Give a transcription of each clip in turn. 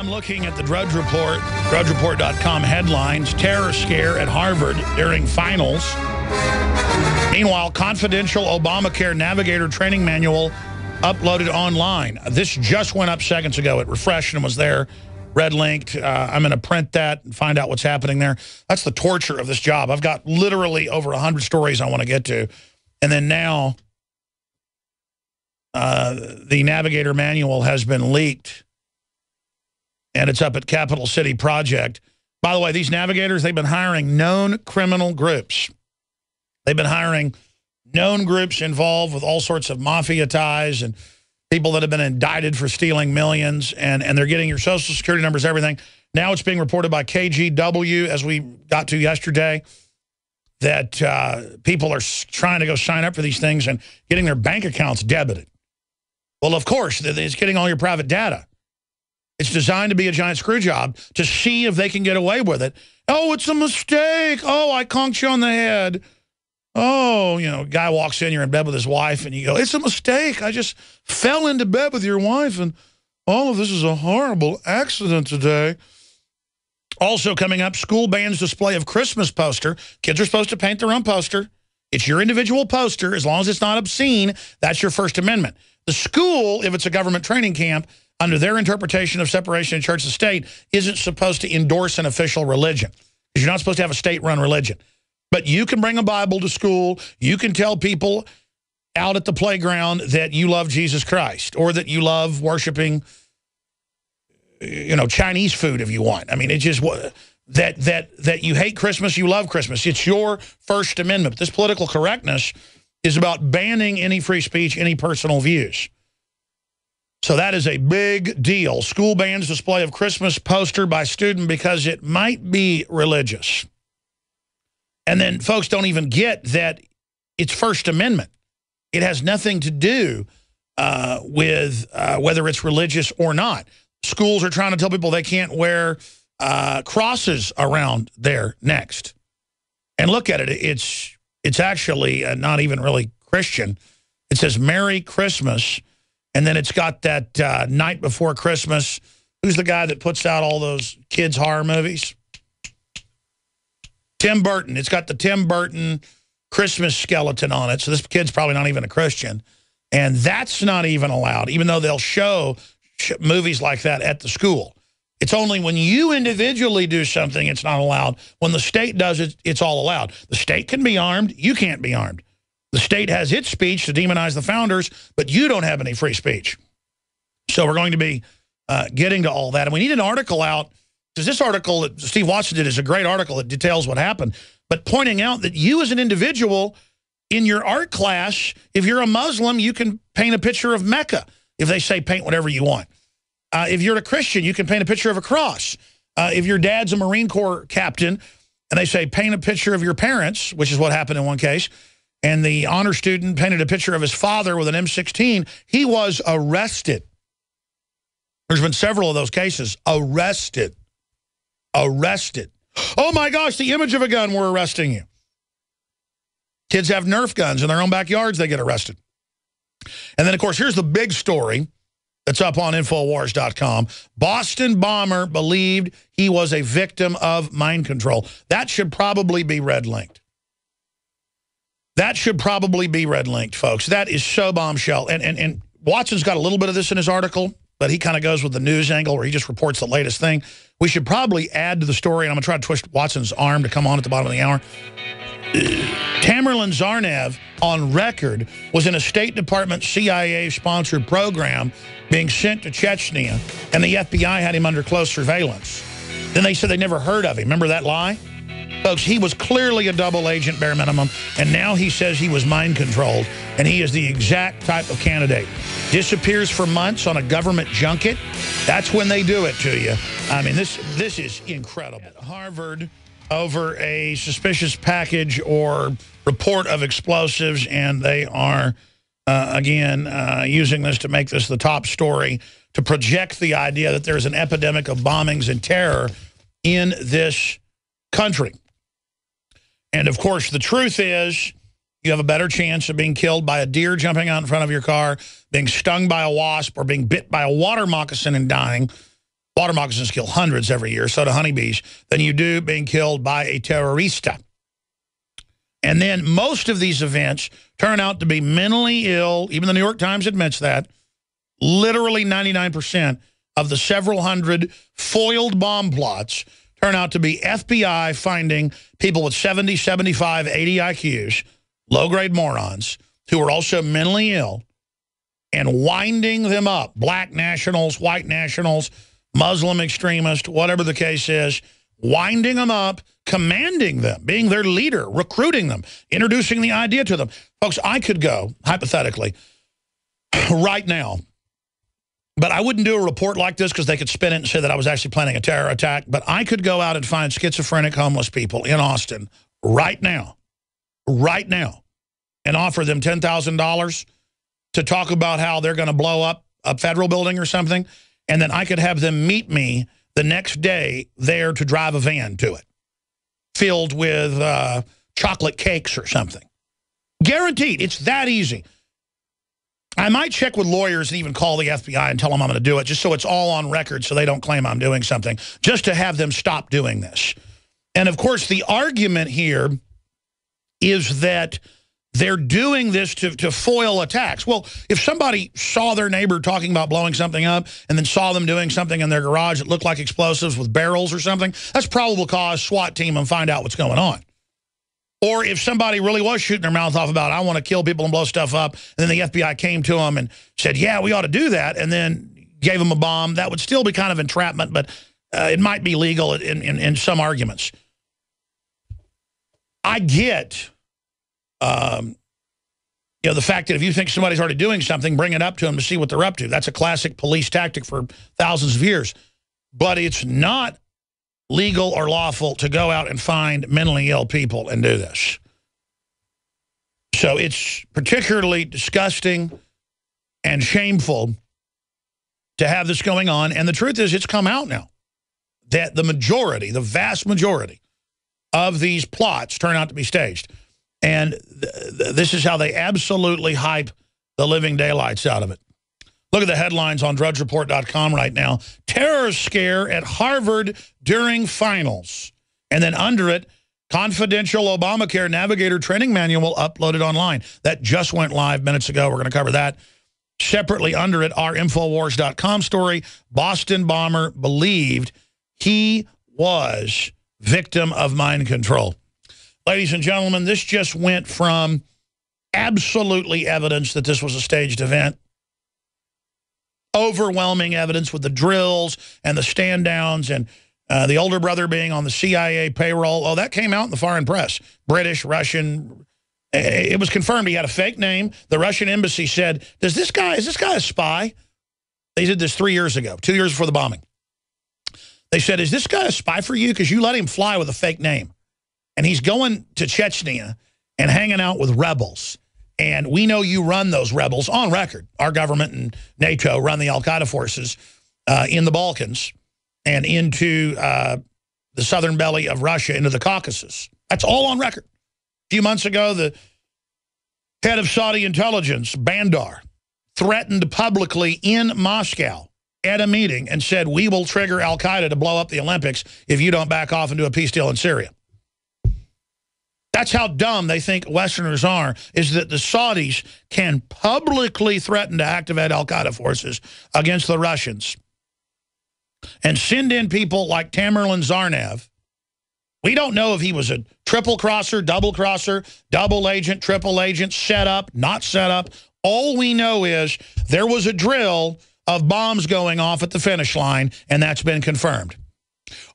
I'm looking at the Drudge Report, drudgereport.com headlines, terror scare at Harvard during finals. Meanwhile, confidential Obamacare Navigator training manual uploaded online. This just went up seconds ago. It refreshed and was there, red linked. I'm going to print that and find out what's happening there. That's the torture of this job. I've got literally over 100 stories I want to get to. And then now the Navigator manual has been leaked. And it's up at Capital City Project. By the way, these navigators, they've been hiring known criminal groups. They've been hiring known groups involved with all sorts of mafia ties and people that have been indicted for stealing millions. And they're getting your Social Security numbers, everything. Now it's being reported by KGW, as we got to yesterday, that people are trying to go sign up for these things and getting their bank accounts debited. Well, of course, it's getting all your private data. It's designed to be a giant screw job to see if they can get away with it. Oh, it's a mistake. Oh, I conked you on the head. Oh, you know, guy walks in, you're in bed with his wife, and you go, it's a mistake. I just fell into bed with your wife, and all of this is a horrible accident today. Also coming up, school bans display of Christmas poster. Kids are supposed to paint their own poster. It's your individual poster. As long as it's not obscene, that's your First Amendment. The school, if it's a government training camp, under their interpretation of separation of church and state, isn't supposed to endorse an official religion. Because you're not supposed to have a state-run religion. But you can bring a Bible to school. You can tell people out at the playground that you love Jesus Christ or that you love worshiping, you know, Chinese food if you want. I mean, it's just that you hate Christmas, you love Christmas. It's your First Amendment. But this political correctness is about banning any free speech, any personal views. So that is a big deal. School bans display of Christmas poster by student because it might be religious. And then folks don't even get that it's First Amendment. It has nothing to do with whether it's religious or not. Schools are trying to tell people they can't wear crosses around their necks. And look at it. It's actually not even really Christian. It says Merry Christmas. And then it's got that Night Before Christmas. Who's the guy that puts out all those kids' horror movies? Tim Burton. It's got the Tim Burton Christmas skeleton on it. So this kid's probably not even a Christian. And that's not even allowed, even though they'll show movies like that at the school. It's only when you individually do something it's not allowed. When the state does it, it's all allowed. The state can be armed. You can't be armed. The state has its speech to demonize the founders, but you don't have any free speech. So we're going to be getting to all that. And we need an article out, because this article that Steve Watson did is a great article that details what happened, but pointing out that you as an individual in your art class, if you're a Muslim, you can paint a picture of Mecca. If they say paint whatever you want. If you're a Christian, you can paint a picture of a cross. If your dad's a Marine Corps captain, and they say paint a picture of your parents, which is what happened in one case, and the honor student painted a picture of his father with an M16, he was arrested. There's been several of those cases. Arrested. Arrested. Oh my gosh, the image of a gun, we're arresting you. Kids have Nerf guns in their own backyards, they get arrested. And then, of course, here's the big story that's up on Infowars.com. Boston bomber believed he was a victim of mind control. That should probably be red-linked. That should probably be red-linked, folks. That is so bombshell. And Watson's got a little bit of this in his article, but he kind of goes with the news angle where he just reports the latest thing. We should probably add to the story, and I'm going to try to twist Watson's arm to come on at the bottom of the hour. Tamerlan Tsarnaev, on record, was in a State Department CIA-sponsored program being sent to Chechnya, and the FBI had him under close surveillance. Then they said they never heard of him. Remember that lie? Folks, he was clearly a double agent, bare minimum, and now he says he was mind-controlled, and he is the exact type of candidate. Disappears for months on a government junket. That's when they do it to you. I mean, this is incredible. At Harvard, over a suspicious package or report of explosives, and they are, again, using this to make this the top story, to project the idea that there's an epidemic of bombings and terror in this country. And, of course, the truth is you have a better chance of being killed by a deer jumping out in front of your car, being stung by a wasp, or being bit by a water moccasin and dying, water moccasins kill hundreds every year, so do honeybees, than you do being killed by a terrorista. And then most of these events turn out to be mentally ill. Even the New York Times admits that. Literally 99% of the several hundred foiled bomb plots turn out to be FBI finding people with 70, 75, 80 IQs, low-grade morons, who are also mentally ill, and winding them up. Black nationals, white nationals, Muslim extremists, whatever the case is, winding them up, commanding them, being their leader, recruiting them, introducing the idea to them. Folks, I could go, hypothetically, right now, but I wouldn't do a report like this because they could spin it and say that I was actually planning a terror attack, but I could go out and find schizophrenic homeless people in Austin right now, and offer them $10,000 to talk about how they're going to blow up a federal building or something, and then I could have them meet me the next day there to drive a van to it, filled with chocolate cakes or something. Guaranteed. It's that easy. I might check with lawyers and even call the FBI and tell them I'm going to do it, just so it's all on record so they don't claim I'm doing something, just to have them stop doing this. And, of course, the argument here is that they're doing this to foil attacks. Well, if somebody saw their neighbor talking about blowing something up and then saw them doing something in their garage that looked like explosives with barrels or something, that's probable cause. SWAT team and find out what's going on. Or if somebody really was shooting their mouth off about, I want to kill people and blow stuff up, and then the FBI came to them and said, yeah, we ought to do that, and then gave them a bomb, that would still be kind of entrapment, but it might be legal in some arguments. I get the fact that if you think somebody's already doing something, bring it up to them to see what they're up to. That's a classic police tactic for thousands of years. But it's not legal or lawful to go out and find mentally ill people and do this. So it's particularly disgusting and shameful to have this going on. And the truth is, it's come out now that the majority, the vast majority of these plots turn out to be staged. And this is how they absolutely hype the living daylights out of it. Look at the headlines on DrudgeReport.com right now. Terror scare at Harvard during finals. And then under it, confidential Obamacare Navigator training manual uploaded online. That just went live minutes ago. We're going to cover that. Separately under it, our Infowars.com story. Boston bomber believed he was victim of mind control. Ladies and gentlemen, this just went from absolutely evidence that this was a staged event, overwhelming evidence with the drills and the stand-downs and the older brother being on the CIA payroll. Oh, that came out in the foreign press. British, Russian. It was confirmed he had a fake name. The Russian embassy said, is this guy a spy? They did this 3 years ago, 2 years before the bombing. They said, is this guy a spy for you? Because you let him fly with a fake name. And he's going to Chechnya and hanging out with rebels. And we know you run those rebels on record. Our government and NATO run the al-Qaeda forces in the Balkans and into the southern belly of Russia, into the Caucasus. That's all on record. A few months ago, the head of Saudi intelligence, Bandar, threatened publicly in Moscow at a meeting and said, we will trigger al-Qaeda to blow up the Olympics if you don't back off and do a peace deal in Syria. That's how dumb they think Westerners are, is that the Saudis can publicly threaten to activate al-Qaeda forces against the Russians and send in people like Tamerlan Tsarnaev. We don't know if he was a triple crosser, double agent, triple agent, set up, not set up. All we know is there was a drill of bombs going off at the finish line, and that's been confirmed.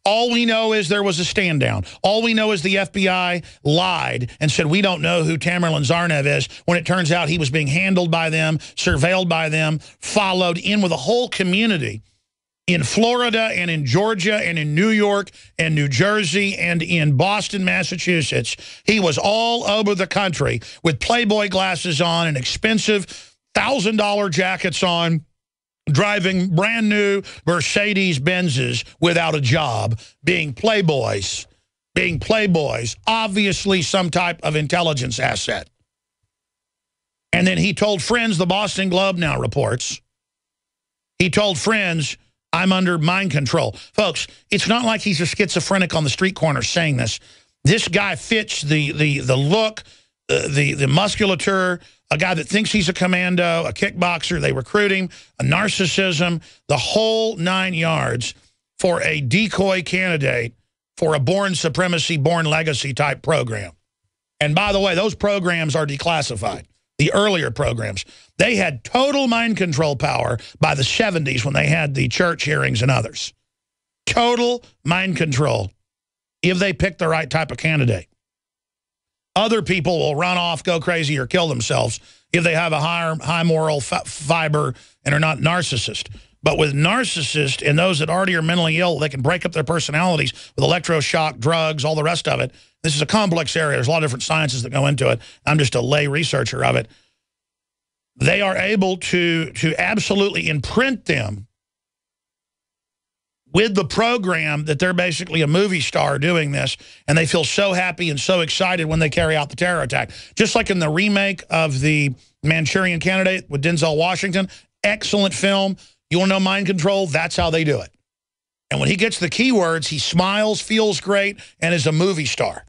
All we know is there was a stand down. All we know is the FBI lied and said we don't know who Tamerlan Tsarnaev is, when it turns out he was being handled by them, surveilled by them, followed in with a whole community in Florida and in Georgia and in New York and New Jersey and in Boston, Massachusetts. He was all over the country with Playboy glasses on and expensive $1,000 jackets on, driving brand new Mercedes-Benzes without a job, being playboys, obviously some type of intelligence asset. And then he told friends, the Boston Globe now reports, he told friends I'm under mind control. Folks, it's not like he's a schizophrenic on the street corner saying this. This guy fits the look, the musculature, a guy that thinks he's a commando, a kickboxer. They recruit him, a narcissism, the whole 9 yards for a decoy candidate for a born supremacy, born legacy type program. And by the way, those programs are declassified. The earlier programs, they had total mind control power by the 70s when they had the church hearings and others. Total mind control if they pick the right type of candidate. Other people will run off, go crazy, or kill themselves if they have a high moral fiber and are not narcissist. But with narcissists and those that already are mentally ill, they can break up their personalities with electroshock, drugs, all the rest of it. This is a complex area. There's a lot of different sciences that go into it. I'm just a lay researcher of it. They are able to absolutely imprint them with the program that they're basically a movie star doing this, and they feel so happy and so excited when they carry out the terror attack. Just like in the remake of the Manchurian Candidate with Denzel Washington, excellent film. You want to know mind control? That's how they do it. And when he gets the keywords, he smiles, feels great, and is a movie star.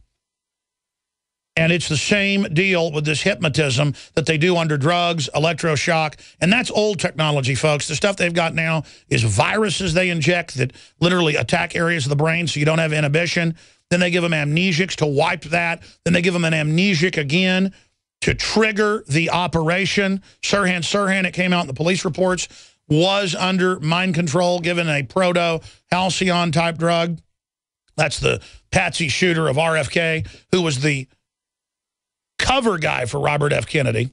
And it's the same deal with this hypnotism that they do under drugs, electroshock, and that's old technology, folks. The stuff they've got now is viruses they inject that literally attack areas of the brain so you don't have inhibition. Then they give them amnesics to wipe that. Then they give them an amnesic again to trigger the operation. Sirhan, it came out in the police reports, was under mind control, given a proto-halcyon type drug. That's the Patsy shooter of RFK, who was the cover guy for Robert F. Kennedy.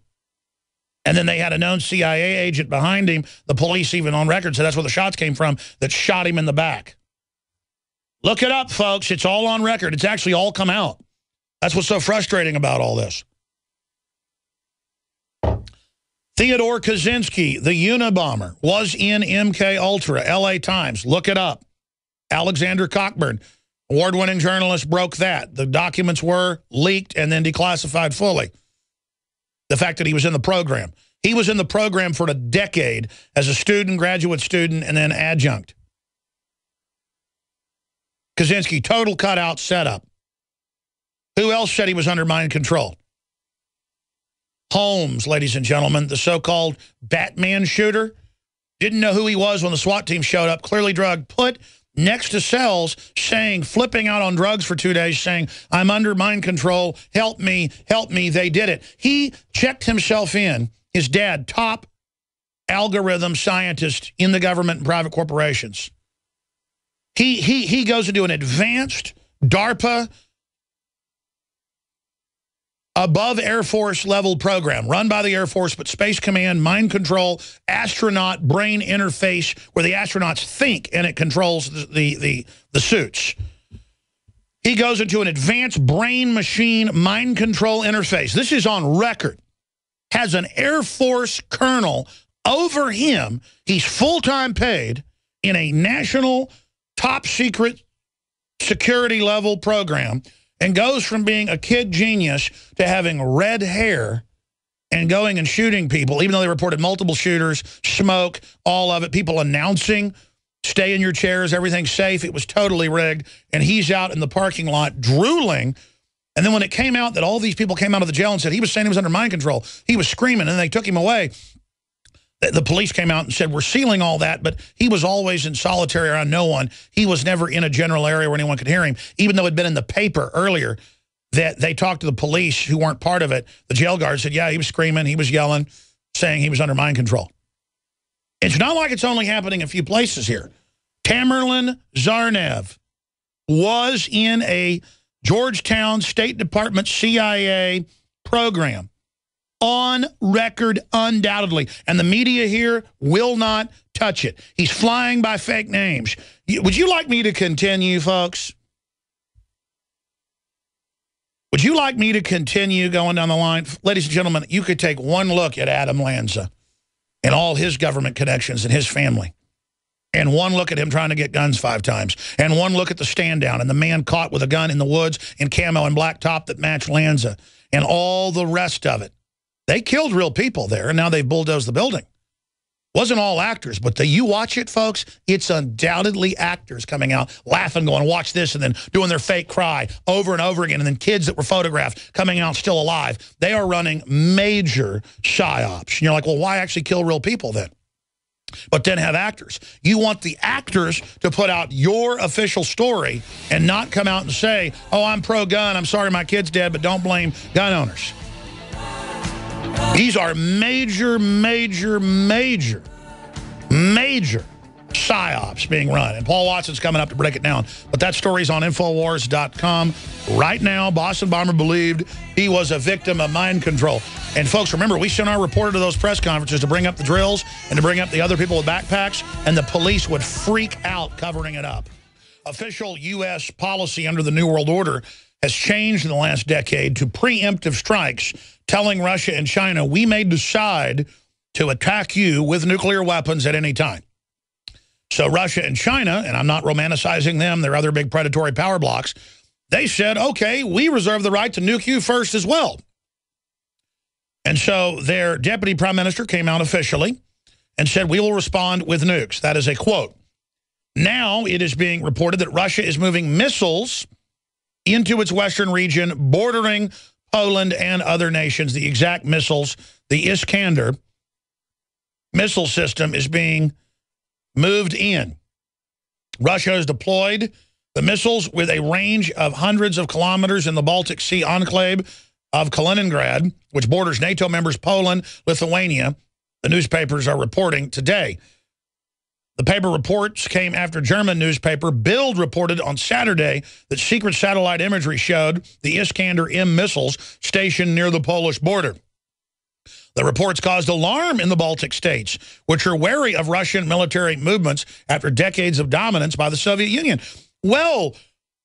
And then they had a known CIA agent behind him. The police even on record said that's where the shots came from, that shot him in the back. Look it up, folks. It's all on record. It's actually all come out. That's what's so frustrating about all this. Theodore Kaczynski, the Unabomber, was in MK Ultra, LA Times. Look it up. Alexander Cockburn, award-winning journalist, broke that. The documents were leaked and then declassified fully. The fact that he was in the program. He was in the program for a decade as a student, graduate student, and then adjunct. Kaczynski, total cutout setup. Who else said he was under mind control? Holmes, ladies and gentlemen, the so-called Batman shooter. Didn't know who he was when the SWAT team showed up, clearly drugged, put next to cells saying, flipping out on drugs for 2 days, saying, I'm under mind control, help me, they did it. He checked himself in, his dad, top algorithm scientist in the government and private corporations. He goes into an advanced DARPA above Air Force level program run by the Air Force, but Space Command, mind control, astronaut brain interface where the astronauts think and it controls the suits. He goes into an advanced brain machine mind control interface. This is on record. Has an Air Force colonel over him. He's full-time paid in a national top secret security level program, and goes from being a kid genius to having red hair and going and shooting people, even though they reported multiple shooters, smoke, all of it, people announcing, stay in your chairs, everything's safe. It was totally rigged. And he's out in the parking lot drooling. And then when it came out that all these people came out of the jail and said he was saying he was under mind control, he was screaming, and they took him away. The police came out and said, we're sealing all that, but he was always in solitary around no one. He was never in a general area where anyone could hear him, even though it had been in the paper earlier that they talked to the police who weren't part of it. The jail guard said, yeah, he was screaming, he was yelling, saying he was under mind control. It's not like it's only happening a few places here. Tamerlan Tsarnaev was in a Georgetown State Department CIA program. On record, undoubtedly. And the media here will not touch it. He's flying by fake names. Would you like me to continue, folks? Would you like me to continue going down the line? Ladies and gentlemen, you could take one look at Adam Lanza and all his government connections and his family, and one look at him trying to get guns 5 times, and one look at the stand down and the man caught with a gun in the woods in camo and black top that matched Lanza, and all the rest of it. They killed real people there, and now they've bulldozed the building. Wasn't all actors, but you watch it, folks, it's undoubtedly actors coming out, laughing, going, watch this, and then doing their fake cry over and over again, and then kids that were photographed coming out still alive. They are running major psyops. And you're like, well, why actually kill real people then? But then have actors. You want the actors to put out your official story and not come out and say, oh, I'm pro-gun, I'm sorry my kid's dead, but don't blame gun owners. These are major, major, major, major psyops being run. And Paul Watson's coming up to break it down. But that story's on Infowars.com. Right now, Boston Bomber believed he was a victim of mind control. And folks, remember, we sent our reporter to those press conferences to bring up the drills and to bring up the other people with backpacks, and the police would freak out covering it up. Official U.S. policy under the New World Order has changed in the last decade to preemptive strikes, telling Russia and China, we may decide to attack you with nuclear weapons at any time. So Russia and China, and I'm not romanticizing them, they're other big predatory power blocks, they said, okay, we reserve the right to nuke you first as well. And so their deputy prime minister came out officially and said, we will respond with nukes. That is a quote. Now it is being reported that Russia is moving missiles into its western region, bordering Poland and other nations. The exact missiles, the Iskander missile system, is being moved in. Russia has deployed the missiles with a range of hundreds of kilometers in the Baltic Sea enclave of Kaliningrad, which borders NATO members Poland, Lithuania. The newspapers are reporting today. The paper reports came after German newspaper Bild reported on Saturday that secret satellite imagery showed the Iskander-M missiles stationed near the Polish border. The reports caused alarm in the Baltic states, which are wary of Russian military movements after decades of dominance by the Soviet Union. Well,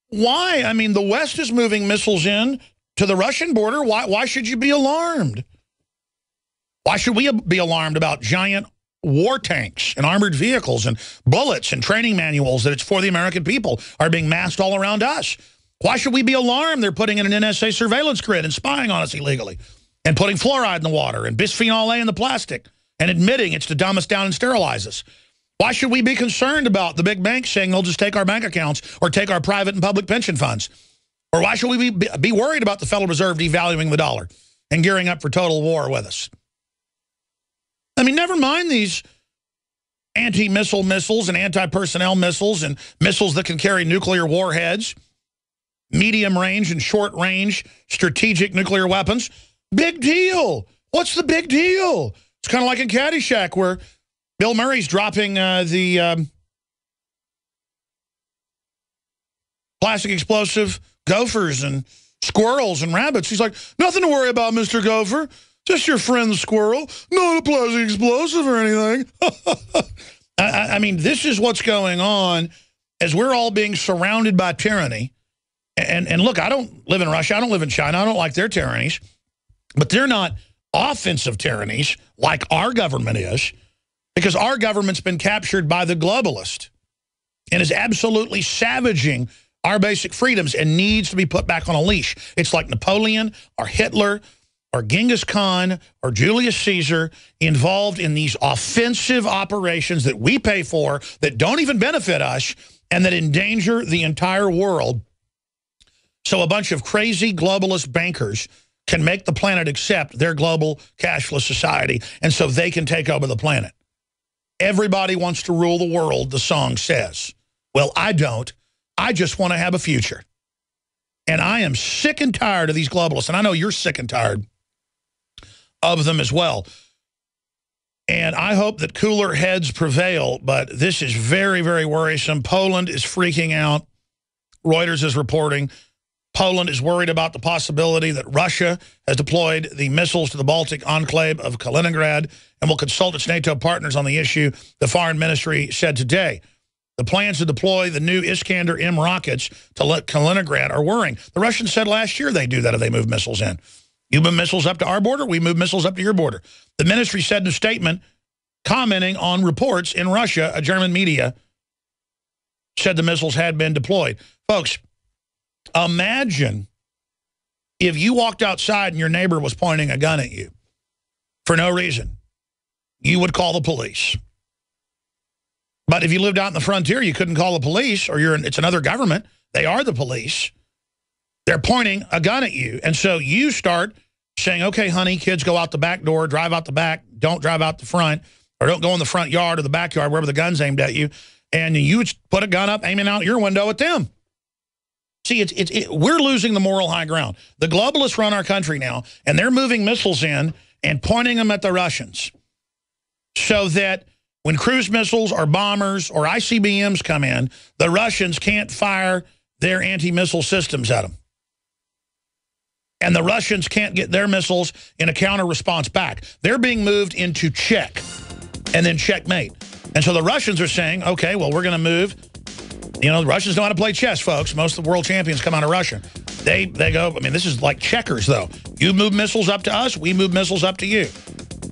why? I mean, the West is moving missiles in to the Russian border. Why should you be alarmed? Why should we be alarmed about giant war tanks and armored vehicles and bullets and training manuals that it's for the American people are being massed all around us? Why should we be alarmed they're putting in an NSA surveillance grid and spying on us illegally and putting fluoride in the water and bisphenol A in the plastic and admitting it's to dumb us down and sterilize us? Why should we be concerned about the big banks saying they'll just take our bank accounts or take our private and public pension funds? Or why should we be worried about the Federal Reserve devaluing the dollar and gearing up for total war with us? I mean, never mind these anti-missile missiles and anti-personnel missiles and missiles that can carry nuclear warheads, medium-range and short-range strategic nuclear weapons. Big deal. What's the big deal? It's kind of like in Caddyshack where Bill Murray's dropping the plastic explosive gophers and squirrels and rabbits. He's like, nothing to worry about, Mr. Gopher. Just your friend the squirrel. Not a plastic explosive or anything. I mean, this is what's going on as we're all being surrounded by tyranny. And look, I don't live in Russia. I don't live in China. I don't like their tyrannies. But they're not offensive tyrannies like our government is, because our government's been captured by the globalist and is absolutely savaging our basic freedoms and needs to be put back on a leash. It's like Napoleon or Hitler or Genghis Khan or Julius Caesar involved in these offensive operations that we pay for that don't even benefit us and that endanger the entire world. So a bunch of crazy globalist bankers can make the planet accept their global cashless society, and so they can take over the planet. Everybody wants to rule the world, the song says. Well, I don't. I just want to have a future. And I am sick and tired of these globalists, and I know you're sick and tired of them as well. And I hope that cooler heads prevail, but this is very, very worrisome. Poland is freaking out. Reuters is reporting Poland is worried about the possibility that Russia has deployed the missiles to the Baltic enclave of Kaliningrad and will consult its NATO partners on the issue, the foreign ministry said today. The plans to deploy the new Iskander-M rockets to Kaliningrad are worrying. The Russians said last year they do that if they move missiles in. You move missiles up to our border, we move missiles up to your border. The ministry said in a statement commenting on reports in Russia, a German media said the missiles had been deployed. Folks, imagine if you walked outside and your neighbor was pointing a gun at you for no reason. you would call the police. But if you lived out in the frontier, you couldn't call the police, or it's another government. They are the police. They're pointing a gun at you. And so you start saying, okay, honey, kids, go out the back door, drive out the back, don't drive out the front, or don't go in the front yard or the backyard, wherever the gun's aimed at you. And you would put a gun up, aiming out your window at them. See, we're losing the moral high ground. The globalists run our country now, and they're moving missiles in and pointing them at the Russians so that when cruise missiles or bombers or ICBMs come in, the Russians can't fire their anti-missile systems at them. And the Russians can't get their missiles in a counter-response back. They're being moved into check and then checkmate. And so the Russians are saying, okay, well, we're going to move. You know, the Russians know how to play chess, folks. Most of the world champions come out of Russia. They go, I mean, this is like checkers, though. You move missiles up to us, we move missiles up to you.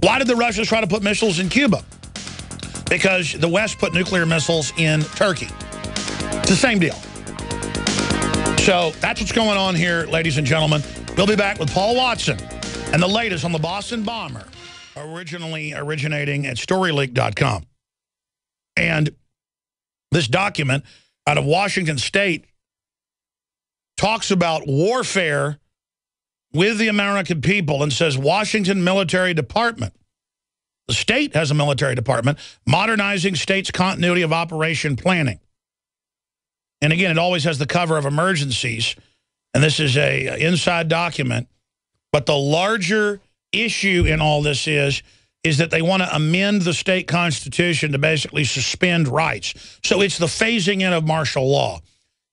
Why did the Russians try to put missiles in Cuba? Because the West put nuclear missiles in Turkey. It's the same deal. So that's what's going on here, ladies and gentlemen. We'll be back with Paul Watson and the latest on the Boston bomber, originally originating at StoryLeak.com. And this document out of Washington State talks about warfare with the American people and says Washington Military Department. The state has a military department, modernizing state's continuity of operation planning. And again, it always has the cover of emergencies. And this is a inside document. But the larger issue in all this is that they want to amend the state constitution to basically suspend rights. So it's the phasing in of martial law.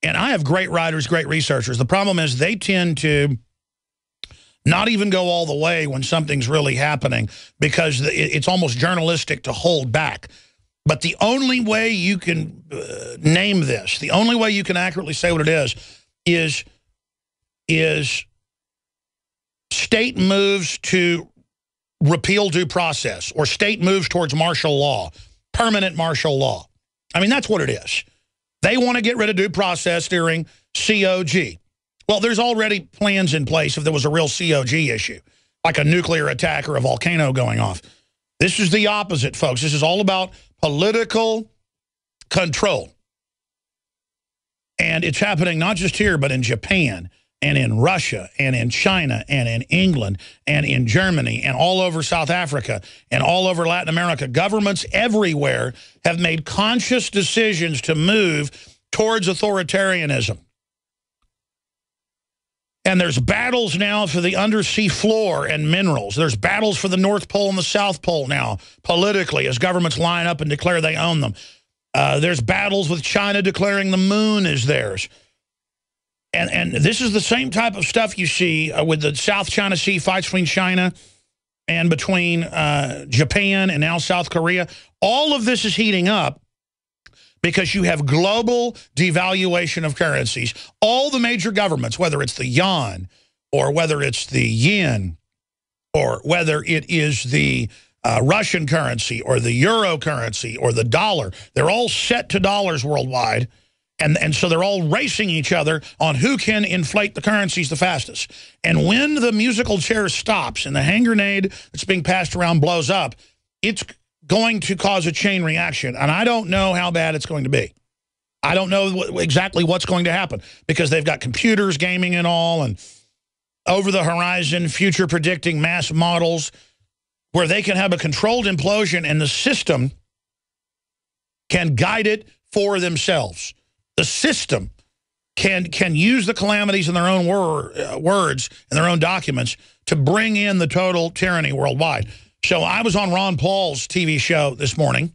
And I have great writers, great researchers. The problem is they tend to not even go all the way when something's really happening because it's almost journalistic to hold back. But the only way you can name this, the only way you can accurately say what it is state moves to repeal due process, or state moves towards martial law, permanent martial law. I mean, that's what it is. They want to get rid of due process during COG. Well, there's already plans in place if there was a real COG issue, like a nuclear attack or a volcano going off. This is the opposite, folks. This is all about political control. And it's happening not just here, but in Japan and in Russia and in China and in England and in Germany and all over South Africa and all over Latin America. Governments everywhere have made conscious decisions to move towards authoritarianism. And there's battles now for the undersea floor and minerals. There's battles for the North Pole and the South Pole now, politically, as governments line up and declare they own them. There's battles with China declaring the moon is theirs. And this is the same type of stuff you see with the South China Sea fights between China and between Japan and now South Korea. All of this is heating up because you have global devaluation of currencies. All the major governments, whether it's the yuan or whether it's the yen or whether it is the Russian currency or the euro currency or the dollar, they're all set to dollars worldwide. And so they're all racing each other on who can inflate the currencies the fastest. And when the musical chair stops and the hand grenade that's being passed around blows up, it's going to cause a chain reaction. And I don't know how bad it's going to be. I don't know exactly what's going to happen because they've got computers, gaming and all, and over the horizon, future predicting mass models where they can have a controlled implosion and the system can guide it for themselves. The system can use the calamities in their own words and their own documents to bring in the total tyranny worldwide. So I was on Ron Paul's TV show this morning,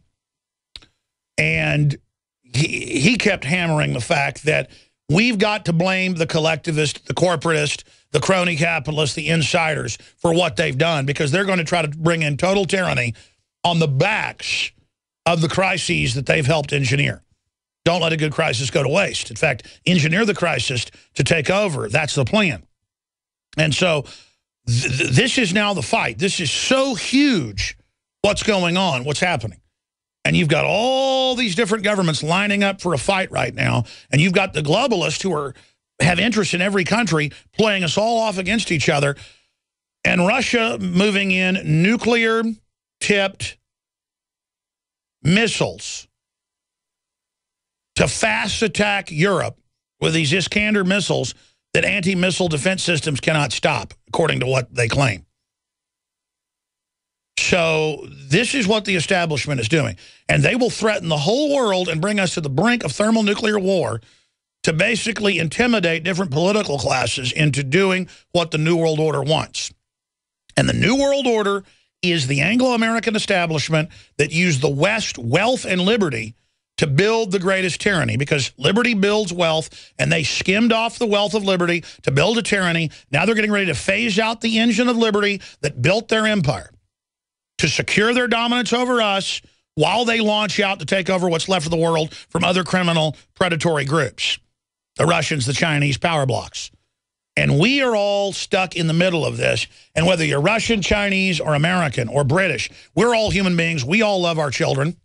and he kept hammering the fact that we've got to blame the collectivist, the corporatist, the crony capitalist, the insiders for what they've done because they're going to try to bring in total tyranny on the backs of the crises that they've helped engineer. Don't let a good crisis go to waste. In fact, engineer the crisis to take over. That's the plan. And so this is now the fight. This is so huge what's going on, what's happening. And you've got all these different governments lining up for a fight right now. And you've got the globalists who have interest in every country playing us all off against each other. And Russia moving in nuclear-tipped missiles to fast attack Europe with these Iskander missiles that anti-missile defense systems cannot stop, according to what they claim. So this is what the establishment is doing. And they will threaten the whole world and bring us to the brink of thermonuclear war to basically intimidate different political classes into doing what the New World Order wants. And the New World Order is the Anglo-American establishment that used the West wealth and liberty to build the greatest tyranny, because liberty builds wealth, and they skimmed off the wealth of liberty to build a tyranny. Now they're getting ready to phase out the engine of liberty that built their empire to secure their dominance over us while they launch out to take over what's left of the world from other criminal predatory groups, the Russians, the Chinese, power blocks. And we are all stuck in the middle of this. And whether you're Russian, Chinese, or American, or British, we're all human beings. We all love our children.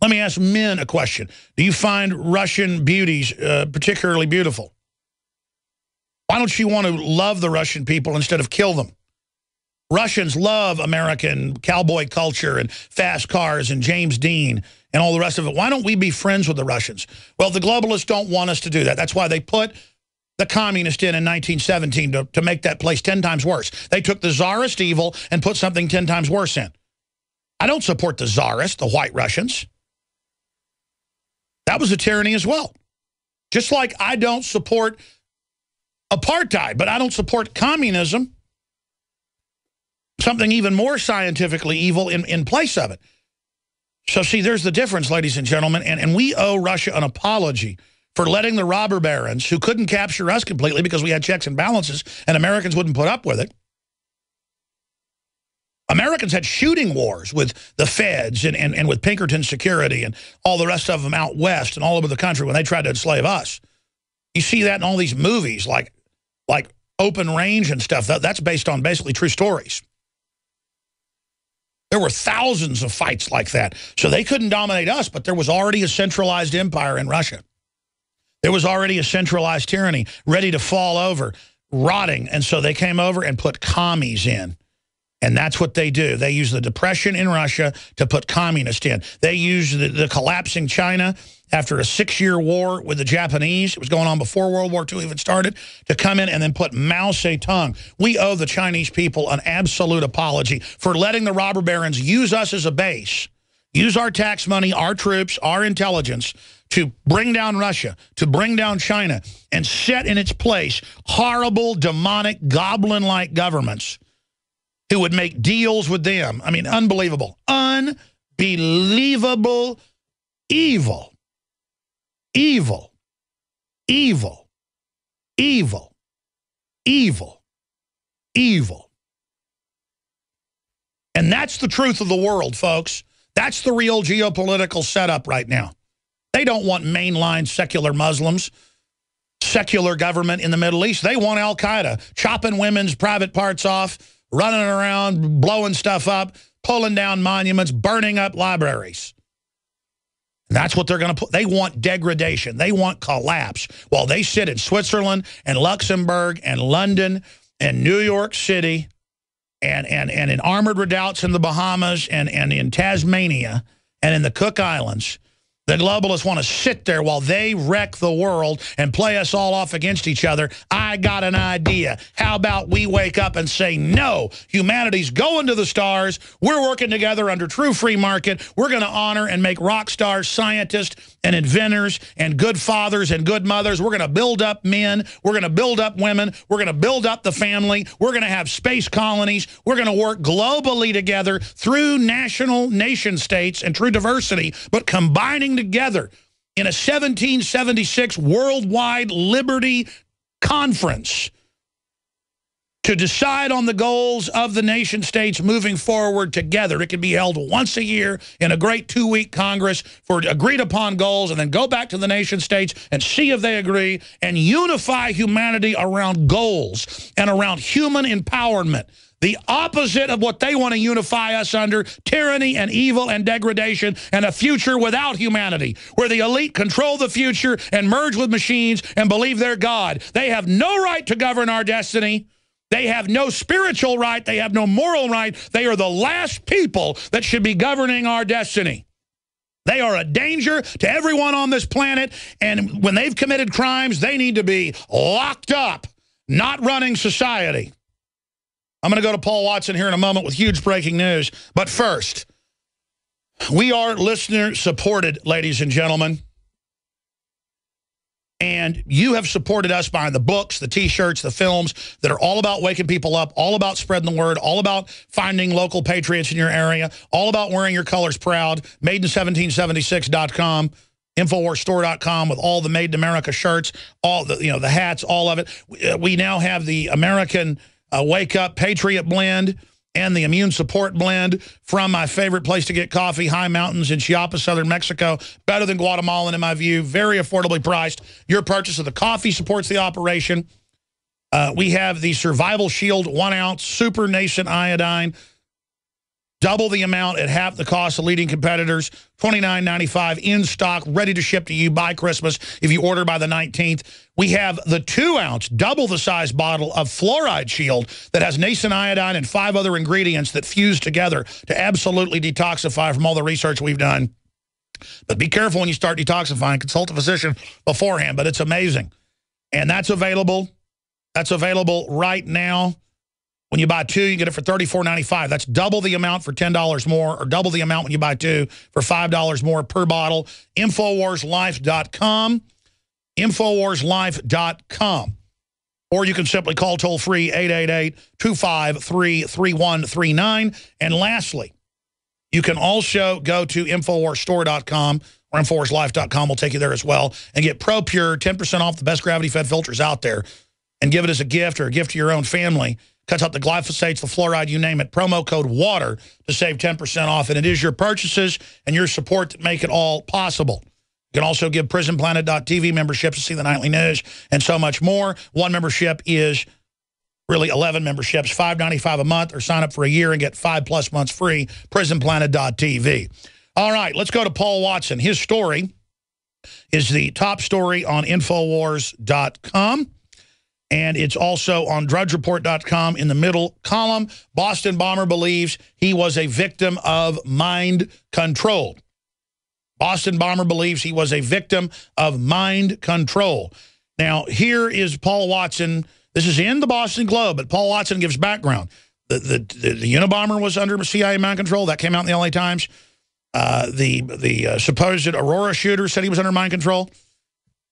Let me ask men a question. Do you find Russian beauties particularly beautiful? Why don't you want to love the Russian people instead of kill them? Russians love American cowboy culture and fast cars and James Dean and all the rest of it. Why don't we be friends with the Russians? Well, the globalists don't want us to do that. That's why they put the communist in 1917 to make that place 10 times worse. They took the czarist evil and put something 10 times worse in. I don't support the czarists, the white Russians. That was a tyranny as well. Just like I don't support apartheid, but I don't support communism, something even more scientifically evil in place of it. So see, there's the difference, ladies and gentlemen, and we owe Russia an apology for letting the robber barons, who couldn't capture us completely because we had checks and balances and Americans wouldn't put up with it. Americans had shooting wars with the feds and with Pinkerton Security and all the rest of them out west and all over the country when they tried to enslave us. You see that in all these movies like Open Range and stuff. That's based on basically true stories. There were thousands of fights like that. So they couldn't dominate us, but there was already a centralized empire in Russia. There was already a centralized tyranny ready to fall over, rotting. And so they came over and put commies in. And that's what they do. They use the depression in Russia to put communists in. They use the collapsing China after a 6-year war with the Japanese. It was going on before World War II even started, to come in and then put Mao Zedong. We owe the Chinese people an absolute apology for letting the robber barons use us as a base, use our tax money, our troops, our intelligence to bring down Russia, to bring down China, and set in its place horrible, demonic, goblin-like governments who would make deals with them. I mean, unbelievable. Unbelievable evil. Evil. Evil. Evil. Evil. Evil. And that's the truth of the world, folks. That's the real geopolitical setup right now. They don't want mainline secular Muslims, secular government in the Middle East. They want Al-Qaeda chopping women's private parts off, running around, blowing stuff up, pulling down monuments, burning up libraries. And that's what they're going to put. They want degradation. They want collapse. While they sit in Switzerland and Luxembourg and London and New York City and in armored redoubts in the Bahamas and in Tasmania and in the Cook Islands, the globalists want to sit there while they wreck the world and play us all off against each other. I got an idea. How about we wake up and say, no, humanity's going to the stars. We're working together under true free market. We're going to honor and make rock stars, scientists, and inventors, and good fathers and good mothers. We're going to build up men. We're going to build up women. We're going to build up the family. We're going to have space colonies. We're going to work globally together through national nation states and true diversity, but combining together in a 1776 worldwide liberty conference to decide on the goals of the nation states moving forward together. It can be held once a year in a great 2-week Congress for agreed upon goals, and then go back to the nation states and see if they agree and unify humanity around goals and around human empowerment. The opposite of what they want to unify us under, tyranny and evil and degradation and a future without humanity, where the elite control the future and merge with machines and believe they're God. They have no right to govern our destiny. They have no spiritual right. They have no moral right. They are the last people that should be governing our destiny. They are a danger to everyone on this planet, and when they've committed crimes, they need to be locked up, not running society. I'm going to go to Paul Watson here in a moment with huge breaking news. But first, we are listener-supported, ladies and gentlemen. And you have supported us buying the books, the T-shirts, the films that are all about waking people up, all about spreading the word, all about finding local patriots in your area, all about wearing your colors proud. Made-in-1776.com, InfoWarsStore.com with all the Made in America shirts, all the the hats, all of it. We now have the American Wake Up Patriot blend and the Immune Support blend from my favorite place to get coffee, High Mountains in Chiapas, southern Mexico. Better than Guatemalan in my view. Very affordably priced. Your purchase of the coffee supports the operation. We have the Survival Shield 1 ounce super nascent iodine. Double the amount at half the cost of leading competitors. $29.95 in stock, ready to ship to you by Christmas if you order by the 19th. We have the 2 ounce, double the size bottle of Fluoride Shield that has nascent iodine and 5 other ingredients that fuse together to absolutely detoxify from all the research we've done. But be careful when you start detoxifying. Consult a physician beforehand, but it's amazing. And that's available. That's available right now. When you buy 2, you get it for $34.95. That's double the amount for $10 more, or double the amount when you buy 2 for $5 more per bottle. InfoWarsLife.com. InfoWarsLife.com. Or you can simply call toll-free 888-253-3139. And lastly, you can also go to InfoWarsStore.com or InfoWarsLife.com. We'll take you there as well. And get ProPure, 10% off the best gravity-fed filters out there. And give it as a gift or a gift to your own family. Cuts out the glyphosates, the fluoride, you name it. Promo code WATER to save 10% off. And it is your purchases and your support that make it all possible. You can also give PrisonPlanet.tv memberships to see the nightly news and so much more. One membership is really 11 memberships, $5.95 a month, or sign up for a year and get 5+ months free, PrisonPlanet.tv. All right, let's go to Paul Watson. His story is the top story on Infowars.com. And it's also on DrudgeReport.com in the middle column. Boston bomber believes he was a victim of mind control. Boston bomber believes he was a victim of mind control. Now, here is Paul Watson. This is in the Boston Globe, but Paul Watson gives background. The Unabomber was under CIA mind control. That came out in the LA Times. The supposed Aurora shooter said he was under mind control.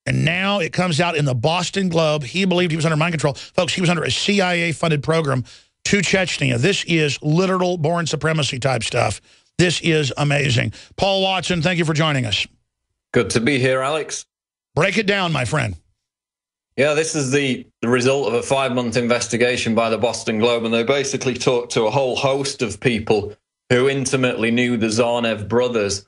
And now it comes out in the Boston Globe. He believed he was under mind control. Folks, he was under a CIA-funded program to Chechnya. This is literal born supremacy type stuff. This is amazing. Paul Watson, thank you for joining us. Good to be here, Alex. Break it down, my friend. Yeah, this is the result of a 5-month investigation by the Boston Globe, and they basically talked to a whole host of people who intimately knew the Zarnev brothers.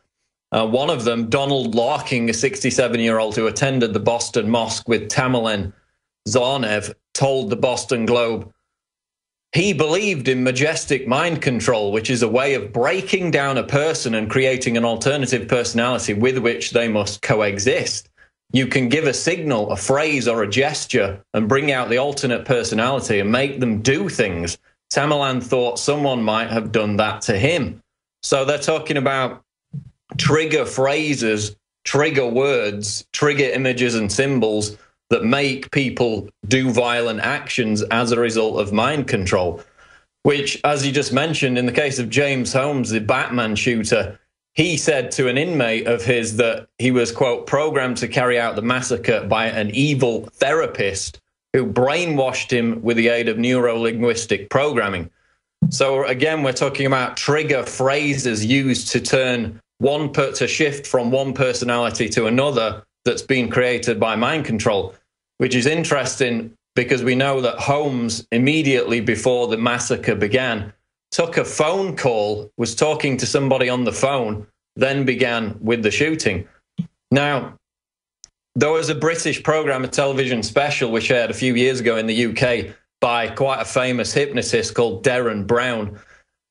One of them, Donald Larking, a 67-year-old who attended the Boston Mosque with Tamerlan Zarnev, told the Boston Globe he believed in majestic mind control, which is a way of breaking down a person and creating an alternative personality with which they must coexist. You can give a signal, a phrase, or a gesture and bring out the alternate personality and make them do things. Tamerlan thought someone might have done that to him. So they're talking about trigger phrases, trigger words, trigger images and symbols that make people do violent actions as a result of mind control, which, as you just mentioned, in the case of James Holmes, the Batman shooter, he said to an inmate of his that he was, quote, programmed to carry out the massacre by an evil therapist who brainwashed him with the aid of neuro-linguistic programming. So again, we're talking about trigger phrases used to turn to shift from one personality to another that's been created by mind control, which is interesting because we know that Holmes, immediately before the massacre began, took a phone call, was talking to somebody on the phone, then began with the shooting. Now, there was a British program, a television special, which aired a few years ago in the UK by quite a famous hypnotist called Derren Brown.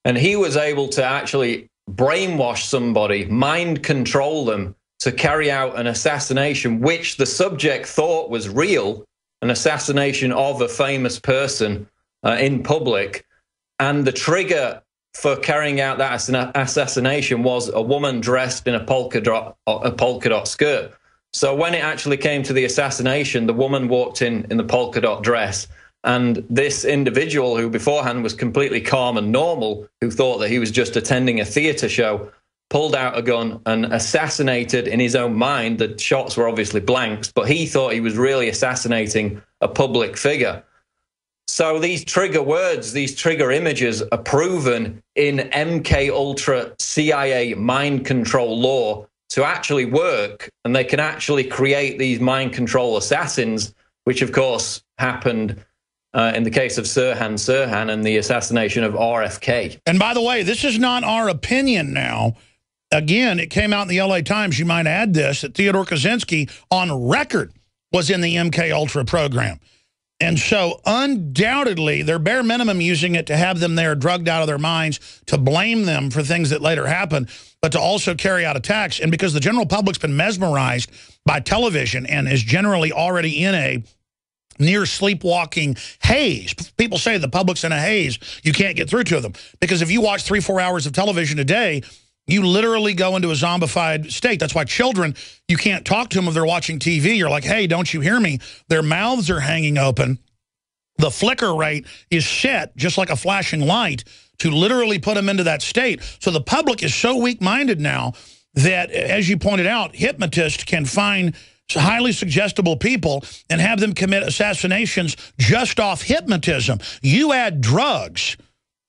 And he was able to actually brainwash somebody, mind control them to carry out an assassination, which the subject thought was real, an assassination of a famous person in public. And the trigger for carrying out that assassination was a woman dressed in a polka dot skirt. So when it actually came to the assassination, the woman walked in the polka dot dress. And this individual, who beforehand was completely calm and normal, who thought that he was just attending a theater show, pulled out a gun and assassinated in his own mind. The shots were obviously blanks, but he thought he was really assassinating a public figure. So these trigger words, these trigger images are proven in MK Ultra CIA mind control law to actually work, and they can actually create these mind control assassins, which of course happened in the case of Sirhan Sirhan and the assassination of RFK. And by the way, this is not our opinion now. Again, it came out in the LA Times, you might add this, that Theodore Kaczynski on record was in the MK Ultra program. And so undoubtedly, they're bare minimum using it to have them there drugged out of their minds, to blame them for things that later happened, but to also carry out attacks. And because the general public's been mesmerized by television and is generally already in a near sleepwalking haze. People say the public's in a haze. You can't get through to them. Because if you watch 3-4 hours of television a day, you literally go into a zombified state. That's why children, you can't talk to them if they're watching TV. You're like, hey, don't you hear me? Their mouths are hanging open. The flicker rate is set just like a flashing light to literally put them into that state. So the public is so weak-minded now that, as you pointed out, hypnotists can find highly suggestible people and have them commit assassinations just off hypnotism. You add drugs,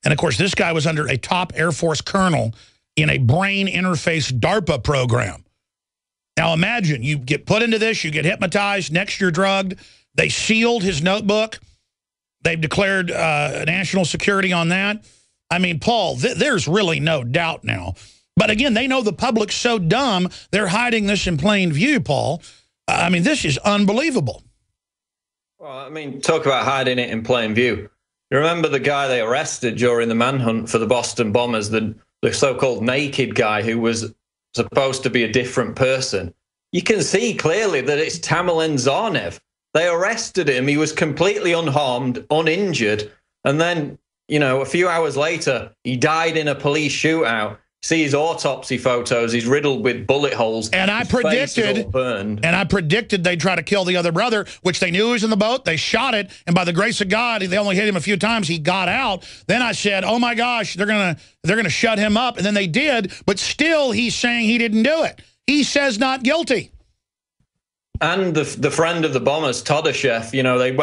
and of course this guy was under a top Air Force colonel in a brain interface DARPA program. Now imagine, you get put into this, you get hypnotized, next you're drugged. They sealed his notebook. They've declared national security on that. I mean, Paul, there's really no doubt now. But again, they know the public's so dumb, they're hiding this in plain view, Paul. I mean, this is unbelievable. Well, I mean, talk about hiding it in plain view. You remember the guy they arrested during the manhunt for the Boston bombers, the so-called naked guy who was supposed to be a different person? You can see clearly that it's Tamerlan Tsarnaev. They arrested him. He was completely unharmed, uninjured. And then, you know, a few hours later, he died in a police shootout. See his autopsy photos. He's riddled with bullet holes. And I predicted they'd try to kill the other brother, which they knew he was in the boat. They shot it, and by the grace of God, they only hit him a few times. He got out. Then I said, "Oh my gosh, they're gonna shut him up." And then they did, but still, he's saying he didn't do it. He says not guilty. And the friend of the bombers, Todashev, you know, they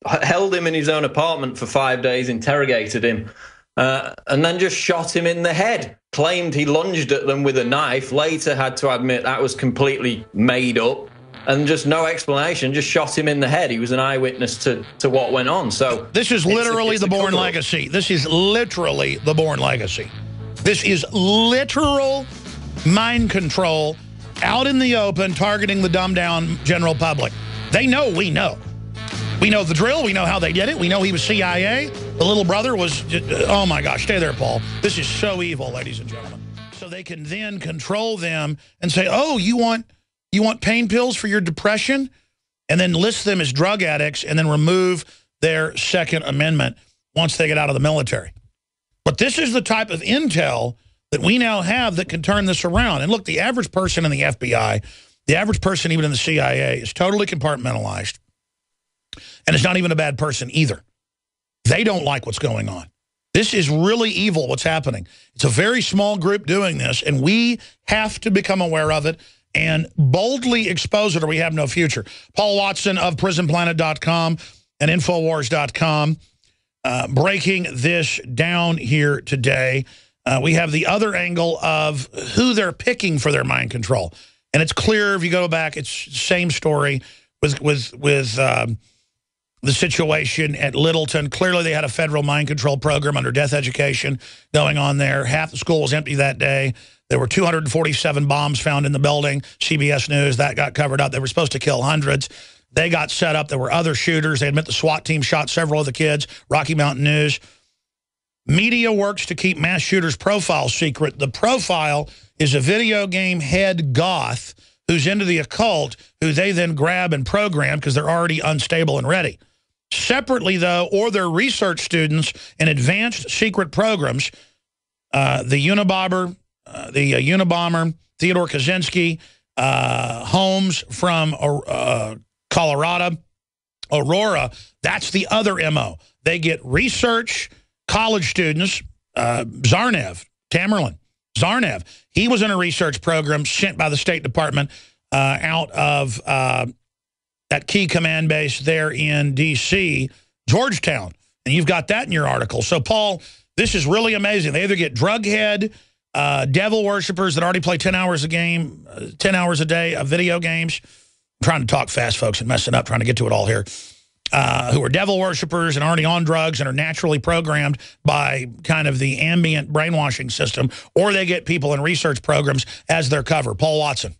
held him in his own apartment for 5 days, interrogated him, and then just shot him in the head. Claimed he lunged at them with a knife, later had to admit that was completely made up, and just no explanation, just shot him in the head. He was an eyewitness to what went on. So this is literally the Bourne Legacy. This is literally the Bourne Legacy. This is literal mind control out in the open, targeting the dumbed-down general public. They know we know. We know the drill. We know how they did it. We know he was CIA. The little brother was, oh my gosh, stay there, Paul. This is so evil, ladies and gentlemen. So they can then control them and say, oh, you want pain pills for your depression? And then list them as drug addicts and then remove their Second Amendment once they get out of the military. But this is the type of intel that we now have that can turn this around. And look, the average person in the FBI, the average person even in the CIA is totally compartmentalized. And it's not even a bad person either. They don't like what's going on. This is really evil, what's happening. It's a very small group doing this, and we have to become aware of it and boldly expose it, or we have no future. Paul Watson of PrisonPlanet.com and Infowars.com breaking this down here today. We have the other angle of who they're picking for their mind control. And it's clear, if you go back, it's the same story with the situation at Littleton. Clearly, they had a federal mind control program under death education going on there. Half the school was empty that day. There were 247 bombs found in the building. CBS News, that got covered up. They were supposed to kill hundreds. They got set up. There were other shooters. They admit the SWAT team shot several of the kids. Rocky Mountain News. Media works to keep mass shooters' profiles secret. The profile is a video game head goth who's into the occult, who they then grab and program because they're already unstable and ready. Separately, though, or their research students in advanced secret programs, the Unabomber, Theodore Kaczynski, Holmes from Colorado, Aurora, that's the other MO. They get research college students, Tamerlan Zarnev. He was in a research program sent by the State Department out of that key command base there in D.C., Georgetown. And you've got that in your article. So, Paul, this is really amazing. They either get drug head, devil worshippers that already play 10 hours a game, 10 hours a day of video games. I'm trying to talk fast, folks, and messing up, trying to get to it all here. Who are devil worshippers and already on drugs and are naturally programmed by kind of the ambient brainwashing system, or they get people in research programs as their cover. Paul Watson.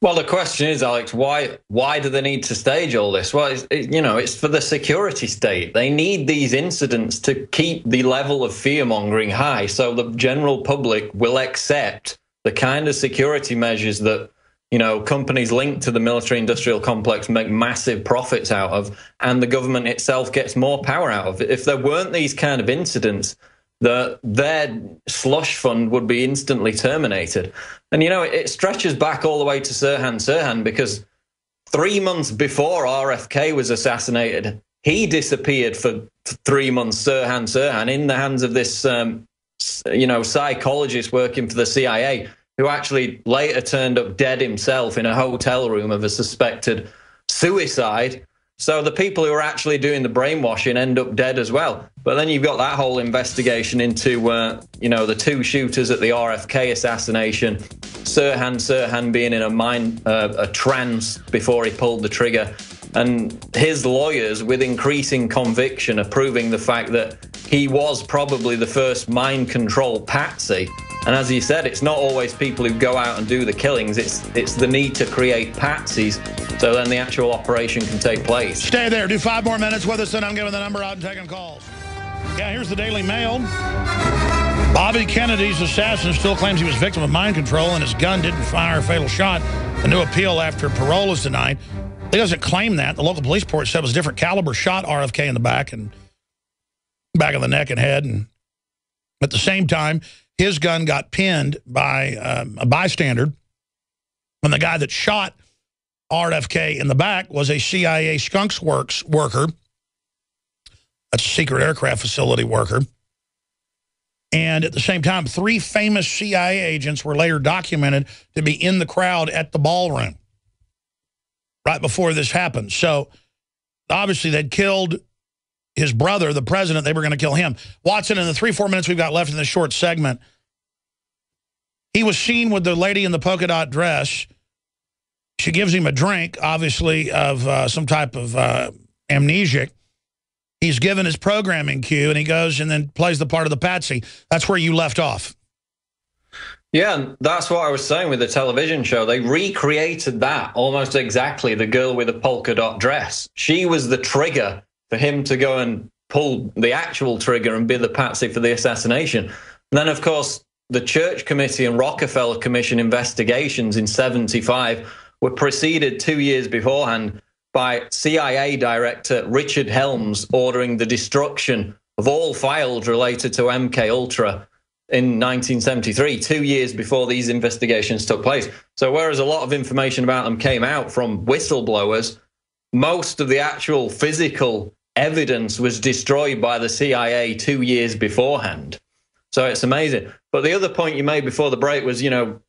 Well, the question is, Alex, why do they need to stage all this? Well, it's for the security state. They need these incidents to keep the level of fear-mongering high so the general public will accept the kind of security measures that, companies linked to the military-industrial complex make massive profits out of, and the government itself gets more power out of. If there weren't these kind of incidents, their slush fund would be instantly terminated. And, it stretches back all the way to Sirhan Sirhan, because 3 months before RFK was assassinated, he disappeared for 3 months, Sirhan Sirhan, in the hands of this, psychologist working for the CIA, who actually later turned up dead himself in a hotel room of a suspected suicide. So the people who are actually doing the brainwashing end up dead as well. But then you've got that whole investigation into, the two shooters at the RFK assassination, Sirhan Sirhan being in a trance before he pulled the trigger. And his lawyers, with increasing conviction, are proving the fact that he was probably the first mind control patsy. And as you said, it's not always people who go out and do the killings. It's the need to create patsies so then the actual operation can take place. Stay there. Do 5 more minutes with us, and I'm giving the number out and taking calls. Yeah, here's the Daily Mail. Bobby Kennedy's assassin still claims he was victim of mind control and his gun didn't fire a fatal shot. A new appeal after parole is denied. He doesn't claim that. The local police report said it was a different caliber shot RFK in the back of the neck and head. And at the same time, his gun got pinned by a bystander. And the guy that shot RFK in the back was a CIA Skunks Works worker. That's a secret aircraft facility worker. And at the same time, 3 famous CIA agents were later documented to be in the crowd at the ballroom right before this happened. So obviously they'd killed his brother, the president. They were going to kill him. Watson, in the 3-4 minutes we've got left in this short segment, he was seen with the lady in the polka dot dress. She gives him a drink, obviously, of some type of amnesiac. He's given his programming cue, and he goes and then plays the part of the patsy. That's where you left off. Yeah, and that's what I was saying with the television show. They recreated that almost exactly, the girl with the polka dot dress. She was the trigger for him to go and pull the actual trigger and be the patsy for the assassination. And then, of course, the Church Committee and Rockefeller Commission investigations in '75 were preceded 2 years beforehand by CIA Director Richard Helms ordering the destruction of all files related to MKUltra in 1973, 2 years before these investigations took place. So whereas a lot of information about them came out from whistleblowers, most of the actual physical evidence was destroyed by the CIA 2 years beforehand. So it's amazing. But the other point you made before the break was, you're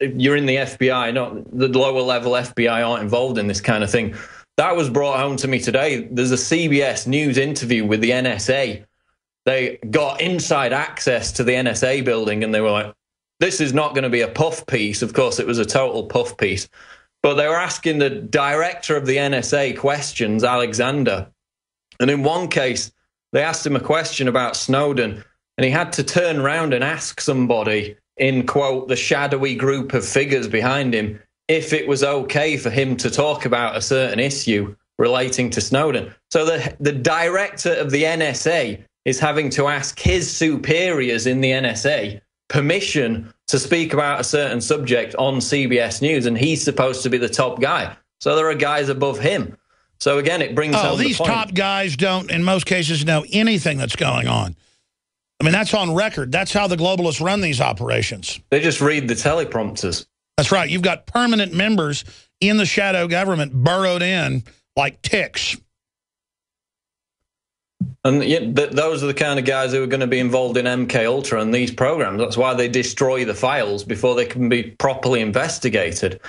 in the FBI, not the lower level FBI aren't involved in this kind of thing. That was brought home to me today. There's a CBS News interview with the NSA. They got inside access to the NSA building, and they were like, this is not going to be a puff piece. Of course, it was a total puff piece. But they were asking the director of the NSA questions, Alexander. And in one case, they asked him a question about Snowden, and he had to turn around and ask somebody in, quote, the shadowy group of figures behind him, if it was okay for him to talk about a certain issue relating to Snowden. So the director of the NSA is having to ask his superiors in the NSA permission to speak about a certain subject on CBS News, and he's supposed to be the top guy. So there are guys above him. So again, it brings home these the point. Top guys don't, in most cases, know anything that's going on. I mean, that's on record. That's how the globalists run these operations. They just read the teleprompters. That's right. You've got permanent members in the shadow government burrowed in like ticks. And those are the kind of guys who are going to be involved in MK Ultra and these programs. That's why they destroy the files before they can be properly investigated.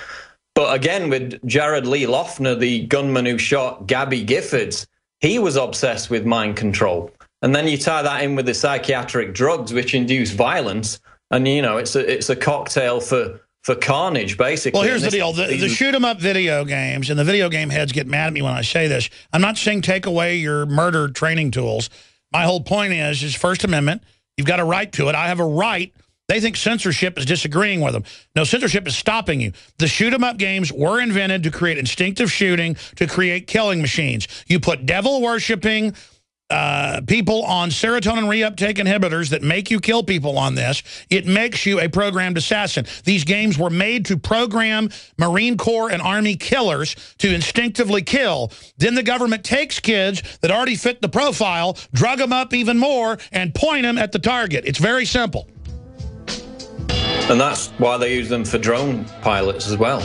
But again, with Jared Lee Loughner, the gunman who shot Gabby Giffords, he was obsessed with mind control. And then you tie that in with the psychiatric drugs, which induce violence, and it's a cocktail for carnage, basically. Well, here's the deal: the shoot 'em up video games, and the video game heads get mad at me when I say this. I'm not saying take away your murder training tools. My whole point is First Amendment. You've got a right to it. I have a right. They think censorship is disagreeing with them. No, censorship is stopping you. The shoot 'em up games were invented to create instinctive shooting, to create killing machines. You put devil-worshipping people on serotonin reuptake inhibitors that make you kill people on this. It makes you a programmed assassin. These games were made to program Marine Corps and Army killers to instinctively kill. Then the government takes kids that already fit the profile, drug them up even more, and point them at the target. It's very simple. And that's why they use them for drone pilots as well.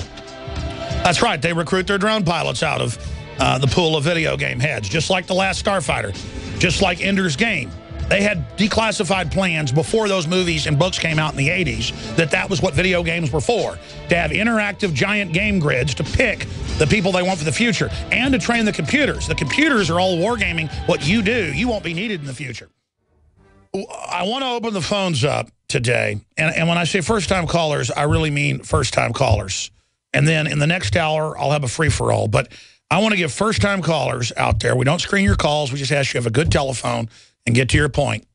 That's right. They recruit their drone pilots out of the pool of video game heads, just like The Last Starfighter, just like Ender's Game. They had declassified plans before those movies and books came out in the 80s that was what video games were for, to have interactive giant game grids to pick the people they want for the future and to train the computers. The computers are all wargaming what you do. You won't be needed in the future. I want to open the phones up today, and when I say first-time callers, I really mean first-time callers. And then in the next hour, I'll have a free-for-all. But I want to give first-time callers out there. We don't screen your calls. We just ask you to have a good telephone and get to your point.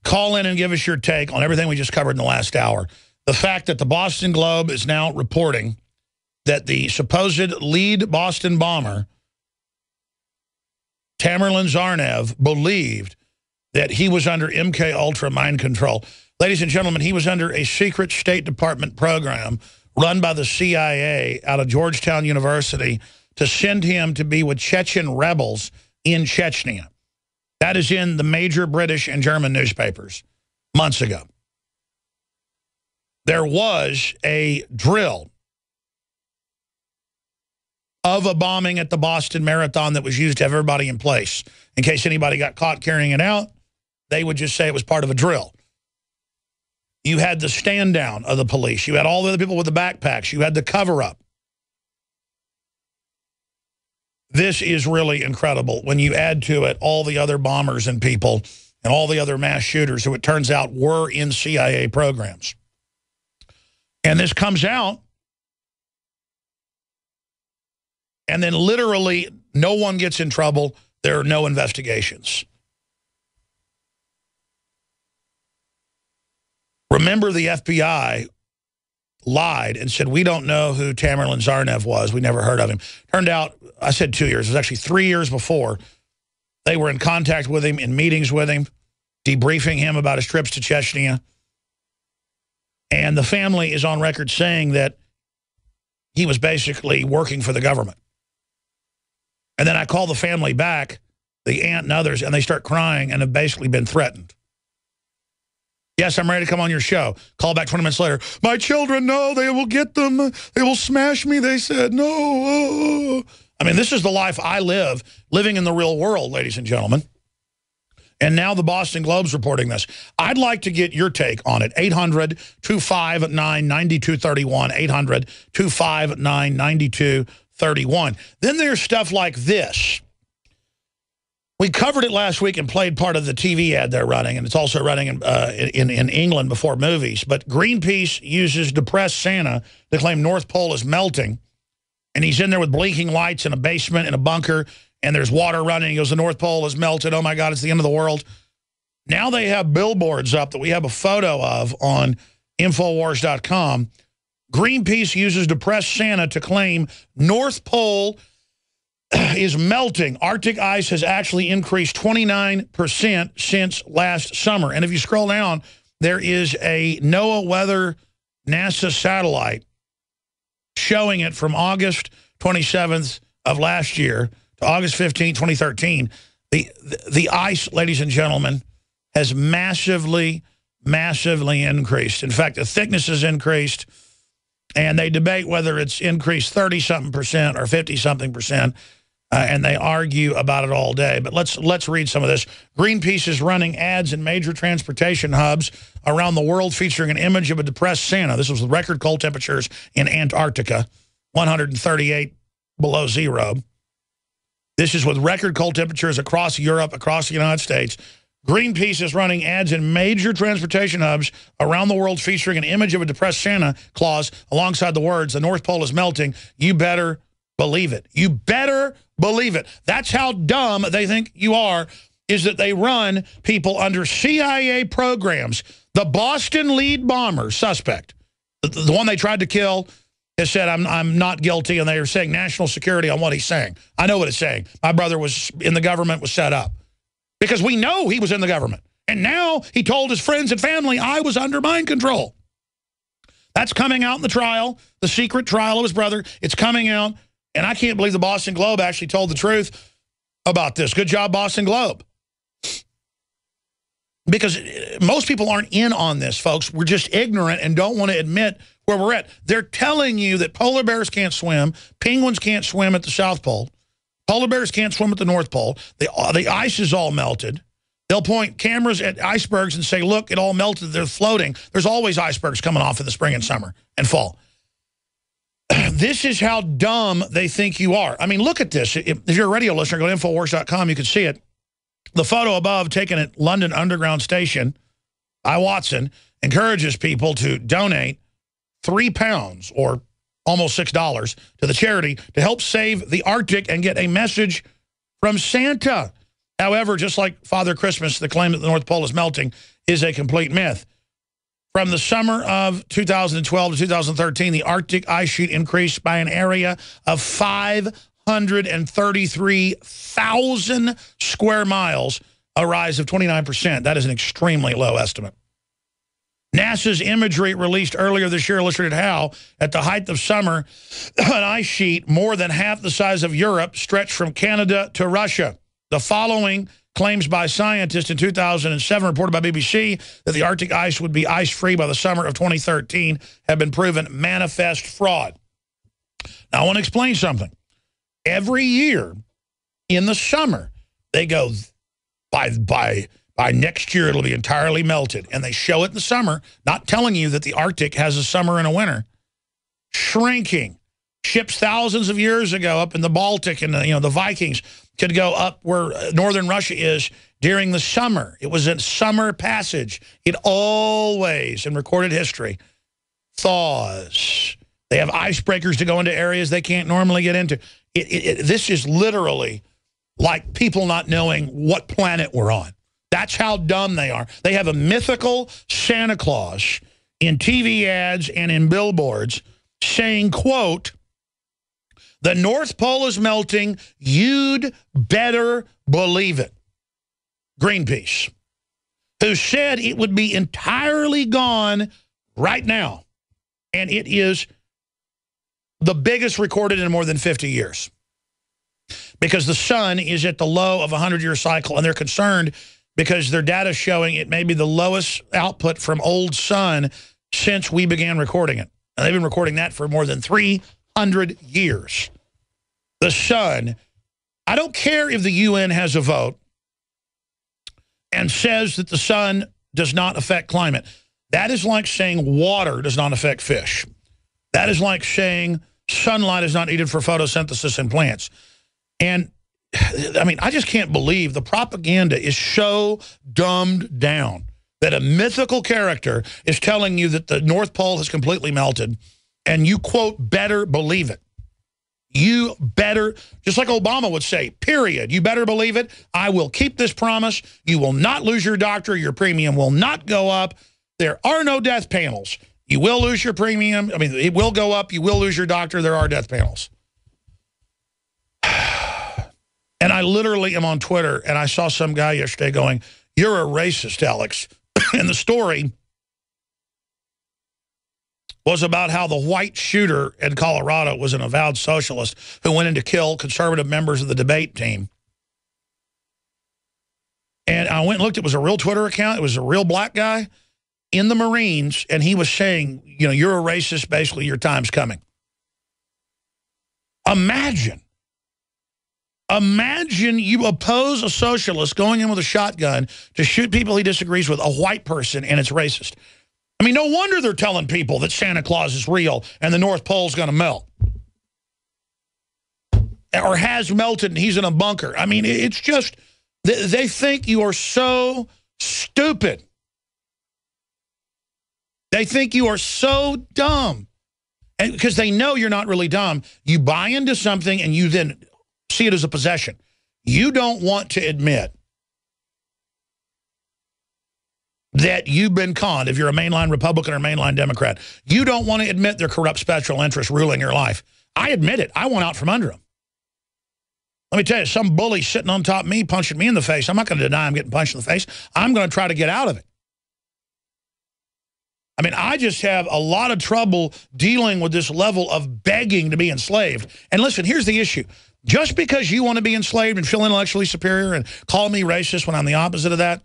Call in and give us your take on everything we just covered in the last hour. The fact that the Boston Globe is now reporting that the supposed lead Boston bomber, Tamerlan Tsarnaev, believed that he was under MK Ultra mind control. Ladies and gentlemen, he was under a secret State Department program run by the CIA out of Georgetown University to send him to be with Chechen rebels in Chechnya. That is in the major British and German newspapers months ago. There was a drill of a bombing at the Boston Marathon that was used to have everybody in place. In case anybody got caught carrying it out, they would just say it was part of a drill. You had the stand down of the police. You had all the other people with the backpacks. You had the cover-up. This is really incredible when you add to it all the other bombers and people and all the other mass shooters who it turns out were in CIA programs. And this comes out, and then literally no one gets in trouble. There are no investigations. Remember, the FBI lied and said, we don't know who Tamerlan Tsarnaev was. We never heard of him. Turned out, I said 2 years. It was actually 3 years before. They were in contact with him, in meetings with him, debriefing him about his trips to Chechnya. And the family is on record saying that he was basically working for the government. And then I call the family back, the aunt and others, and they start crying and have basically been threatened. Yes, I'm ready to come on your show. Call back 20 minutes later. My children, no, they will get them. They will smash me, they said. No. Oh. I mean, this is the life I live, living in the real world, ladies and gentlemen. And now the Boston Globe's reporting this. I'd like to get your take on it. 800-259-9231. 800-259-9231. Then there's stuff like this. We covered it last week and played part of the TV ad they're running, and it's also running in England before movies. But Greenpeace uses depressed Santa to claim North Pole is melting, and he's in there with blinking lights in a basement in a bunker, and there's water running. He goes, the North Pole is melted. Oh, my God, it's the end of the world. Now they have billboards up that we have a photo of on Infowars.com. Greenpeace uses depressed Santa to claim North Pole is melting. Arctic ice has actually increased 29% since last summer. And if you scroll down, there is a NOAA weather NASA satellite showing it from August 27th of last year to August 15, 2013. The ice, ladies and gentlemen, has massively, massively increased. In fact, the thickness has increased, and they debate whether it's increased 30-something% or 50-something%, and they argue about it all day. But let's read some of this. Greenpeace is running ads in major transportation hubs around the world featuring an image of a depressed Santa. This was with record cold temperatures in Antarctica, 138 below zero. This is with record cold temperatures across Europe, across the United States. Greenpeace is running ads in major transportation hubs around the world featuring an image of a depressed Santa Claus alongside the words, "The North Pole is melting. You better believe it." You better believe it. That's how dumb they think you are, is that they run people under CIA programs. The Boston lead bomber suspect, the one they tried to kill, has said, I'm not guilty, and they are saying national security on what he's saying. I know what it's saying. My brother was in the government, was set up. Because we know he was in the government. And now he told his friends and family I was under mind control. That's coming out in the trial, the secret trial of his brother. It's coming out, and I can't believe the Boston Globe actually told the truth about this. Good job, Boston Globe. Because most people aren't in on this, folks. We're just ignorant and don't want to admit where we're at. They're telling you that polar bears can't swim, penguins can't swim at the South Pole, polar bears can't swim at the North Pole, the ice is all melted. They'll point cameras at icebergs and say, look, it all melted, they're floating. There's always icebergs coming off in the spring and summer and fall. This is how dumb they think you are. I mean, look at this. If you're a radio listener, go to Infowars.com, you can see it. The photo above, taken at London Underground Station by Watson, encourages people to donate £3 or almost $6 to the charity to help save the Arctic and get a message from Santa. However, just like Father Christmas, the claim that the North Pole is melting is a complete myth. From the summer of 2012 to 2013, the Arctic ice sheet increased by an area of 533,000 square miles, a rise of 29%. That is an extremely low estimate. NASA's imagery released earlier this year illustrated how, at the height of summer, an ice sheet more than half the size of Europe stretched from Canada to Russia. The following claims by scientists in 2007 reported by BBC that the Arctic ice would be ice-free by the summer of 2013 have been proven manifest fraud. Now, I want to explain something. Every year in the summer, they go, by next year, it'll be entirely melted. And they show it in the summer, not telling you that the Arctic has a summer and a winter. Shrinking. Ships thousands of years ago up in the Baltic, and the Vikings could go up where northern Russia is during the summer. It was a summer passage. It always, in recorded history, thaws. They have icebreakers to go into areas they can't normally get into. This is literally like people not knowing what planet we're on. That's how dumb they are. They have a mythical Santa Claus in TV ads and in billboards saying, quote, "The North Pole is melting. You'd better believe it." Greenpeace, who said it would be entirely gone right now. And it is the biggest recorded in more than 50 years. Because the sun is at the low of a 100-year cycle, and they're concerned because their data is showing it may be the lowest output from old sun since we began recording it. And they've been recording that for more than 300 years. The sun, I don't care if the UN has a vote and says that the sun does not affect climate. That is like saying water does not affect fish. That is like saying sunlight is not needed for photosynthesis in plants. And I mean, I just can't believe the propaganda is so dumbed down that a mythical character is telling you that the North Pole has completely melted, and you, quote, better believe it. You better, just like Obama would say, period, you better believe it. I will keep this promise. You will not lose your doctor. Your premium will not go up. There are no death panels. You will lose your premium. I mean, it will go up. You will lose your doctor. There are death panels. And I literally am on Twitter, and I saw some guy yesterday going, "You're a racist, Alex." And the story was about how the white shooter in Colorado was an avowed socialist who went in to kill conservative members of the debate team. And I went and looked. It was a real Twitter account. It was a real black guy in the Marines, and he was saying, you know, you're a racist, basically, your time's coming. Imagine you oppose a socialist going in with a shotgun to shoot people he disagrees with, a white person, and it's racist. I mean, no wonder they're telling people that Santa Claus is real and the North Pole's going to melt. Or has melted and he's in a bunker. I mean, it's just, they think you are so stupid. They think you are so dumb. And because they know you're not really dumb, you buy into something and you then see it as a possession. You don't want to admit that you've been conned if you're a mainline Republican or mainline Democrat. You don't want to admit their corrupt special interests ruling your life. I admit it. I want out from under them. Let me tell you, some bully sitting on top of me, punching me in the face, I'm not going to deny I'm getting punched in the face. I'm going to try to get out of it. I mean, I just have a lot of trouble dealing with this level of begging to be enslaved. And listen, here's the issue. Just because you want to be enslaved and feel intellectually superior and call me racist when I'm the opposite of that,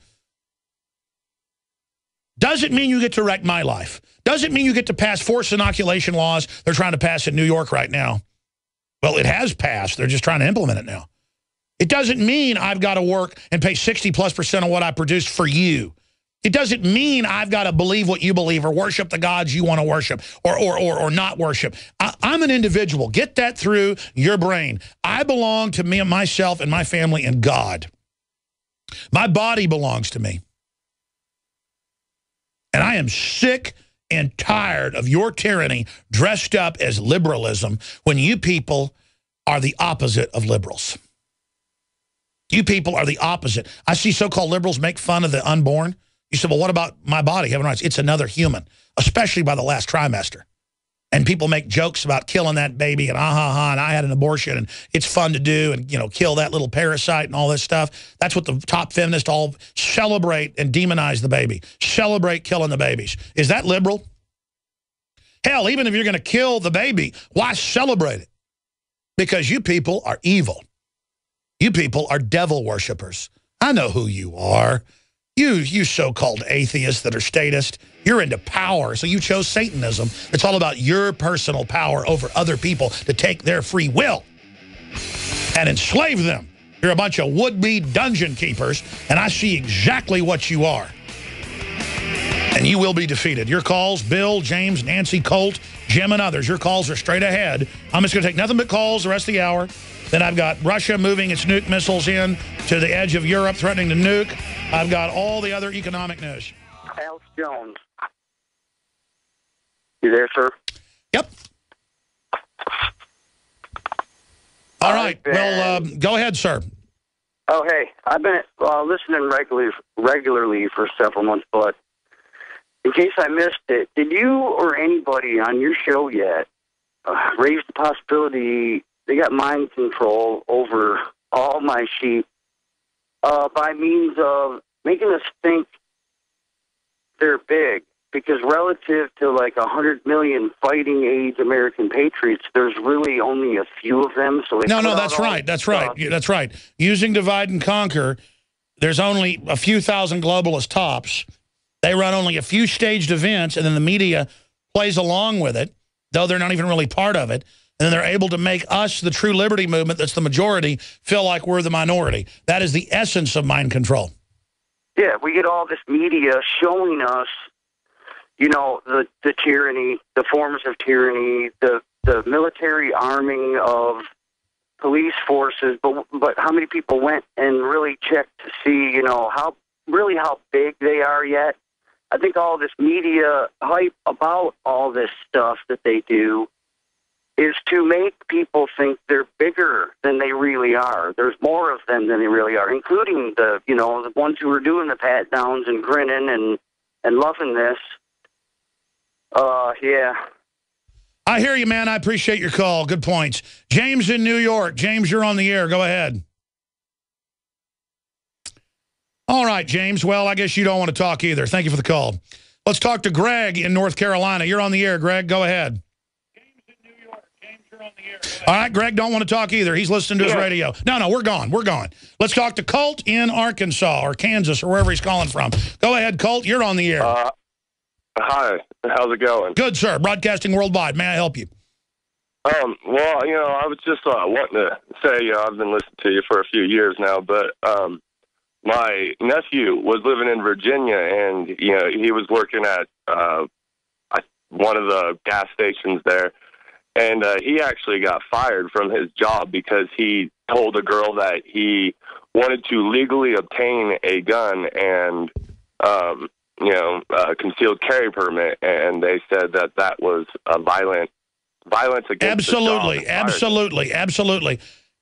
doesn't mean you get to wreck my life. Doesn't mean you get to pass forced inoculation laws they're trying to pass in New York right now. Well, it has passed. They're just trying to implement it now. It doesn't mean I've got to work and pay 60+% of what I produced for you. It doesn't mean I've got to believe what you believe or worship the gods you want to worship or not worship. I'm an individual. Get that through your brain. I belong to me and myself and my family and God. My body belongs to me. And I am sick and tired of your tyranny dressed up as liberalism when you people are the opposite of liberals. You people are the opposite. I see so-called liberals make fun of the unborn. You said, well, what about my body having rights? It's another human, especially by the last trimester. And people make jokes about killing that baby and and I had an abortion and it's fun to do and, you know, kill that little parasite and all this stuff. That's what the top feminists all celebrate and demonize the baby. Celebrate killing the babies. Is that liberal? Hell, even if you're going to kill the baby, why celebrate it? Because you people are evil. You people are devil worshipers. I know who you are. You so-called atheists that are statist, you're into power, so you chose Satanism. It's all about your personal power over other people to take their free will and enslave them. You're a bunch of would-be dungeon keepers, and I see exactly what you are. And you will be defeated. Your calls, Bill, James, Nancy, Colt, Jim, and others, your calls are straight ahead. I'm just going to take nothing but calls the rest of the hour. Then I've got Russia moving its nuke missiles in to the edge of Europe, threatening to nuke. I've got all the other economic news. Alex Jones. You there, sir? Yep. All right. Well, go ahead, sir. Oh, hey. I've been listening regularly for several months, but in case I missed it, did you or anybody on your show yet raise the possibility they got mind control over all my sheep by means of making us think they're big? Because relative to like 100 million fighting-age American patriots, there's really only a few of them. So no, that's right. That's right. That's right. Using divide and conquer, there's only a few thousand globalists tops. They run only a few staged events, and then the media plays along with it, though they're not even really part of it. And then they're able to make us, the true liberty movement that's the majority, feel like we're the minority. That is the essence of mind control. Yeah, we get all this media showing us, you know, the tyranny, the forms of tyranny, the military arming of police forces, but how many people went and really checked to see, you know, how big they are yet? I think all this media hype about all this stuff that they do is to make people think they're bigger than they really are. There's more of them than they really are, including the ones who are doing the pat downs and grinning and loving this. Yeah. I hear you, man. I appreciate your call. Good points. James in New York. James, you're on the air. Go ahead. All right, James. Well, I guess you don't want to talk either. Thank you for the call. Let's talk to Greg in North Carolina. You're on the air, Greg. Go ahead. James in New York. James, you're All right, Greg don't want to talk either. He's listening to his radio. No, we're gone. We're gone. Let's talk to Colt in Arkansas or Kansas or wherever he's calling from. Go ahead, Colt. You're on the air. Hi. How's it going? Good, sir. Broadcasting worldwide. May I help you? Well, I was just wanting to say, I've been listening to you for a few years now, but my nephew was living in Virginia, and, he was working at one of the gas stations there, and he actually got fired from his job because he told a girl that he wanted to legally obtain a gun and, a concealed carry permit, and they said that was a violence against Absolutely.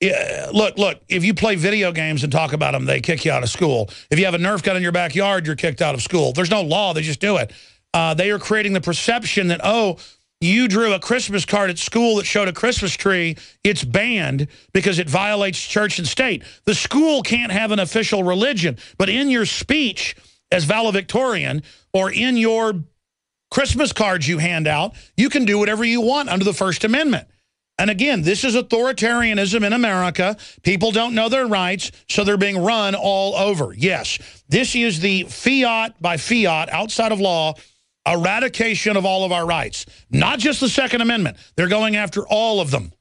Yeah, look, if you play video games and talk about them, they kick you out of school. If you have a Nerf gun in your backyard, you're kicked out of school. There's no law. They just do it. They are creating the perception that, you drew a Christmas card at school that showed a Christmas tree. It's banned because it violates church and state. The school can't have an official religion, but in your speech as valedictorian or in your Christmas cards you hand out, you can do whatever you want under the First Amendment. And again, this is authoritarianism in America. People don't know their rights, so they're being run all over. Yes, this is the fiat by fiat, outside of law, eradication of all of our rights. Not just the Second Amendment. They're going after all of them.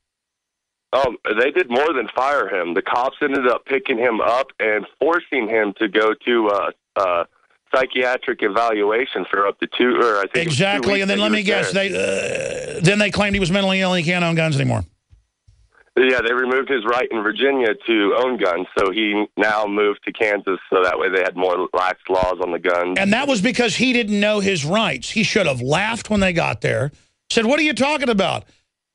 They did more than fire him. The cops ended up picking him up and forcing him to go to psychiatric evaluation for up to 2, or I think exactly. 2 weeks. And then let me guess, then they claimed he was mentally ill and he can't own guns anymore. Yeah, they removed his right in Virginia to own guns, so he now moved to Kansas, so that way they had more lax laws on the guns. And that was because he didn't know his rights. He should have laughed when they got there, said, "What are you talking about?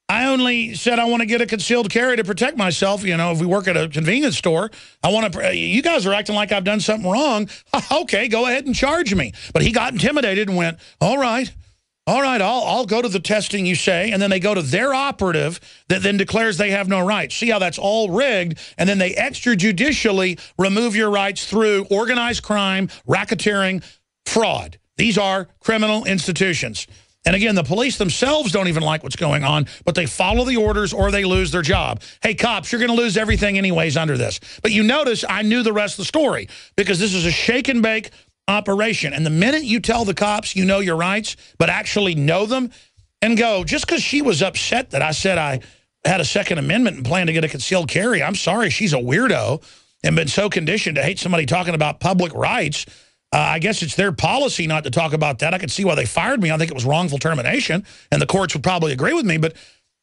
I only said I want to get a concealed carry to protect myself. If we work at a convenience store, I want to. You guys are acting like I've done something wrong. Okay, go ahead and charge me." But he got intimidated and went, all right, I'll go to the testing you say. And then they go to their operative that then declares they have no rights. See how that's all rigged? And then they extrajudicially remove your rights through organized crime, racketeering, fraud. These are criminal institutions. And again, the police themselves don't even like what's going on, but they follow the orders or they lose their job. Hey, cops, you're going to lose everything anyways under this. But you notice I knew the rest of the story because this is a shake and bake operation. And the minute you tell the cops you know your rights, but actually know them and go, just because she was upset that I said I had a Second Amendment and planned to get a concealed carry, I'm sorry, she's a weirdo and been so conditioned to hate somebody talking about public rights. I guess it's their policy not to talk about that. I could see why they fired me. I think it was wrongful termination, and the courts would probably agree with me. But,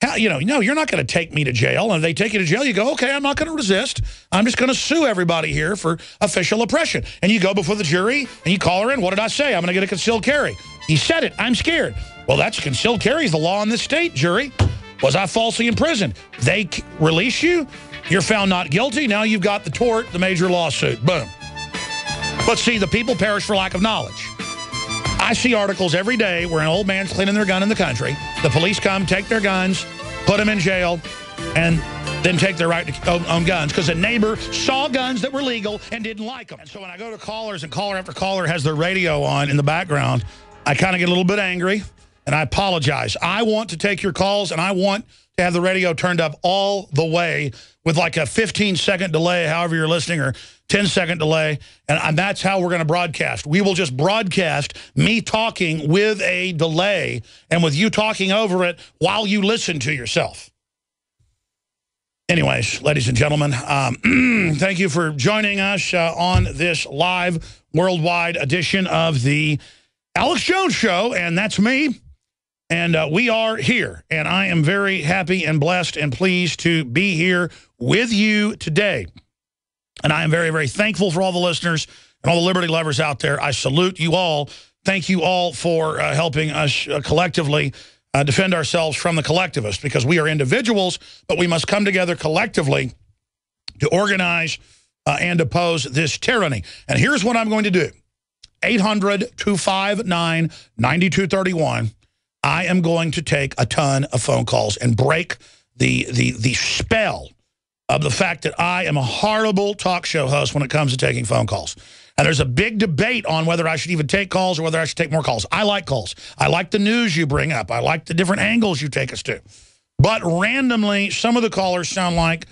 no, you're not going to take me to jail. And if they take you to jail, you go, okay, I'm not going to resist. I'm just going to sue everybody here for official oppression. And you go before the jury, and you call her in. What did I say? I'm going to get a concealed carry. You said it. I'm scared. Well, that's concealed carry is the law in this state, jury. Was I falsely imprisoned? They release you. You're found not guilty. Now you've got the tort, the major lawsuit. Boom. But see, the people perish for lack of knowledge. I see articles every day where an old man's cleaning their gun in the country. The police come, take their guns, put them in jail, and then take their right to own guns because a neighbor saw guns that were legal and didn't like them. And so when I go to callers and caller after caller has their radio on in the background, I kind of get a little bit angry, and I apologize. I want to take your calls, and I want to have the radio turned up all the way with like a 15-second delay, however you're listening, or 10-second delay, and that's how we're going to broadcast. We will just broadcast me talking with a delay and with you talking over it while you listen to yourself. Anyways, ladies and gentlemen, thank you for joining us on this live worldwide edition of the Alex Jones Show, and that's me. And we are here, and I am very happy and blessed and pleased to be here with you today. And I am very, very thankful for all the listeners and all the liberty lovers out there. I salute you all. Thank you all for helping us collectively defend ourselves from the collectivists, because we are individuals, but we must come together collectively to organize and oppose this tyranny. And here's what I'm going to do. 800-259-9231. I am going to take a ton of phone calls and break the spell of the fact that I am a horrible talk show host when it comes to taking phone calls. And there's a big debate on whether I should even take calls or whether I should take more calls. I like calls. I like the news you bring up. I like the different angles you take us to. But randomly, some of the callers sound like,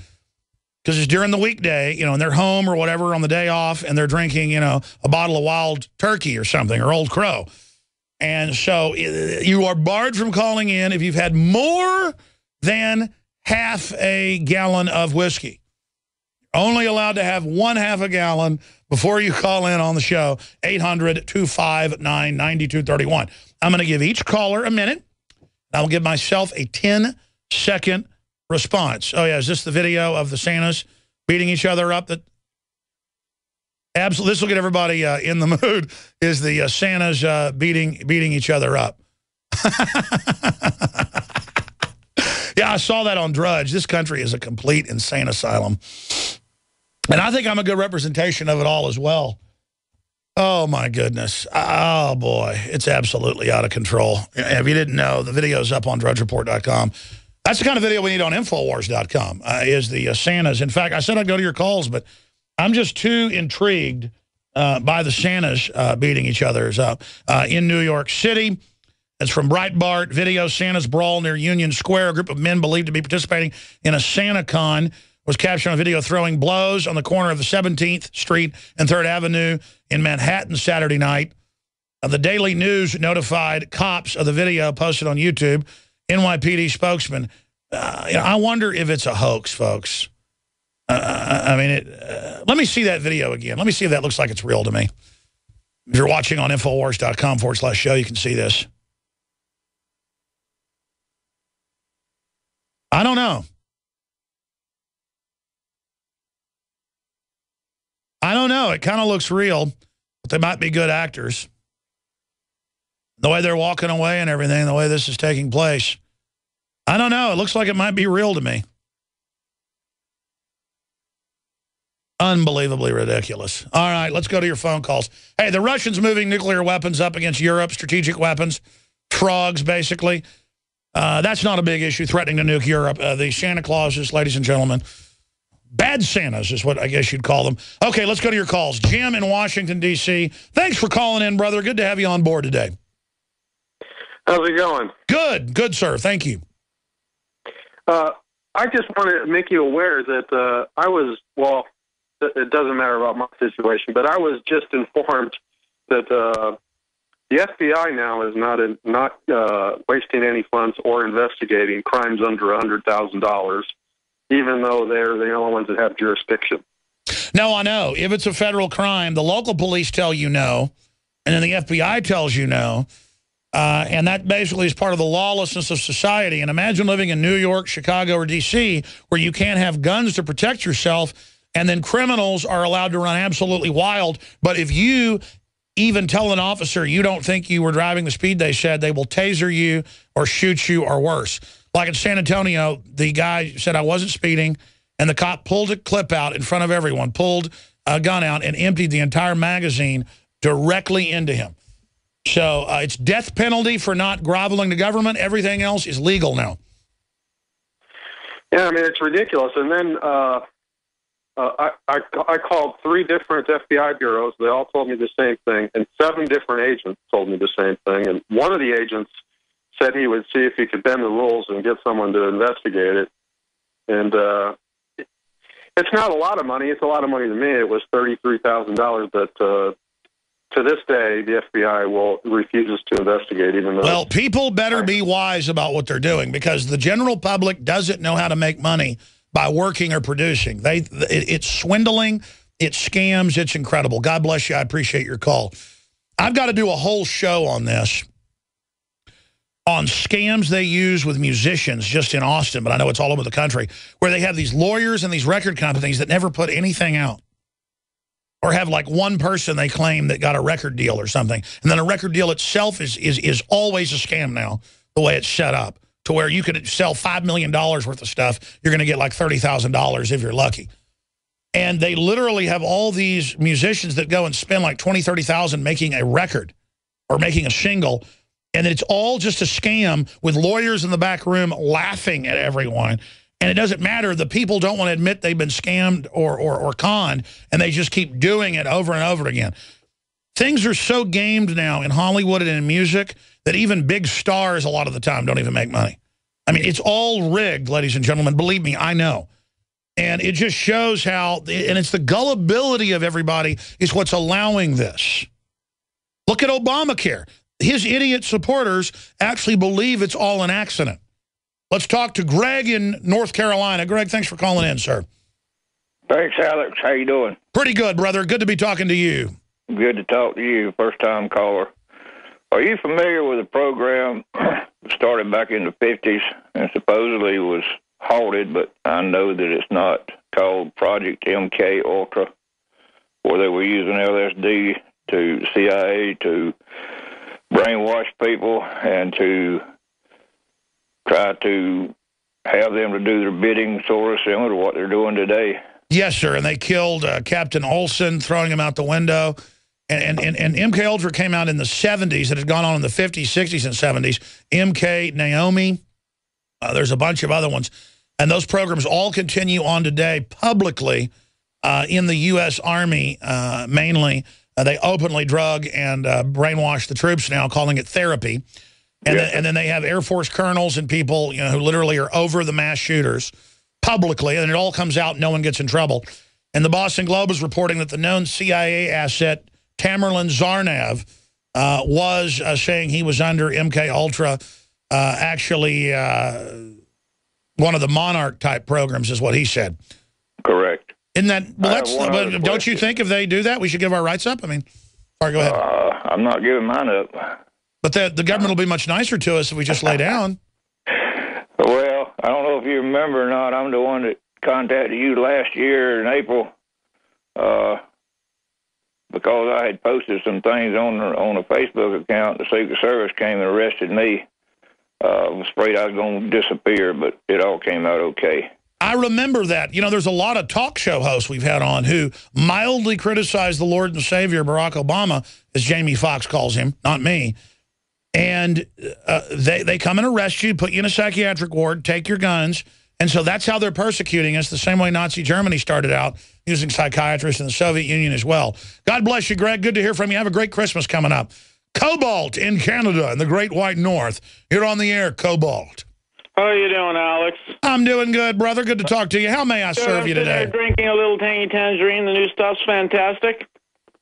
because it's during the weekday, you know, and they're home or whatever on the day off, and they're drinking, you know, a bottle of Wild Turkey or something, or Old Crow. And so you are barred from calling in if you've had more than half a gallon of whiskey. Only allowed to have 1/2 a gallon before you call in on the show, 800-259-9231. I'm going to give each caller a minute. I'll give myself a 10-second response. Oh, yeah, is this the video of the Santas beating each other up? Absolutely, this will get everybody in the mood, is the Santas beating each other up. Yeah, I saw that on Drudge. This country is a complete insane asylum. And I think I'm a good representation of it all as well. Oh, my goodness. Oh, boy. It's absolutely out of control. If you didn't know, the video's up on drudgereport.com. That's the kind of video we need on Infowars.com, is the Santas. In fact, I said I'd go to your calls, but I'm just too intrigued by the Santas beating each other's up in New York City. It's from Breitbart. Video, Santa's brawl near Union Square. A group of men believed to be participating in a SantaCon was captured on video throwing blows on the corner of the 17th Street and 3rd Avenue in Manhattan Saturday night. The Daily News notified cops of the video posted on YouTube. NYPD spokesman. I wonder if it's a hoax, folks. I mean, let me see that video again. Let me see if that looks like it's real to me. If you're watching on Infowars.com/show, you can see this. I don't know. I don't know. It kind of looks real, but they might be good actors. The way they're walking away and everything, the way this is taking place. I don't know. It looks like it might be real to me. Unbelievably ridiculous. All right, let's go to your phone calls. Hey, the Russians moving nuclear weapons up against Europe, strategic weapons, frogs, basically. That's not a big issue, threatening to nuke Europe. The Santa Clauses, ladies and gentlemen. Bad Santas is what I guess you'd call them. Okay, let's go to your calls. Jim in Washington, D.C. Thanks for calling in, brother. Good to have you on board today. How's it going? Good. Good, sir. Thank you. I just want to make you aware that I was, well, it doesn't matter about my situation, but I was just informed that the FBI now is not wasting any funds or investigating crimes under $100,000, even though they're the only ones that have jurisdiction. No, I know. If it's a federal crime, the local police tell you no, and then the FBI tells you no. And that basically is part of the lawlessness of society. And imagine living in New York, Chicago, or D.C., where you can't have guns to protect yourself, and then criminals are allowed to run absolutely wild. But if you even tell an officer you don't think you were driving the speed they said, they will taser you or shoot you or worse. Like in San Antonio, the guy said I wasn't speeding, and the cop pulled a clip out in front of everyone, pulled a gun out, and emptied the entire magazine directly into him. So it's death penalty for not groveling to government. Everything else is legal now. Yeah, I mean, it's ridiculous. And then I called 3 different FBI bureaus. They all told me the same thing. And 7 different agents told me the same thing. And one of the agents said he would see if he could bend the rules and get someone to investigate it. And it's not a lot of money. It's a lot of money to me. It was $33,000 that... to this day, the FBI refuses to investigate, even though... Well, people better be wise about what they're doing, because the general public doesn't know how to make money by working or producing. It's swindling, it's scams, it's incredible. God bless you. I appreciate your call. I've got to do a whole show on this, on scams they use with musicians just in Austin, but I know it's all over the country, where they have these lawyers and these record companies that never put anything out. Or have like one person they claim that got a record deal or something. And then a record deal itself is always a scam now, the way it's set up, to where you could sell $5 million worth of stuff. You're going to get like $30,000 if you're lucky. And they literally have all these musicians that go and spend like $20,000, $30,000 making a record or making a single. And it's all just a scam with lawyers in the back room laughing at everyone. And it doesn't matter. The people don't want to admit they've been scammed or conned, and they just keep doing it over and over again. Things are so gamed now in Hollywood and in music that even big stars a lot of the time don't even make money. I mean, it's all rigged, ladies and gentlemen. Believe me, I know. And it just shows how, and it's the gullibility of everybody is what's allowing this. Look at Obamacare. His idiot supporters actually believe it's all an accident. Let's talk to Greg in North Carolina. Greg, thanks for calling in, sir. Thanks, Alex. How you doing? Pretty good, brother. Good to be talking to you. Good to talk to you, first-time caller. Are you familiar with a program started back in the 50s and supposedly was halted, but I know that it's not, called Project MK Ultra, where they were using LSD to CIA to brainwash people and to try to have them to do their bidding, sort of similar to what they're doing today? Yes, sir, and they killed Captain Olson, throwing him out the window. And MK Ultra came out in the 70s. It had gone on in the 50s, 60s, and 70s. MK, Naomi, there's a bunch of other ones. And those programs all continue on today publicly in the U.S. Army, mainly. They openly drug and brainwash the troops now, calling it therapy. And, and then they have Air Force colonels and people, who literally are over the mass shooters publicly. And it all comes out, no one gets in trouble. And the Boston Globe is reporting that the known CIA asset, Tamerlan Zarnav, was saying he was under MK Ultra, actually one of the Monarch-type programs is what he said. Correct. Isn't that, well, don't you think if they do that, we should give our rights up? I mean, sorry, go ahead. I'm not giving mine up. But the government will be much nicer to us if we just lay down. Well, I don't know if you remember or not, I'm the one that contacted you last year in April, because I had posted some things on a Facebook account. The Secret Service came and arrested me. I was afraid I was going to disappear, but it all came out okay. I remember that. There's a lot of talk show hosts we've had on who mildly criticize the Lord and Savior, Barack Obama, as Jamie Foxx calls him, not me. And they come and arrest you, put you in a psychiatric ward, take your guns. And so that's how they're persecuting us, the same way Nazi Germany started out, using psychiatrists in the Soviet Union as well. God bless you, Greg. Good to hear from you. Have a great Christmas coming up. Cobalt in Canada, in the Great White North. You're on the air, Cobalt. How are you doing, Alex? I'm doing good, brother. Good to talk to you. How may I serve you today? I'm drinking a little tangy tangerine. The new stuff's fantastic.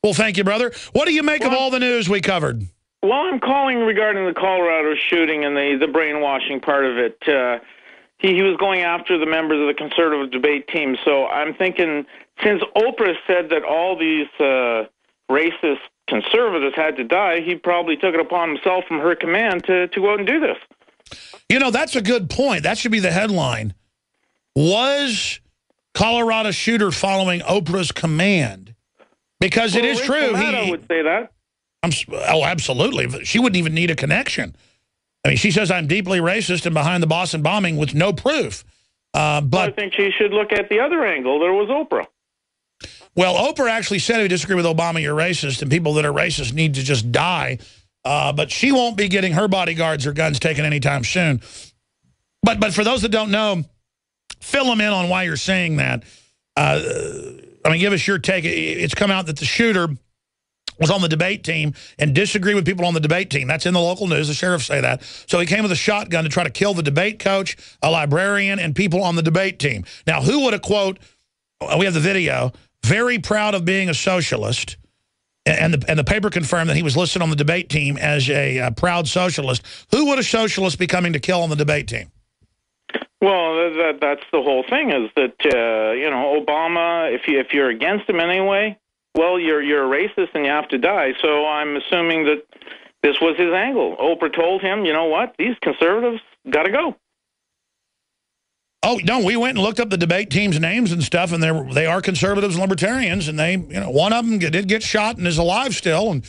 Well, thank you, brother. What do you make of all the news we covered? Well, I'm calling regarding the Colorado shooting and the brainwashing part of it. He was going after the members of the conservative debate team. So I'm thinking, since Oprah said that all these racist conservatives had to die, he probably took it upon himself from her command to go out and do this. That's a good point. That should be the headline. Was Colorado shooter following Oprah's command? Because it is true. I would say that. Oh, absolutely. She wouldn't even need a connection. I mean, she says I'm deeply racist and behind the Boston bombing with no proof. But I think she should look at the other angle. There was Oprah. Well, Oprah actually said if you disagree with Obama, you're racist, and people that are racist need to just die. But she won't be getting her bodyguards or guns taken anytime soon. But for those that don't know, fill them in on why you're saying that. Give us your take. It's come out that the shooter was on the debate team and disagreed with people on the debate team. That's in the local news. The sheriffs say that. So he came with a shotgun to try to kill the debate coach, a librarian, and people on the debate team. Now, who would have, quote, we have the video, very proud of being a socialist, and the paper confirmed that he was listed on the debate team as a proud socialist. Who would a socialist be coming to kill on the debate team? Well, that's the whole thing is that, Obama, if you're against him anyway, well, you're a racist and you have to die. So I'm assuming that this was his angle. Oprah told him, you know what, these conservatives got to go. Oh, no, we went and looked up the debate team's names and stuff, and they are conservatives and libertarians, and they, one of them did get shot and is alive still, and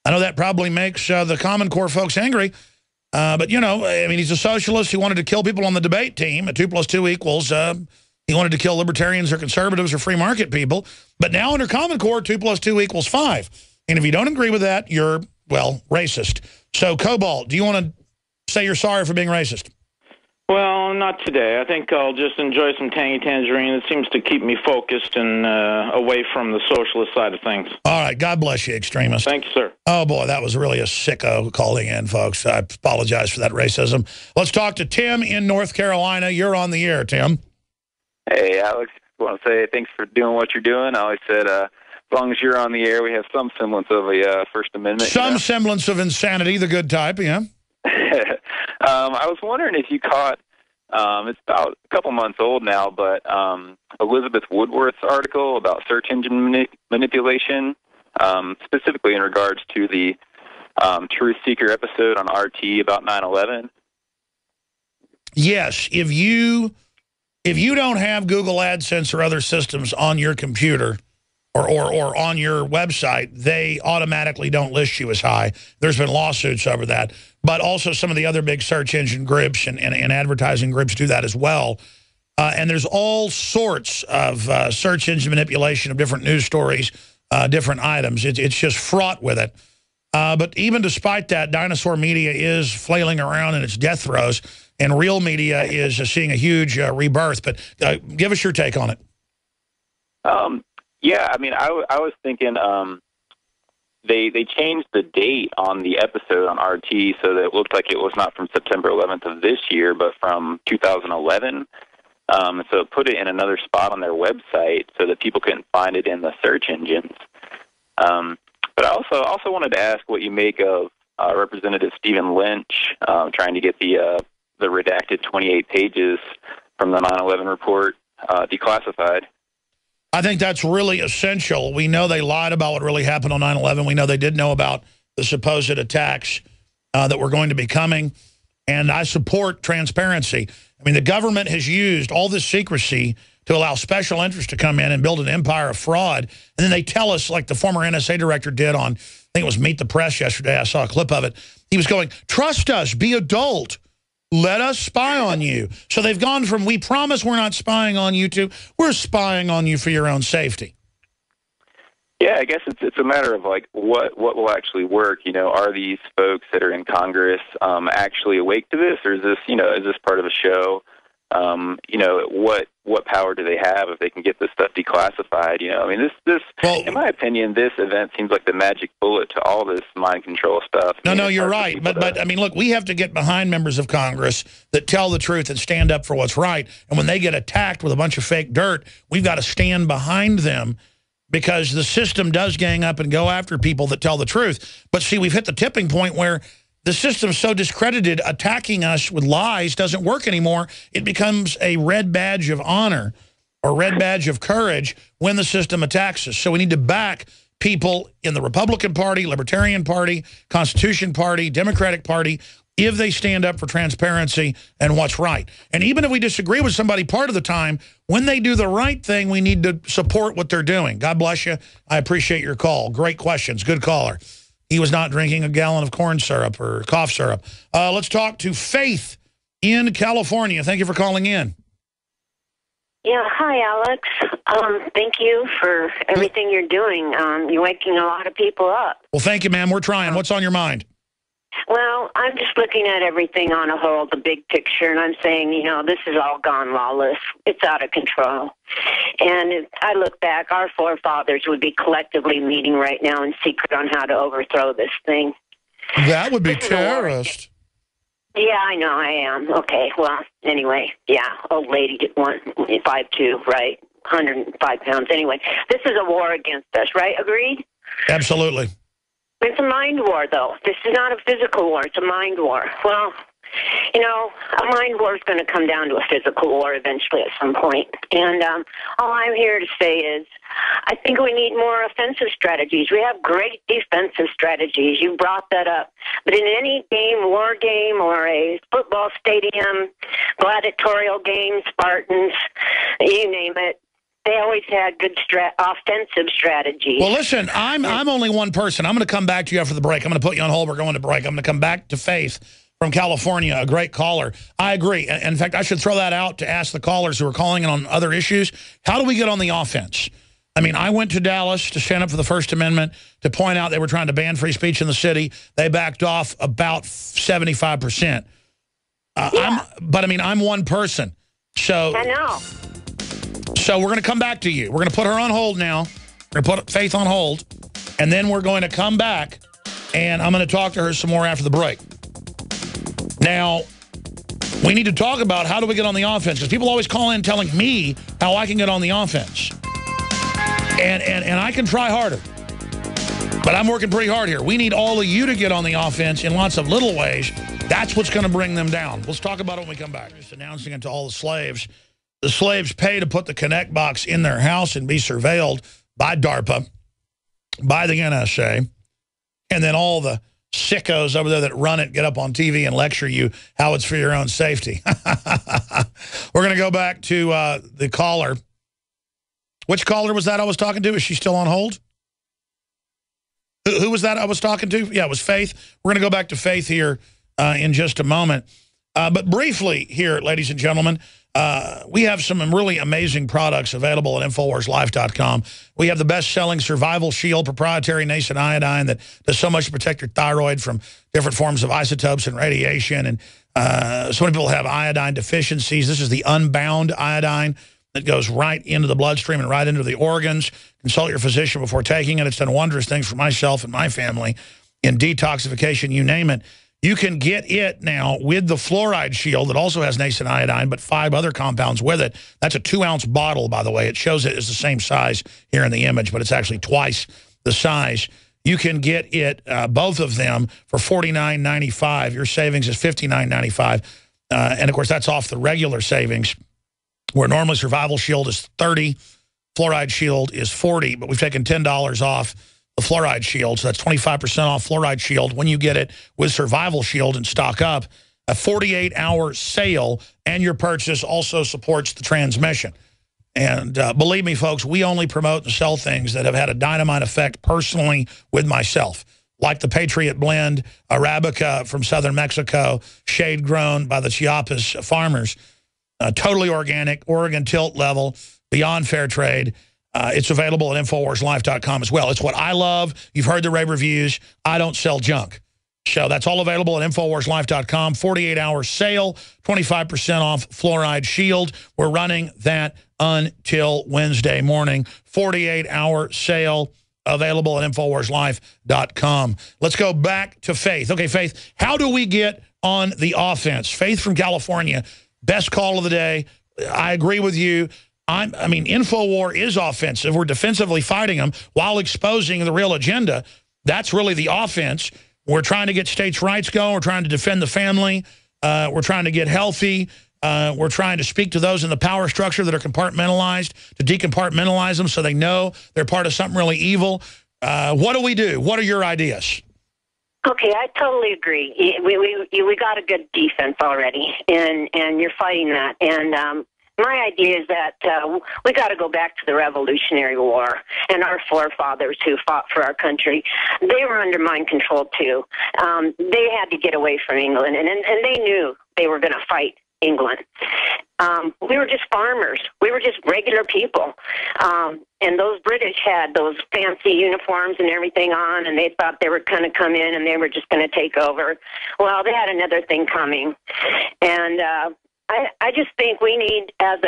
I know that probably makes the Common Core folks angry. But, he's a socialist. He wanted to kill people on the debate team. 2 + 2 equals. He wanted to kill libertarians or conservatives or free market people. But now under Common Core, 2 + 2 = 5. And if you don't agree with that, you're, well, racist. So, Cobalt, do you want to say you're sorry for being racist? Well, not today. I think I'll just enjoy some tangy tangerine. It seems to keep me focused and away from the socialist side of things. All right. God bless you, extremist. Thank you, sir. Oh, boy, that was really a sicko calling in, folks. I apologize for that racism. Let's talk to Tim in North Carolina. You're on the air, Tim. Hey, Alex. I want to say thanks for doing what you're doing. I always said as long as you're on the air, we have some semblance of a First Amendment. Some semblance of insanity, the good type, yeah. I was wondering if you caught, it's about a couple months old now, but Elizabeth Woodworth's article about search engine manipulation, specifically in regards to the Truth Seeker episode on RT about 9/11. Yes, if you don't have Google AdSense or other systems on your computer or on your website, they automatically don't list you as high. There's been lawsuits over that. But also some of the other big search engine groups and advertising groups do that as well. And there's all sorts of search engine manipulation of different news stories, different items. It's just fraught with it. But even despite that, dinosaur media is flailing around in its death throes, and real media is seeing a huge rebirth. But give us your take on it. Yeah, I mean, I was thinking they changed the date on the episode on RT so that it looked like it was not from September 11th of this year, but from 2011. So it put it in another spot on their website so that people couldn't find it in the search engines. But I also wanted to ask what you make of Representative Stephen Lynch trying to get the redacted 28 pages from the 9/11 report declassified. I think that's really essential. We know they lied about what really happened on 9/11. We know they did know about the supposed attacks that were going to be coming. And I support transparency. I mean, the government has used all this secrecy to allow special interests to come in and build an empire of fraud. And then they tell us, like the former NSA director did on, I think it was Meet the Press yesterday. I saw a clip of it. He was going, trust us, be adult. Let us spy on you. So they've gone from, we promise we're not spying on you, to we're spying on you for your own safety. Yeah, I guess it's a matter of, like, what will actually work. You know, are these folks that are in Congress actually awake to this, or is this part of a show? You know, what power do they have if they can get this stuff declassified? You know, I mean, well, in my opinion, this event seems like the magic bullet to all this mind control stuff. No, you're right. But I mean, look, we have to get behind members of Congress that tell the truth and stand up for what's right. And when they get attacked with a bunch of fake dirt, we've got to stand behind them, because the system does gang up and go after people that tell the truth. But see, we've hit the tipping point where the system's so discredited, attacking us with lies doesn't work anymore. It becomes a red badge of honor or red badge of courage when the system attacks us. So we need to back people in the Republican Party, Libertarian Party, Constitution Party, Democratic Party, if they stand up for transparency and what's right. And even if we disagree with somebody part of the time, when they do the right thing, we need to support what they're doing. God bless you. I appreciate your call. Great questions. Good caller. He was not drinking a gallon of corn syrup or cough syrup. Let's talk to Faith in California. Thank you for calling in. Yeah, hi, Alex. Thank you for everything you're doing. You're waking a lot of people up. Well, thank you, ma'am. We're trying. What's on your mind? Well, I'm just looking at everything on a whole, the big picture, and I'm saying, you know, this has all gone lawless. It's out of control. And if I look back, our forefathers would be collectively meeting right now in secret on how to overthrow this thing. That would be terrorist. Yeah, I know, I am. Okay, well, anyway, yeah, old lady, 5'2", right, 105 pounds. Anyway, this is a war against us, right? Agreed? Absolutely. It's a mind war, though. This is not a physical war. It's a mind war. Well, you know, a mind war is going to come down to a physical war eventually at some point. And all I'm here to say is I think we need more offensive strategies. We have great defensive strategies. You brought that up. But in any game, war game, or a football stadium, gladiatorial game, Spartans, you name it, they always had good offensive strategies. Well, listen, I'm only one person. I'm going to come back to you after the break. I'm going to put you on hold. We're going to break. I'm going to come back to Faith from California, a great caller. I agree. In fact, I should throw that out to ask the callers who are calling in on other issues. How do we get on the offense? I mean, I went to Dallas to stand up for the First Amendment, to point out they were trying to ban free speech in the city. They backed off about 75%. But I mean, I'm one person. So I know. So we're going to come back to you. We're going to put her on hold now. We're going to put Faith on hold. And then we're going to come back, and I'm going to talk to her some more after the break. Now, we need to talk about how do we get on the offense, because people always call in telling me how I can get on the offense. And I can try harder. But I'm working pretty hard here. We need all of you to get on the offense in lots of little ways. That's what's going to bring them down. Let's talk about it when we come back. Just announcing it to all the slaves. The slaves pay to put the Connect box in their house and be surveilled by DARPA, by the NSA, and then all the sickos over there that run it get up on TV and lecture you how it's for your own safety. We're going to go back to the caller. Which caller was that I was talking to? Is she still on hold? Who was that I was talking to? Yeah, it was Faith. We're going to go back to Faith here in just a moment. But briefly here, ladies and gentlemen, we have some really amazing products available at InfoWarsLife.com. We have the best-selling Survival Shield proprietary nascent iodine that does so much to protect your thyroid from different forms of isotopes and radiation. And so many people have iodine deficiencies. This is the Unbound iodine that goes right into the bloodstream and right into the organs. Consult your physician before taking it. It's done wondrous things for myself and my family in detoxification, you name it. You can get it now with the Fluoride Shield that also has nascent iodine, but 5 other compounds with it. That's a 2-ounce bottle, by the way. It shows it is the same size here in the image, but it's actually twice the size. You can get it, both of them, for $49.95. Your savings is $59.95. And, of course, that's off the regular savings, where normally Survival Shield is $30, Fluoride Shield is $40, but we've taken $10 off the Fluoride Shield, so that's 25% off Fluoride Shield when you get it with Survival Shield and stock up. A 48-hour sale, and your purchase also supports the transmission. And believe me, folks, we only promote and sell things that have had a dynamite effect personally with myself, like the Patriot Blend Arabica from southern Mexico, shade grown by the Chiapas farmers. Totally organic, Oregon tilt level, beyond fair trade. It's available at InfoWarsLife.com as well. It's what I love. You've heard the rave reviews. I don't sell junk. So that's all available at InfoWarsLife.com. 48-hour sale, 25% off Fluoride Shield. We're running that until Wednesday morning. 48-hour sale available at InfoWarsLife.com. Let's go back to Faith. Okay, Faith, how do we get on the offense? Faith from California. Best call of the day. I agree with you. I mean, InfoWar is offensive. We're defensively fighting them while exposing the real agenda. That's really the offense. We're trying to get states' rights going. We're trying to defend the family. We're trying to get healthy. We're trying to speak to those in the power structure that are compartmentalized, to decompartmentalize them so they know they're part of something really evil. What do we do? What are your ideas? Okay, I totally agree. We got a good defense already, and you're fighting that. And my idea is that we got to go back to the Revolutionary War and our forefathers who fought for our country. They were under mind control too. They had to get away from England, and they knew they were going to fight England. We were just farmers. We were just regular people. And those British had those fancy uniforms and everything on, and they thought they were going to come in and they were just going to take over. Well, they had another thing coming. And I just think we need, as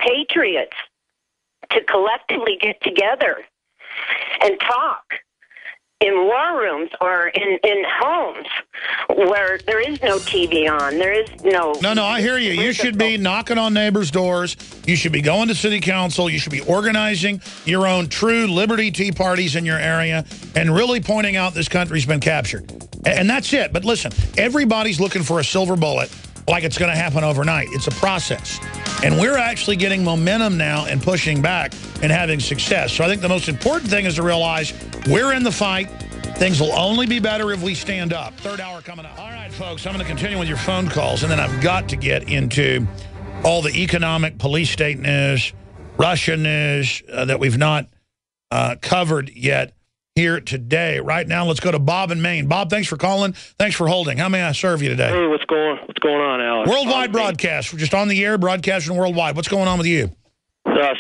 patriots, to collectively get together and talk in war rooms or in homes where there is no TV on. There is no... No, I hear you. You should be knocking on neighbors' doors. You should be going to city council. You should be organizing your own true liberty tea parties in your area and really pointing out this country's been captured. And that's it. But listen, everybody's looking for a silver bullet like it's going to happen overnight. It's a process. And we're actually getting momentum now and pushing back and having success. So I think the most important thing is to realize we're in the fight. Things will only be better if we stand up. Third hour coming up. All right, folks, I'm going to continue with your phone calls, and then I've got to get into all the economic police state news, Russia news that we've not covered yet here today. Right now, let's go to Bob in Maine. Bob, thanks for calling. Thanks for holding. How may I serve you today? Hey, what's going on, Alex? Worldwide broadcast. We're just on the air, broadcasting worldwide. What's going on with you?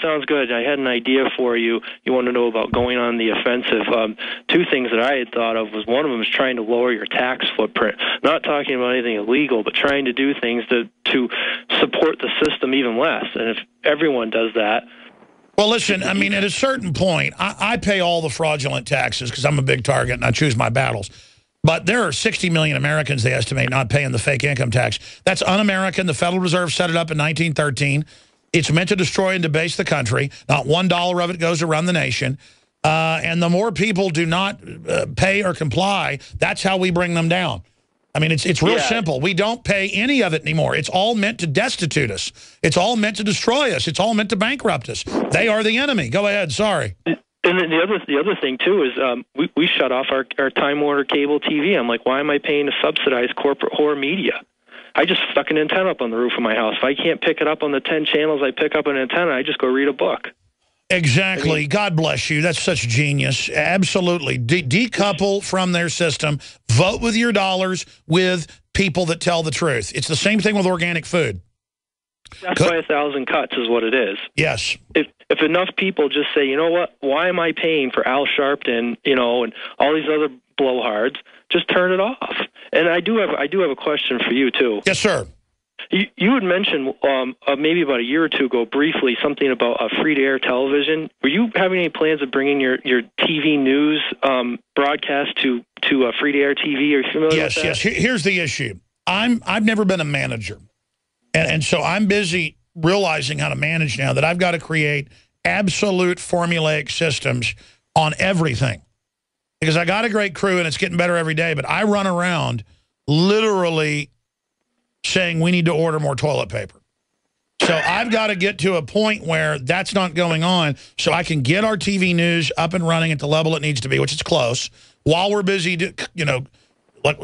Sounds good. I had an idea for you. You want to know about going on the offensive. Two things that I had thought of was one of them is trying to lower your tax footprint. Not talking about anything illegal, but trying to do things to support the system even less. And if everyone does that. Well, listen, I mean, at a certain point, I pay all the fraudulent taxes because I'm a big target and I choose my battles. But there are 60 million Americans, they estimate, not paying the fake income tax. That's un-American. The Federal Reserve set it up in 1913. It's meant to destroy and debase the country. Not $1 of it goes around the nation. And the more people do not pay or comply, that's how we bring them down. I mean, it's real simple. We don't pay any of it anymore. It's all meant to destitute us. It's all meant to destroy us. It's all meant to bankrupt us. They are the enemy. Go ahead. Sorry. And the other thing, too, is we shut off our Time Warner cable TV. I'm like, why am I paying to subsidize corporate whore media? I just stuck an antenna up on the roof of my house. If I can't pick it up on the 10 channels I pick up an antenna, I just go read a book. Exactly. I mean, God bless you. That's such genius. Absolutely. Decouple from their system. Vote with your dollars with people that tell the truth. It's the same thing with organic food. That's by 1,000 cuts is what it is. Yes. If enough people just say, you know what, why am I paying for Al Sharpton, and all these other blowhards, just turn it off. And I do have a question for you, too. Yes, sir. You had mentioned maybe about a year or two ago briefly something about free-to-air television. Were you having any plans of bringing your TV news broadcast to free-to-air TV? Are you familiar with that? Yes. Here's the issue. I've never been a manager. And so I'm busy realizing how to manage now that I've got to create absolute formulaic systems on everything. Because I got a great crew and it's getting better every day, but I run around literally saying we need to order more toilet paper. So I've got to get to a point where that's not going on so I can get our TV news up and running at the level it needs to be, which is close, while we're busy, like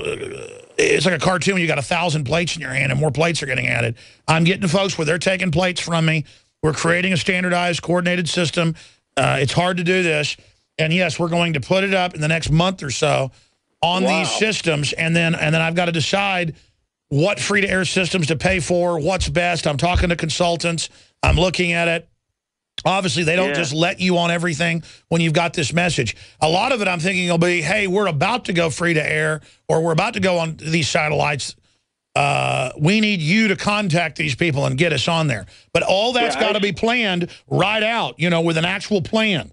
it's like a cartoon when you got 1,000 plates in your hand and more plates are getting added. I'm getting to folks where they're taking plates from me. We're creating a standardized, coordinated system. It's hard to do this. And yes, we're going to put it up in the next month or so on these systems, and then I've got to decide what free-to-air systems to pay for, what's best. I'm talking to consultants. I'm looking at it. Obviously, they don't just let you on everything when you've got this message. A lot of it I'm thinking will be, hey, we're about to go free-to-air, or we're about to go on these satellites. We need you to contact these people and get us on there. But all that's got to be planned right out, with an actual plan.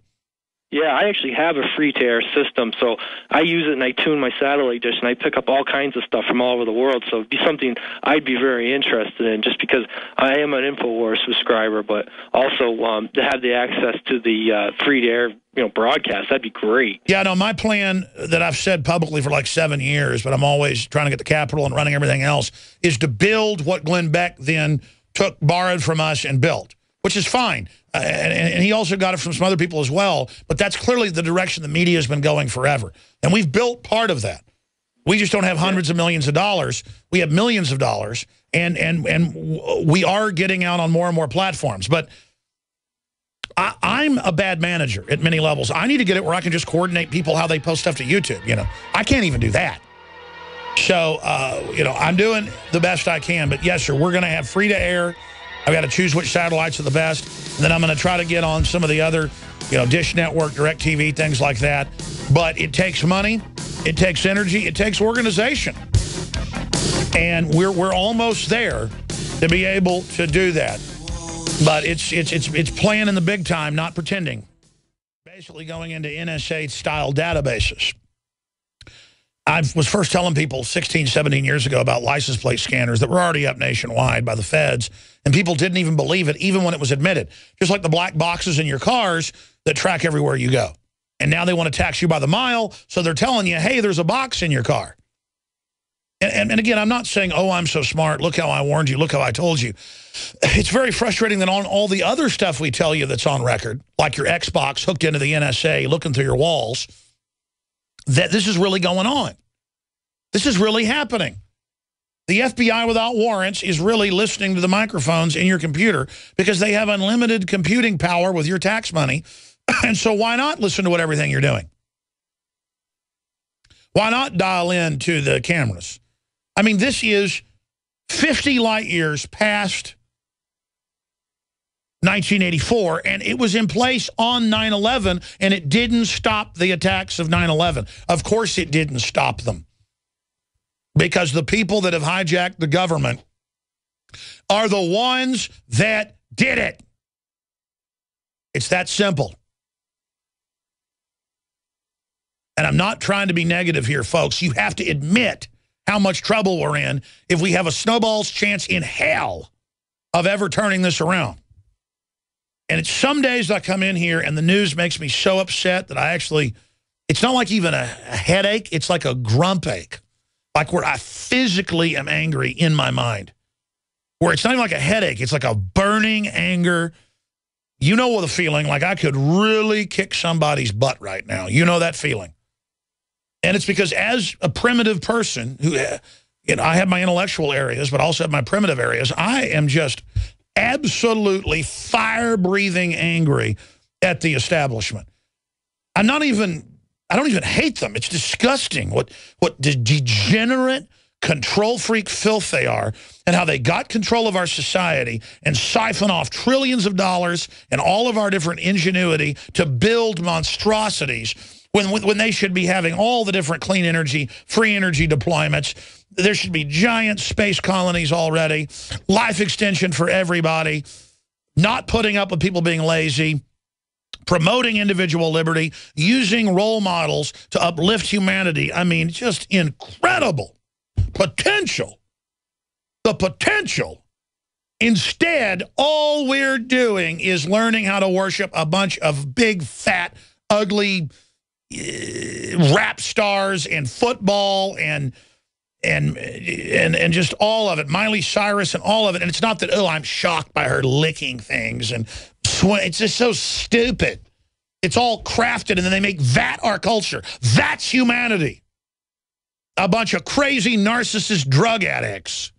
Yeah, I actually have a free-to-air system, so I use it and I tune my satellite dish and I pick up all kinds of stuff from all over the world. So it'd be something I'd be very interested in, just because I am an InfoWars subscriber, but also to have the access to the free-to-air broadcast, that'd be great. Yeah, no, my plan that I've said publicly for like 7 years, but I'm always trying to get the capital and running everything else, is to build what Glenn Beck then borrowed from us and built, which is fine. And he also got it from some other people as well. But that's clearly the direction the media has been going forever. And we've built part of that. We just don't have hundreds of millions of dollars. We have millions of dollars. And we are getting out on more and more platforms. But I'm a bad manager at many levels. I need to get it where I can just coordinate people how they post stuff to YouTube. I can't even do that. So, I'm doing the best I can. But yes, sir, we're going to have free-to-air. I've got to choose which satellites are the best. And then I'm going to try to get on some of the other, Dish Network, DirecTV, things like that. But it takes money. It takes energy. It takes organization. And we're almost there to be able to do that. But it's playing in the big time, not pretending. Basically going into NSA-style databases. I was first telling people 16, 17 years ago about license plate scanners that were already up nationwide by the feds, and people didn't even believe it, even when it was admitted. Just like the black boxes in your cars that track everywhere you go. And now they want to tax you by the mile, so they're telling you, hey, there's a box in your car. And again, I'm not saying, oh, I'm so smart, look how I warned you, look how I told you. It's very frustrating that on all the other stuff we tell you that's on record, like your Xbox hooked into the NSA, looking through your walls, that this is really going on. This is really happening. The FBI without warrants is really listening to the microphones in your computer because they have unlimited computing power with your tax money. And so why not listen to what everything you're doing? Why not dial in to the cameras? I mean, this is 50 light years past 1984, and it was in place on 9/11, and it didn't stop the attacks of 9/11. Of course it didn't stop them, because the people that have hijacked the government are the ones that did it. It's that simple. And I'm not trying to be negative here, folks. You have to admit how much trouble we're in if we have a snowball's chance in hell of ever turning this around. And it's some days I come in here and the news makes me so upset that I actually, it's not like even a headache, it's like a grump ache. Like where I physically am angry in my mind. Where it's not even like a headache, it's like a burning anger. You know the feeling, like I could really kick somebody's butt right now. You know that feeling. And it's because as a primitive person who, you know, I have my intellectual areas, but also have my primitive areas, I am just absolutely fire-breathing angry at the establishment. I don't even hate them. It's disgusting what degenerate, control freak filth they are, and how they got control of our society and siphon off trillions of dollars and all of our different ingenuity to build monstrosities when they should be having all the different clean energy, free energy deployments. There should be giant space colonies already, life extension for everybody, not putting up with people being lazy, promoting individual liberty, using role models to uplift humanity. I mean, just incredible potential. The potential. Instead, all we're doing is learning how to worship a bunch of big, fat, ugly rap stars and football and just all of it, Miley Cyrus and all of it. And it's not that, oh, I'm shocked by her licking things. And it's just so stupid. It's all crafted, and then they make that our culture. That's humanity. A bunch of crazy narcissist drug addicts.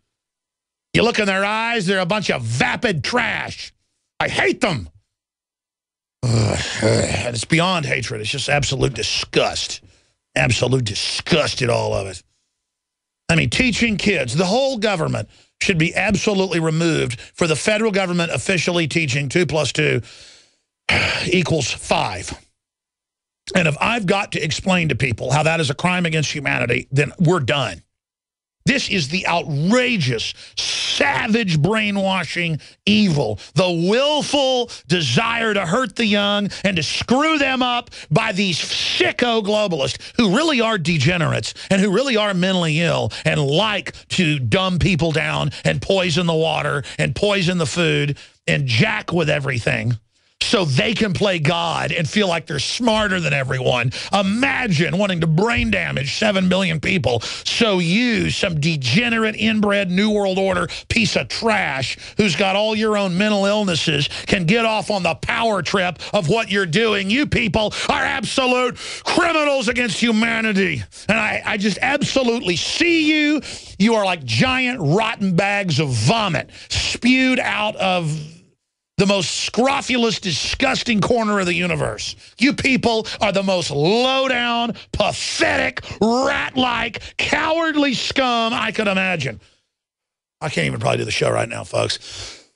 You look in their eyes, they're a bunch of vapid trash. I hate them. And it's beyond hatred. It's just absolute disgust. Absolute disgust at all of it. I mean, teaching kids, the whole government should be absolutely removed for the federal government officially teaching 2 + 2 = 5. And if I've got to explain to people how that is a crime against humanity, then we're done. This is the outrageous, savage brainwashing evil, the willful desire to hurt the young and to screw them up by these sicko globalists who really are degenerates and who really are mentally ill and like to dumb people down and poison the water and poison the food and jack with everything, so they can play God and feel like they're smarter than everyone. Imagine wanting to brain damage 7 billion people so you, some degenerate, inbred, New World Order piece of trash who's got all your own mental illnesses, can get off on the power trip of what you're doing. You people are absolute criminals against humanity. And I just absolutely see you. You are like giant rotten bags of vomit spewed out of the most scrofulous, disgusting corner of the universe. You people are the most low-down, pathetic, rat-like, cowardly scum I could imagine. I can't even probably do the show right now, folks.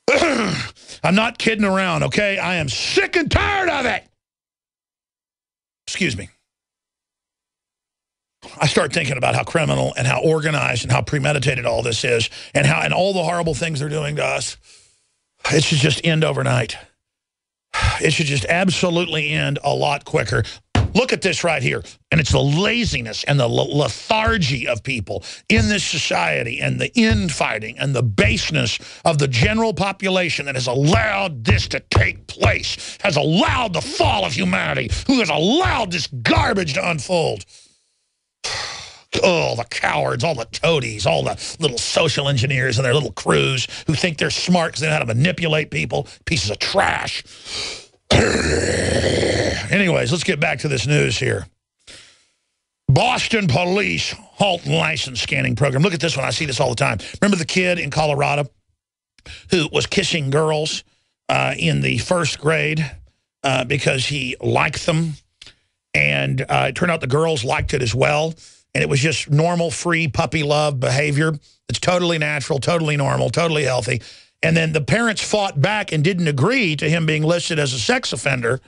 I'm not kidding around, okay? I am sick and tired of it. Excuse me. I start thinking about how criminal and how organized and how premeditated all this is, and all the horrible things they're doing to us. It should just end overnight. It should just absolutely end a lot quicker. Look at this right here. And it's the laziness and the lethargy of people in this society and the infighting and the baseness of the general population that has allowed this to take place, has allowed the fall of humanity, who has allowed this garbage to unfold. Oh, the cowards, all the toadies, all the little social engineers and their little crews who think they're smart because they know how to manipulate people. Pieces of trash. Anyways, let's get back to this news here. Boston police halt license scanning program. Look at this one. I see this all the time. Remember the kid in Colorado who was kissing girls in the 1st grade because he liked them? And it turned out the girls liked it as well. And it was just normal, free puppy love behavior. It's totally natural, totally normal, totally healthy. And then the parents fought back and didn't agree to him being listed as a sex offender.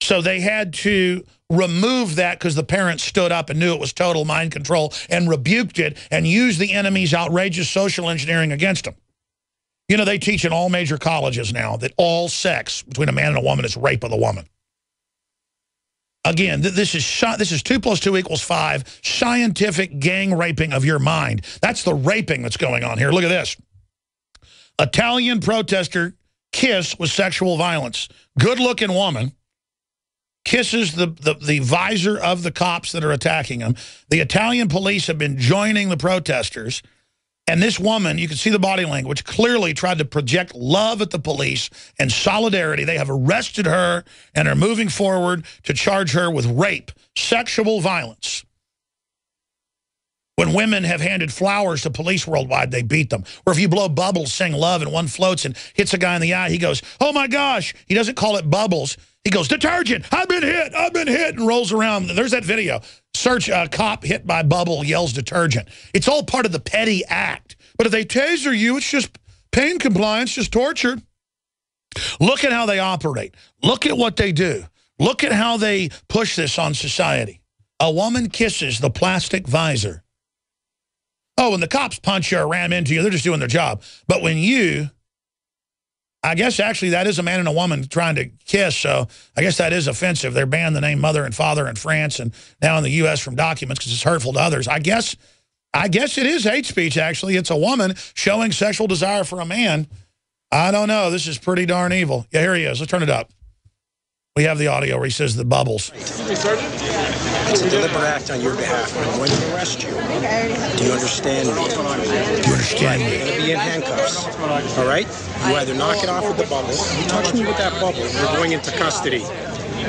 So they had to remove that because the parents stood up and knew it was total mind control and rebuked it and used the enemy's outrageous social engineering against them. You know, they teach in all major colleges now that all sex between a man and a woman is rape of the woman. Again, this is 2 + 2 = 5, scientific gang raping of your mind. That's the raping that's going on here. Look at this. Italian protester kiss with sexual violence. Good-looking woman kisses the visor of the cops that are attacking him. The Italian police have been joining the protesters. And this woman, you can see the body language, clearly tried to project love at the police and solidarity. They have arrested her and are moving forward to charge her with rape, sexual violence. When women have handed flowers to police worldwide, they beat them. Or if you blow bubbles, sing love, and one floats and hits a guy in the eye, he goes, oh my gosh. He doesn't call it bubbles. He goes, detergent, I've been hit, and rolls around. There's that video. Search cop hit by bubble, yells detergent. It's all part of the petty act. But if they taser you, it's just pain compliance, just torture. Look at how they operate. Look at what they do. Look at how they push this on society. A woman kisses the plastic visor. Oh, when the cops punch you or ram into you, they're just doing their job. But when you, I guess actually that is a man and a woman trying to kiss, so I guess that is offensive. They're banned the name mother and father in France and now in the U.S. from documents because it's hurtful to others. I guess it is hate speech, actually. It's a woman showing sexual desire for a man. I don't know. This is pretty darn evil. Yeah, here he is. Let's turn it up. We have the audio where he says the bubbles. It's a deliberate act on your behalf. I'm going to arrest you. Do you understand me? Do you understand me? You're going to be in handcuffs. All right? You either knock it off with the bubble. You touch me with that bubble, you're going into custody.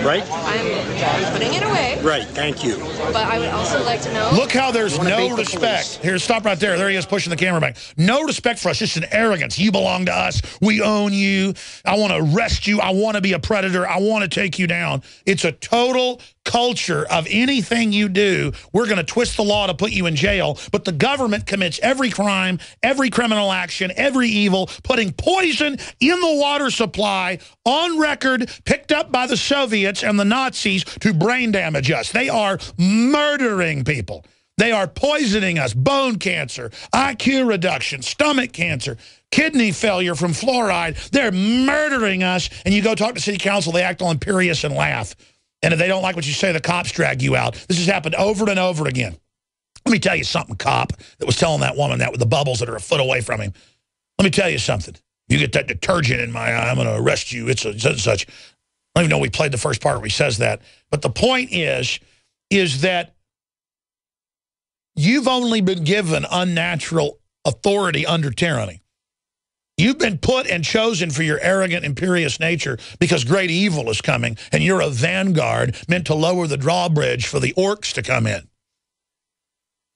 Right? I'm putting it away. Right, thank you. But I would also like to know... Look how there's no respect. Here, stop right there. There he is pushing the camera back. No respect for us, just an arrogance. You belong to us. We own you. I want to arrest you. I want to be a predator. I want to take you down. It's a total culture of anything you do, we're going to twist the law to put you in jail, but the government commits every crime, every criminal action, every evil, putting poison in the water supply on record, picked up by the Soviets and the Nazis to brain damage us. They are murdering people. They are poisoning us. Bone cancer, IQ reduction, stomach cancer, kidney failure from fluoride. They're murdering us, and you go talk to city council, they act all imperious and laugh. And if they don't like what you say, the cops drag you out. This has happened over and over again. Let me tell you something, cop, that was telling that woman that with the bubbles that are a foot away from him. Let me tell you something. You get that detergent in my eye, I'm going to arrest you. It's such and such. I don't even know we played the first part where he says that. But the point is that you've only been given unnatural authority under tyranny. You've been put and chosen for your arrogant, imperious nature because great evil is coming, and you're a vanguard meant to lower the drawbridge for the orcs to come in.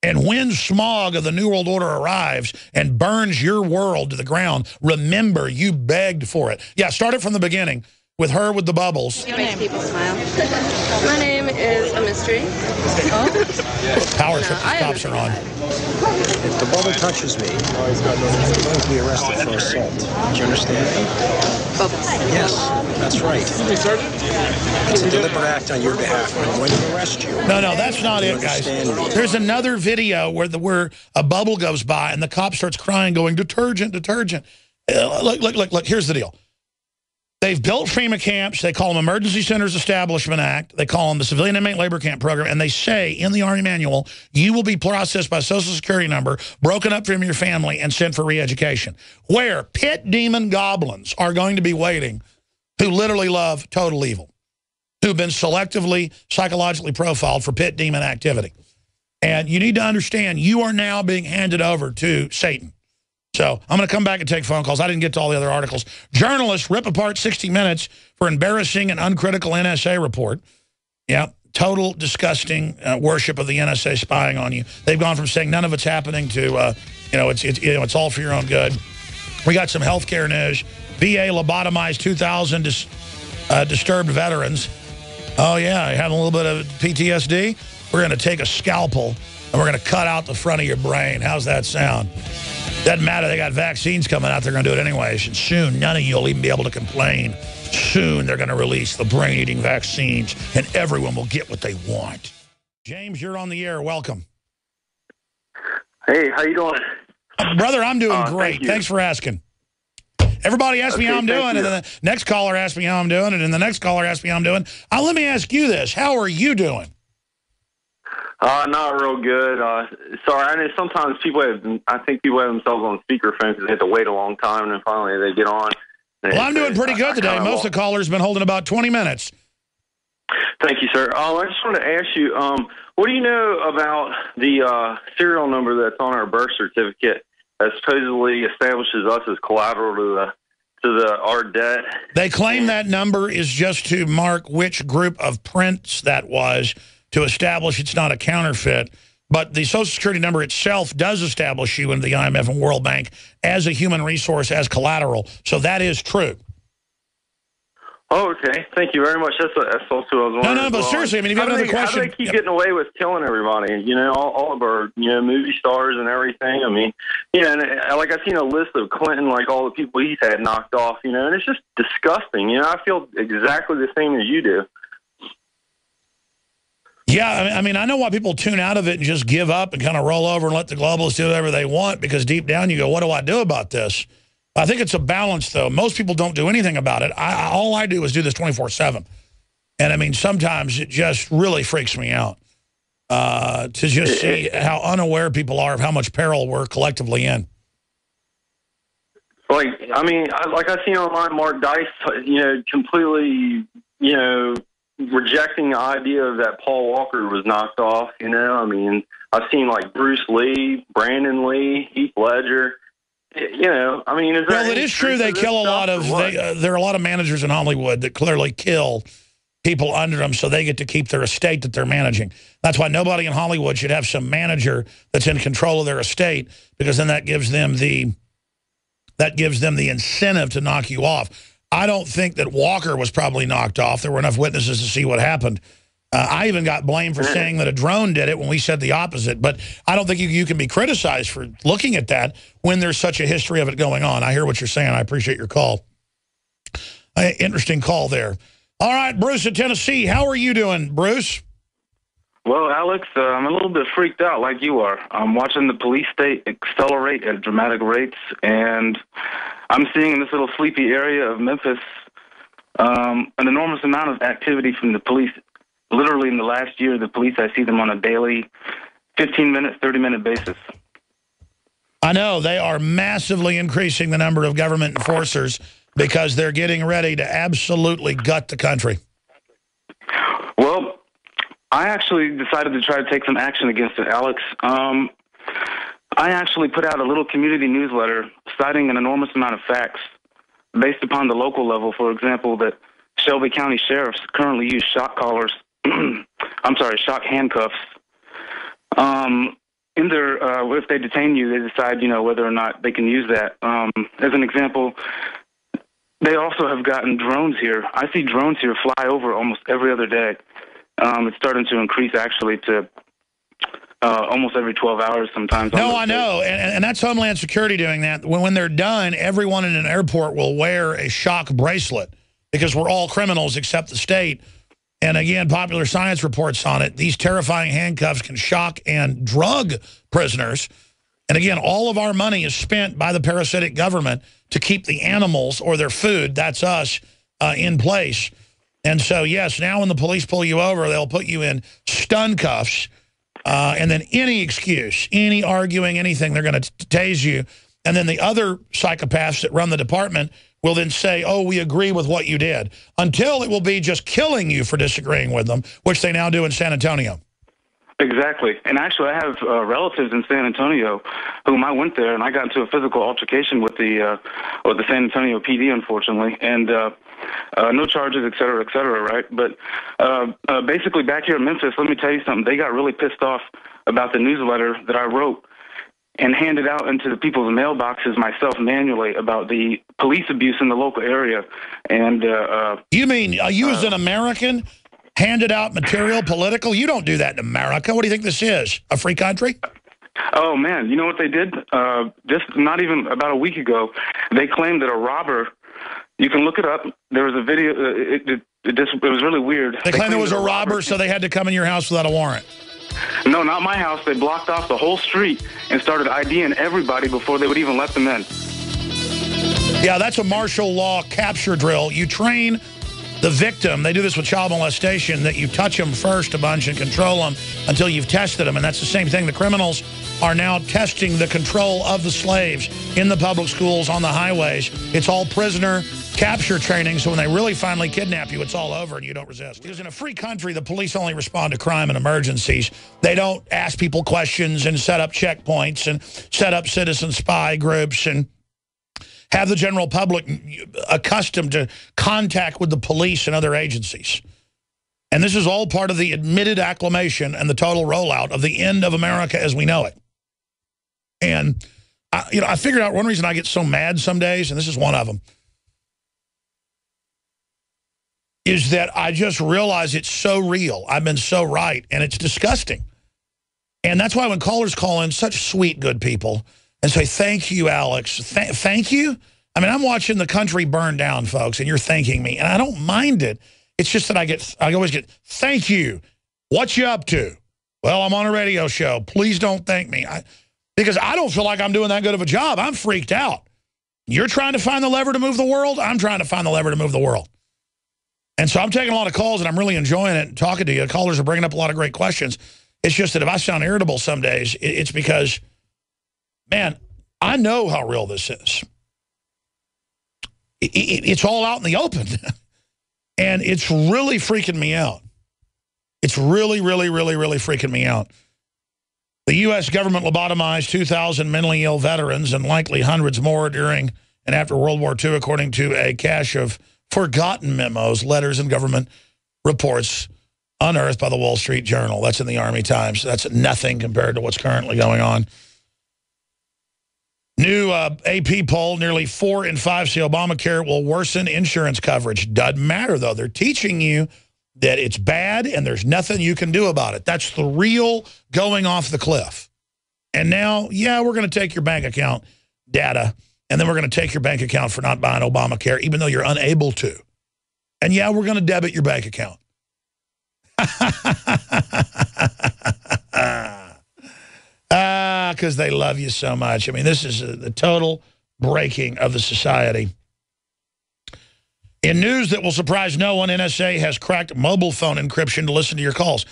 And when smog of the New World Order arrives and burns your world to the ground, remember you begged for it. Yeah, start it from the beginning. With her with the bubbles. It makes people smile. My name is a mystery. Oh. Power trip the cops are on. If the bubble touches me, I'm going to be arrested for assault. Do you understand me? Bubbles. Yes, that's right. It's a deliberate act on your behalf. I'm going to arrest you. No, that's not it, guys. There's another video where a bubble goes by and the cop starts crying, going, detergent, detergent. Look, here's the deal. They've built FEMA camps. They call them Emergency Centers Establishment Act. They call them the Civilian Inmate Labor Camp Program. And they say in the Army manual, you will be processed by Social Security number, broken up from your family, and sent for re-education. Where pit demon goblins are going to be waiting who literally love total evil, who've been selectively, psychologically profiled for pit demon activity. And you need to understand, you are now being handed over to Satan. So I'm going to come back and take phone calls. I didn't get to all the other articles. Journalists rip apart 60 Minutes for embarrassing and uncritical NSA report. Yeah, total disgusting worship of the NSA spying on you. They've gone from saying none of it's happening to, it's all for your own good. We got some healthcare news. VA lobotomized 2,000 disturbed veterans. Oh, yeah, having a little bit of PTSD? We're going to take a scalpel and we're going to cut out the front of your brain. How's that sound? Doesn't matter. They got vaccines coming out. They're going to do it anyways. And soon, none of you will even be able to complain. Soon, they're going to release the brain-eating vaccines, and everyone will get what they want. James, you're on the air. Welcome. Hey, how you doing? Brother, I'm doing great. Thanks for asking. Everybody asks me how I'm doing, and then the next caller asks me how I'm doing, and then the next caller asks me how I'm doing. Let me ask you this. How are you doing? Not real good. Sorry, I know sometimes I think people have themselves on speakerphone because they have to wait a long time, and then finally they get on. Well, I'm doing pretty good today. Most of the callers have been holding about 20 minutes. Thank you, sir. I just wanted to ask you, what do you know about the serial number that's on our birth certificate that supposedly establishes us as collateral to our debt? They claim that number is just to mark which group of prints that was to establish it's not a counterfeit. But the Social Security number itself does establish you in the IMF and World Bank as a human resource, as collateral. So that is true. Oh, okay. Thank you very much. That's also what I was wondering. No, but seriously, I mean, if you have another question. How do they keep getting away with killing everybody? You know, all of our, movie stars and everything. I mean, and like I've seen a list of Clinton, like all the people he's had knocked off, and it's just disgusting. I feel exactly the same as you do. Yeah, I mean, I know why people tune out of it and just give up and kind of roll over and let the globalists do whatever they want, because deep down you go, what do I do about this? I think it's a balance, though. Most people don't do anything about it. All I do is do this 24/7. And, I mean, sometimes it just really freaks me out to just see how unaware people are of how much peril we're collectively in. Like, I mean, like I've seen online, Mark Dice, completely, rejecting the idea that Paul Walker was knocked off, I mean, I've seen like Bruce Lee, Brandon Lee, Heath Ledger, I mean, well, it is true they kill a lot of, there are a lot of managers in Hollywood that clearly kill people under them so they get to keep their estate that they're managing. That's why nobody in Hollywood should have some manager that's in control of their estate, because then that gives them the incentive to knock you off. I don't think that Walker was probably knocked off. There were enough witnesses to see what happened. I even got blamed for saying that a drone did it when we said the opposite. But I don't think you can be criticized for looking at that when there's such a history of it going on. I hear what you're saying. I appreciate your call. Interesting call there. All right, Bruce in Tennessee. How are you doing, Bruce? Well, Alex, I'm a little bit freaked out like you are. I'm watching the police state accelerate at dramatic rates, and I'm seeing in this little sleepy area of Memphis an enormous amount of activity from the police. Literally in the last year, the police, I see them on a daily 15-minute, 30-minute basis. I know. They are massively increasing the number of government enforcers because they're getting ready to absolutely gut the country. Well, I actually decided to try to take some action against it, Alex. I actually put out a little community newsletter citing an enormous amount of facts based upon the local level. For example, that Shelby County sheriffs currently use shock collars, shock handcuffs. In their, if they detain you, they decide, whether or not they can use that. As an example, they also have gotten drones here. I see drones here fly over almost every other day. It's starting to increase, actually, to almost every 12 hours sometimes. No, I know, and that's Homeland Security doing that. When they're done, everyone in an airport will wear a shock bracelet because we're all criminals except the state. And again, Popular Science reports on it. These terrifying handcuffs can shock and drug prisoners. And again, all of our money is spent by the parasitic government to keep the animals or their food, that's us, in place. And so, yes, now when the police pull you over, they'll put you in stun cuffs. And then any excuse, any arguing, anything, they're going to tase you. And then the other psychopaths that run the department will then say, oh, we agree with what you did, until it will be just killing you for disagreeing with them, which they now do in San Antonio. Exactly. And actually, I have relatives in San Antonio whom I went there, and I got into a physical altercation with the San Antonio PD, unfortunately, and no charges, et cetera, right? But basically, back here in Memphis, let me tell you something. They got really pissed off about the newsletter that I wrote and handed out into the people's mailboxes myself manually about the police abuse in the local area. And you mean you as an American handed out material political? You don't do that in America. What do you think this is? A free country? Oh, man. You know what they did? Just not even about a week ago, they claimed that a robber, you can look it up. There was a video. It was really weird. They claimed there was a robber, so they had to come in your house without a warrant. No, not my house. They blocked off the whole street and started IDing everybody before they would even let them in. Yeah, that's a martial law capture drill. You train the victim. They do this with child molestation, that you touch them first a bunch and control them until you've tested them. And that's the same thing. The criminals are now testing the control of the slaves in the public schools, on the highways. It's all prisoner capture training, so when they really finally kidnap you, it's all over and you don't resist. Because in a free country, the police only respond to crime and emergencies. They don't ask people questions and set up checkpoints and set up citizen spy groups and have the general public accustomed to contact with the police and other agencies. And this is all part of the admitted acclamation and the total rollout of the end of America as we know it. And, I figured out one reason I get so mad some days, and this is one of them, is that I just realize it's so real. I've been so right, and it's disgusting. And that's why when callers call in, such sweet, good people, and say, thank you, Alex. Thank you? I mean, I'm watching the country burn down, folks, and you're thanking me. And I don't mind it. It's just that I always get, thank you. What you up to? Well, I'm on a radio show. Please don't thank me. Because I don't feel like I'm doing that good of a job. I'm freaked out. You're trying to find the lever to move the world. I'm trying to find the lever to move the world. And so I'm taking a lot of calls, and I'm really enjoying it and talking to you. The callers are bringing up a lot of great questions. It's just that if I sound irritable some days, it's because, man, I know how real this is. It's all out in the open. And it's really freaking me out. It's really, really, really, really freaking me out. The U.S. government lobotomized 2,000 mentally ill veterans and likely hundreds more during and after World War II, according to a cache of forgotten memos, letters, and government reports unearthed by the Wall Street Journal. That's in the Army Times. That's nothing compared to what's currently going on. New AP poll, nearly 4 in 5 say Obamacare will worsen insurance coverage. Doesn't matter, though. They're teaching you that it's bad and there's nothing you can do about it. That's the real going off the cliff. And now, yeah, we're going to take your bank account data, and then we're going to take your bank account for not buying Obamacare, even though you're unable to. And yeah, we're going to debit your bank account. Because they love you so much. I mean, this is the total breaking of the society. In news that will surprise no one, NSA has cracked mobile phone encryption to listen to your calls.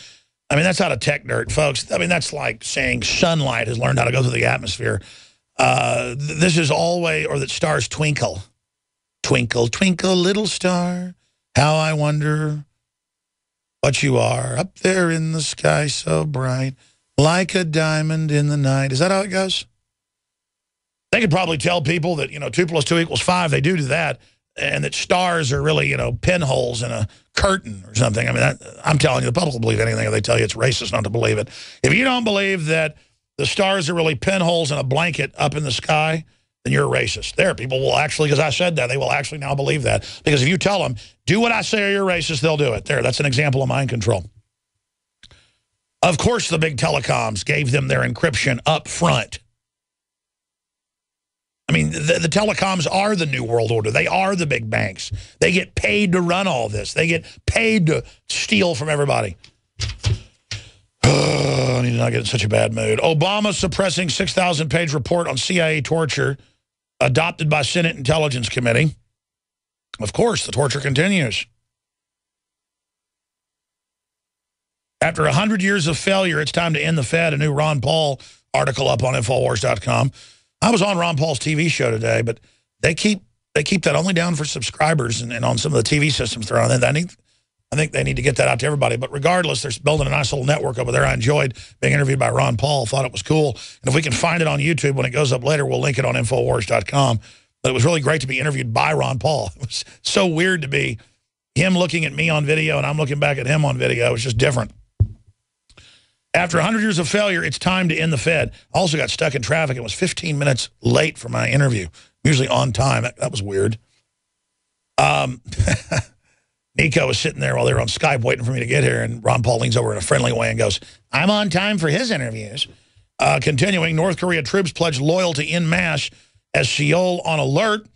I mean, that's out of tech dirt, folks. I mean, that's like saying sunlight has learned how to go through the atmosphere. This is always, or that stars twinkle. Twinkle, twinkle, little star, how I wonder what you are up there in the sky so bright, like a diamond in the night. Is that how it goes? They could probably tell people that, 2 + 2 = 5. They do that. And that stars are really, pinholes in a curtain or something. I mean, I'm telling you, the public will believe anything if they tell you it's racist not to believe it. If you don't believe that the stars are really pinholes in a blanket up in the sky, then you're a racist. There, people will actually, because I said that, they will actually now believe that. Because if you tell them, do what I say or you're racist, they'll do it. There, that's an example of mind control. Of course, the big telecoms gave them their encryption up front. I mean, the telecoms are the new world order. They are the big banks. They get paid to run all this. They get paid to steal from everybody. I need to not get in such a bad mood. Obama suppressing 6,000-page report on CIA torture adopted by Senate Intelligence Committee. Of course, the torture continues. After 100 years of failure, it's time to end the Fed. A new Ron Paul article up on Infowars.com. I was on Ron Paul's TV show today, but they keep that only down for subscribers and on some of the TV systems they're on. I think they need to get that out to everybody. But regardless, they're building a nice little network over there. I enjoyed being interviewed by Ron Paul. Thought it was cool. And if we can find it on YouTube when it goes up later, we'll link it on Infowars.com. But it was really great to be interviewed by Ron Paul. It was so weird to be him looking at me on video and I'm looking back at him on video. It was just different. After 100 years of failure, it's time to end the Fed. I also got stuck in traffic. It was 15 minutes late for my interview. Usually on time. That was weird. Nico was sitting there while they were on Skype waiting for me to get here, and Ron Paul leans over in a friendly way and goes, I'm on time for his interviews. Continuing, North Korea troops pledge loyalty en masse as Seoul on alert.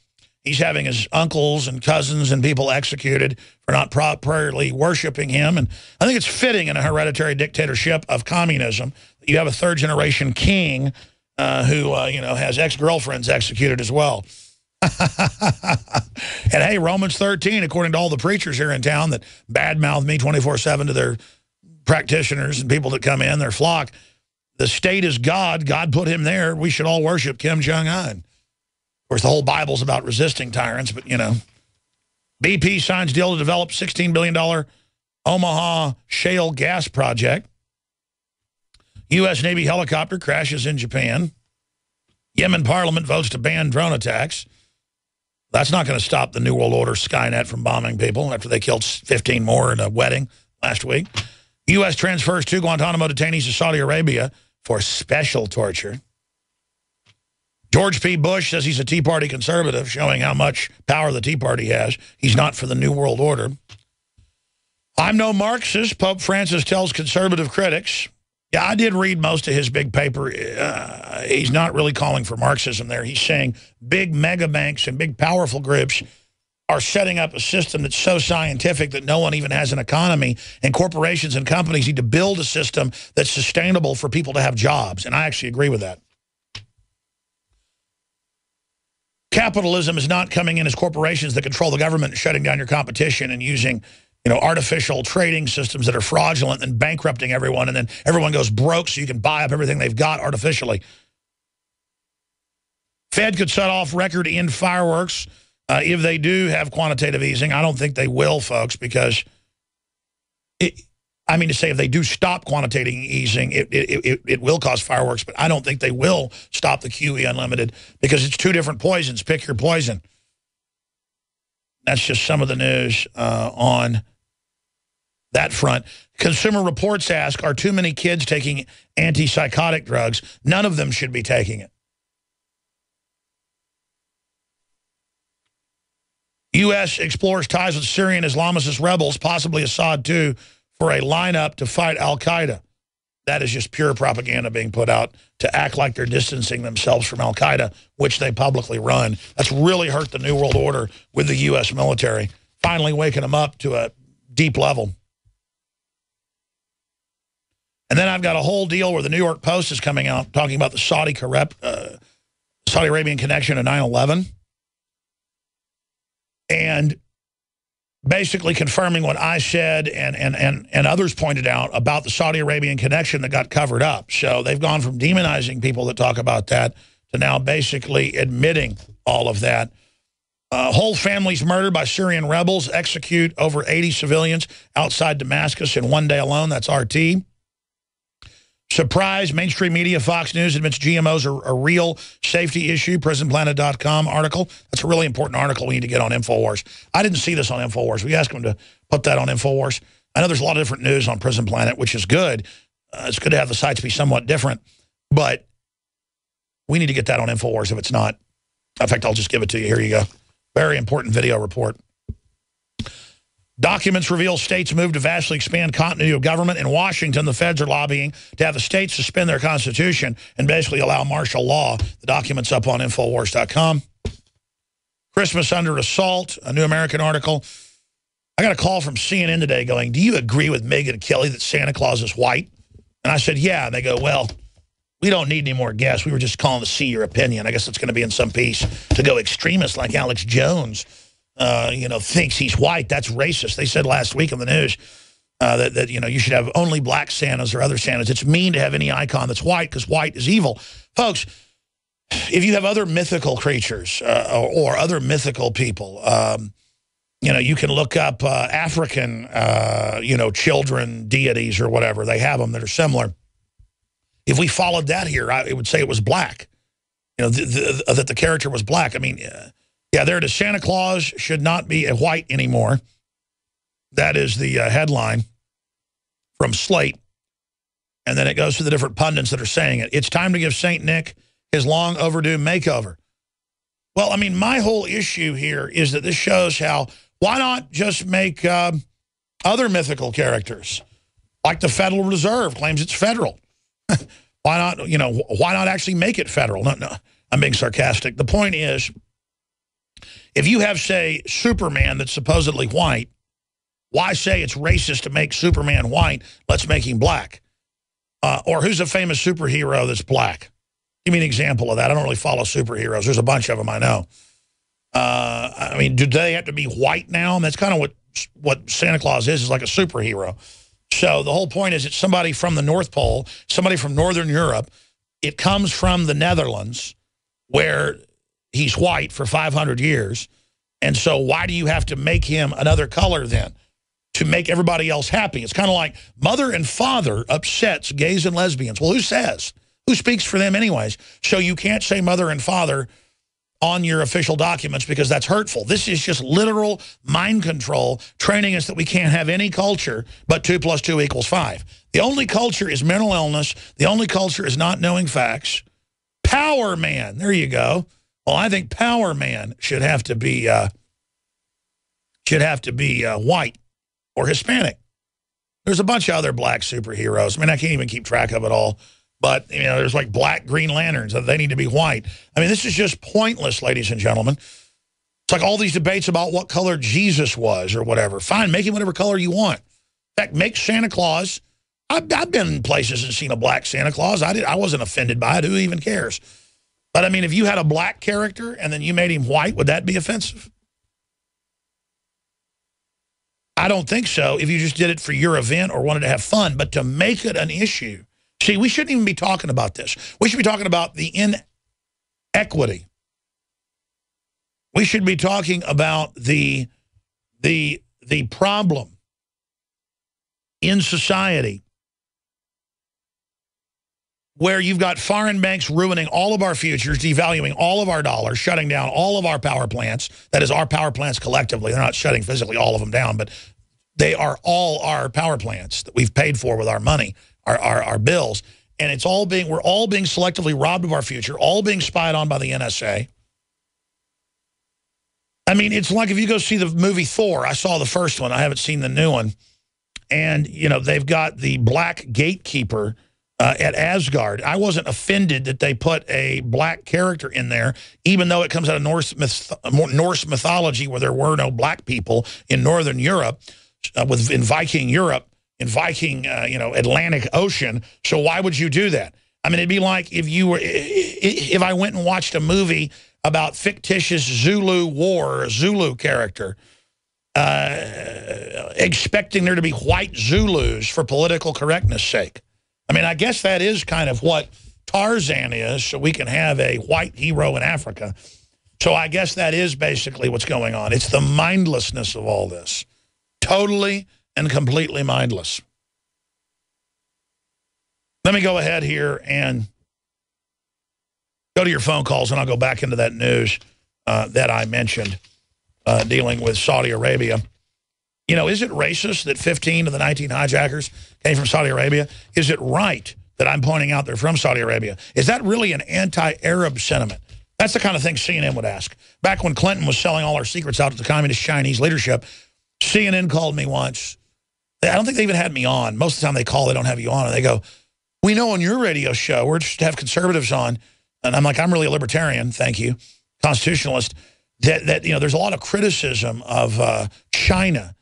He's having his uncles and cousins and people executed for not properly worshiping him. And I think it's fitting in a hereditary dictatorship of communism that you have a third-generation king who has ex-girlfriends executed as well. And hey, Romans 13, according to all the preachers here in town that badmouth me 24/7 to their practitioners and people that come in, their flock, the state is God. God put him there. We should all worship Kim Jong-un. Of course, the whole Bible's about resisting tyrants, but, BP signs deal to develop $16 billion Omaha shale gas project. U.S. Navy helicopter crashes in Japan. Yemen parliament votes to ban drone attacks. That's not going to stop the New World Order Skynet from bombing people after they killed 15 more in a wedding last week. U.S. transfers 2 Guantanamo detainees to Saudi Arabia for special torture. George P. Bush says he's a Tea Party conservative, showing how much power the Tea Party has. He's not for the New World Order. I'm no Marxist, Pope Francis tells conservative critics. Yeah, I did read most of his big paper. He's not really calling for Marxism there. He's saying big mega banks and big powerful groups are setting up a system that's so scientific that no one even has an economy, and corporations and companies need to build a system that's sustainable for people to have jobs. And I actually agree with that. Capitalism is not coming in as corporations that control the government and shutting down your competition and using artificial trading systems that are fraudulent and bankrupting everyone, and then everyone goes broke so you can buy up everything they've got artificially. Fed could set off record-end fireworks if they do have quantitative easing. I don't think they will, folks, because, to say if they do stop quantitative easing, it will cause fireworks, but I don't think they will stop the QE Unlimited because it's 2 different poisons. Pick your poison. That's just some of the news on that front. Consumer Reports ask, are too many kids taking antipsychotic drugs? None of them should be taking it. U.S. explores ties with Syrian Islamist rebels, possibly Assad too, for a lineup to fight al-Qaeda. That is just pure propaganda being put out to act like they're distancing themselves from al-Qaeda, which they publicly run. That's really hurt the New World Order with the U.S. military, finally waking them up to a deep level. And then I've got a whole deal where the New York Post is coming out talking about the Saudi Arabian connection to 9/11. And basically confirming what I said and others pointed out about the Saudi Arabian connection that got covered up. So they've gone from demonizing people that talk about that to now basically admitting all of that. Whole families murdered by Syrian rebels, execute over 80 civilians outside Damascus in one day alone. That's RT. Surprise, mainstream media, Fox News admits GMOs are a real safety issue, PrisonPlanet.com article. That's a really important article we need to get on InfoWars. I didn't see this on InfoWars. We asked them to put that on InfoWars. I know there's a lot of different news on Prison Planet, which is good. It's good to have the sites be somewhat different, but we need to get that on InfoWars if it's not. In fact, I'll just give it to you. Here you go. Very important video report. Documents reveal states move to vastly expand continuity of government. In Washington, the feds are lobbying to have the states suspend their constitution and basically allow martial law. The document's up on Infowars.com. Christmas under assault, a New American article. I got a call from CNN today going, do you agree with Megyn Kelly that Santa Claus is white? And I said, yeah. And they go, well, we don't need any more guests. We were just calling to see your opinion. I guess it's going to be in some piece to go extremist like Alex Jones. Thinks he's white. That's racist. They said last week on the news that you should have only black Santas or other Santas. It's mean to have any icon that's white because white is evil. Folks, if you have other mythical creatures or other mythical people, you can look up African, children, deities or whatever. They have them that are similar. If we followed that here, it would say it was black, that the character was black. I mean, yeah, there it is. Santa Claus should not be white anymore. That is the headline from Slate. And then it goes to the different pundits that are saying it. It's time to give St. Nick his long overdue makeover. Well, I mean, my whole issue here is that this shows how, why not just make other mythical characters? Like the Federal Reserve claims it's federal. Why not, you know, why not actually make it federal? No, I'm being sarcastic. The point is, if you have, say, Superman that's supposedly white, why say it's racist to make Superman white? Let's make him black. Or who's a famous superhero that's black? Give me an example of that. I don't really follow superheroes. There's a bunch of them I know. I mean, do they have to be white now? And that's kind of what Santa Claus is like a superhero. So the whole point is it's somebody from the North Pole, somebody from Northern Europe. It comes from the Netherlands, where he's white for 500 years. And so why do you have to make him another color then? To make everybody else happy. It's kind of like mother and father upsets gays and lesbians. Well, who says? Who speaks for them anyways? So you can't say mother and father on your official documents because that's hurtful. This is just literal mind control, training us that we can't have any culture but 2 + 2 = 5. The only culture is mental illness. The only culture is not knowing facts. Power man. There you go. Well, I think Power Man should have to be white or Hispanic. There's a bunch of other black superheroes. I mean, I can't even keep track of it all. But, you know, there's like black Green Lanterns. They need to be white. I mean, this is just pointless, ladies and gentlemen. It's like all these debates about what color Jesus was or whatever. Fine, make him whatever color you want. In fact, make Santa Claus. I've been in places and seen a black Santa Claus. I wasn't offended by it. Who even cares? But, I mean, if you had a black character and then you made him white, would that be offensive? I don't think so if you just did it for your event or wanted to have fun. But to make it an issue. See, we shouldn't even be talking about this. We should be talking about the inequity. We should be talking about the problem in society where you've got foreign banks ruining all of our futures, devaluing all of our dollars, shutting down all of our power plants. That is our power plants collectively. They're not shutting physically all of them down, but they are all our power plants that we've paid for with our money, our bills. And it's all we're all being selectively robbed of our future, all being spied on by the NSA. I mean, it's like if you go see the movie Thor. I saw the first one. I haven't seen the new one. And, you know, they've got the black gatekeeper at Asgard. I wasn't offended that they put a black character in there, even though it comes out of Norse mythology where there were no black people in Northern Europe, in Viking Europe, in Viking, you know, Atlantic Ocean. So why would you do that? I mean, it'd be like if I went and watched a movie about fictitious Zulu war, or a Zulu character, expecting there to be white Zulus for political correctness' sake. I mean, I guess that is kind of what Tarzan is, so we can have a white hero in Africa. So I guess that is basically what's going on. It's the mindlessness of all this. Totally and completely mindless. Let me go ahead here and go to your phone calls, and I'll go back into that news that I mentioned dealing with Saudi Arabia. You know, is it racist that 15 of the 19 hijackers came from Saudi Arabia? Is it right that I'm pointing out they're from Saudi Arabia? Is that really an anti-Arab sentiment? That's the kind of thing CNN would ask. Back when Clinton was selling all our secrets out to the communist Chinese leadership, CNN called me once. I don't think they even had me on. Most of the time they call, they don't have you on. And they go, we know on your radio show, we're just to have conservatives on. And I'm like, I'm really a libertarian, thank you, constitutionalist. That you know, there's a lot of criticism of China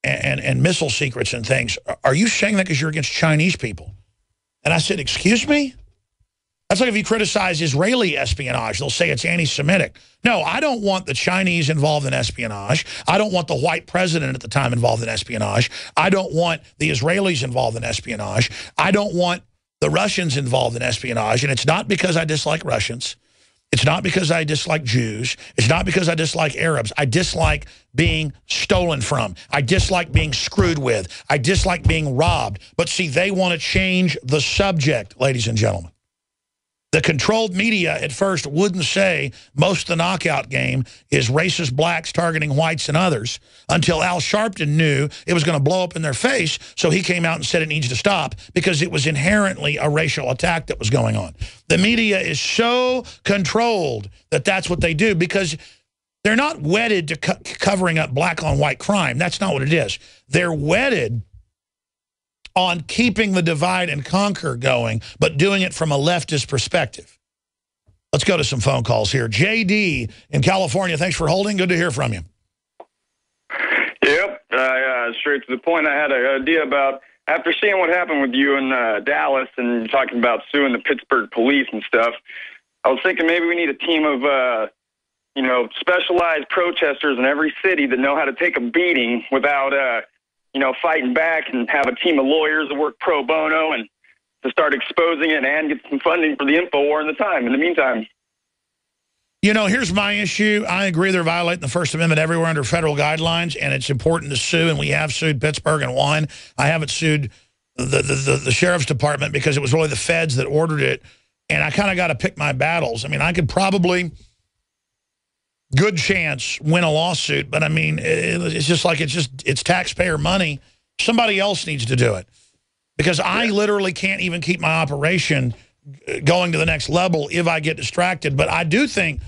and missile secrets and things. Are you saying that because you're against Chinese people? And I said, excuse me? That's like if you criticize Israeli espionage, they'll say it's anti-Semitic. No, I don't want the Chinese involved in espionage. I don't want the white president at the time involved in espionage. I don't want the Israelis involved in espionage. I don't want the Russians involved in espionage. And it's not because I dislike Russians. It's not because I dislike Jews. It's not because I dislike Arabs. I dislike being stolen from. I dislike being screwed with. I dislike being robbed. But see, they want to change the subject, ladies and gentlemen. The controlled media at first wouldn't say most of the knockout game is racist blacks targeting whites and others until Al Sharpton knew it was going to blow up in their face, so he came out and said it needs to stop because it was inherently a racial attack that was going on. The media is so controlled that that's what they do because they're not wedded to covering up black on white crime. That's not what it is. They're wedded on keeping the divide and conquer going, but doing it from a leftist perspective. Let's go to some phone calls here. JD in California, thanks for holding. Good to hear from you. Yep, straight to the point. I had an idea about, after seeing what happened with you in Dallas and talking about suing the Pittsburgh police and stuff, I was thinking maybe we need a team of, specialized protesters in every city that know how to take a beating without, fighting back, and have a team of lawyers that work pro bono and to start exposing it and get some funding for the InfoWar in the meantime. Here's my issue. I agree they're violating the First Amendment everywhere under federal guidelines, and it's important to sue, and we have sued Pittsburgh and won. I haven't sued the sheriff's department because it was really the feds that ordered it, and I kind of got to pick my battles. I mean, I could probably, good chance, win a lawsuit, but I mean, it's just like it's taxpayer money. Somebody else needs to do it because I literally can't even keep my operation going to the next level if I get distracted. But I do think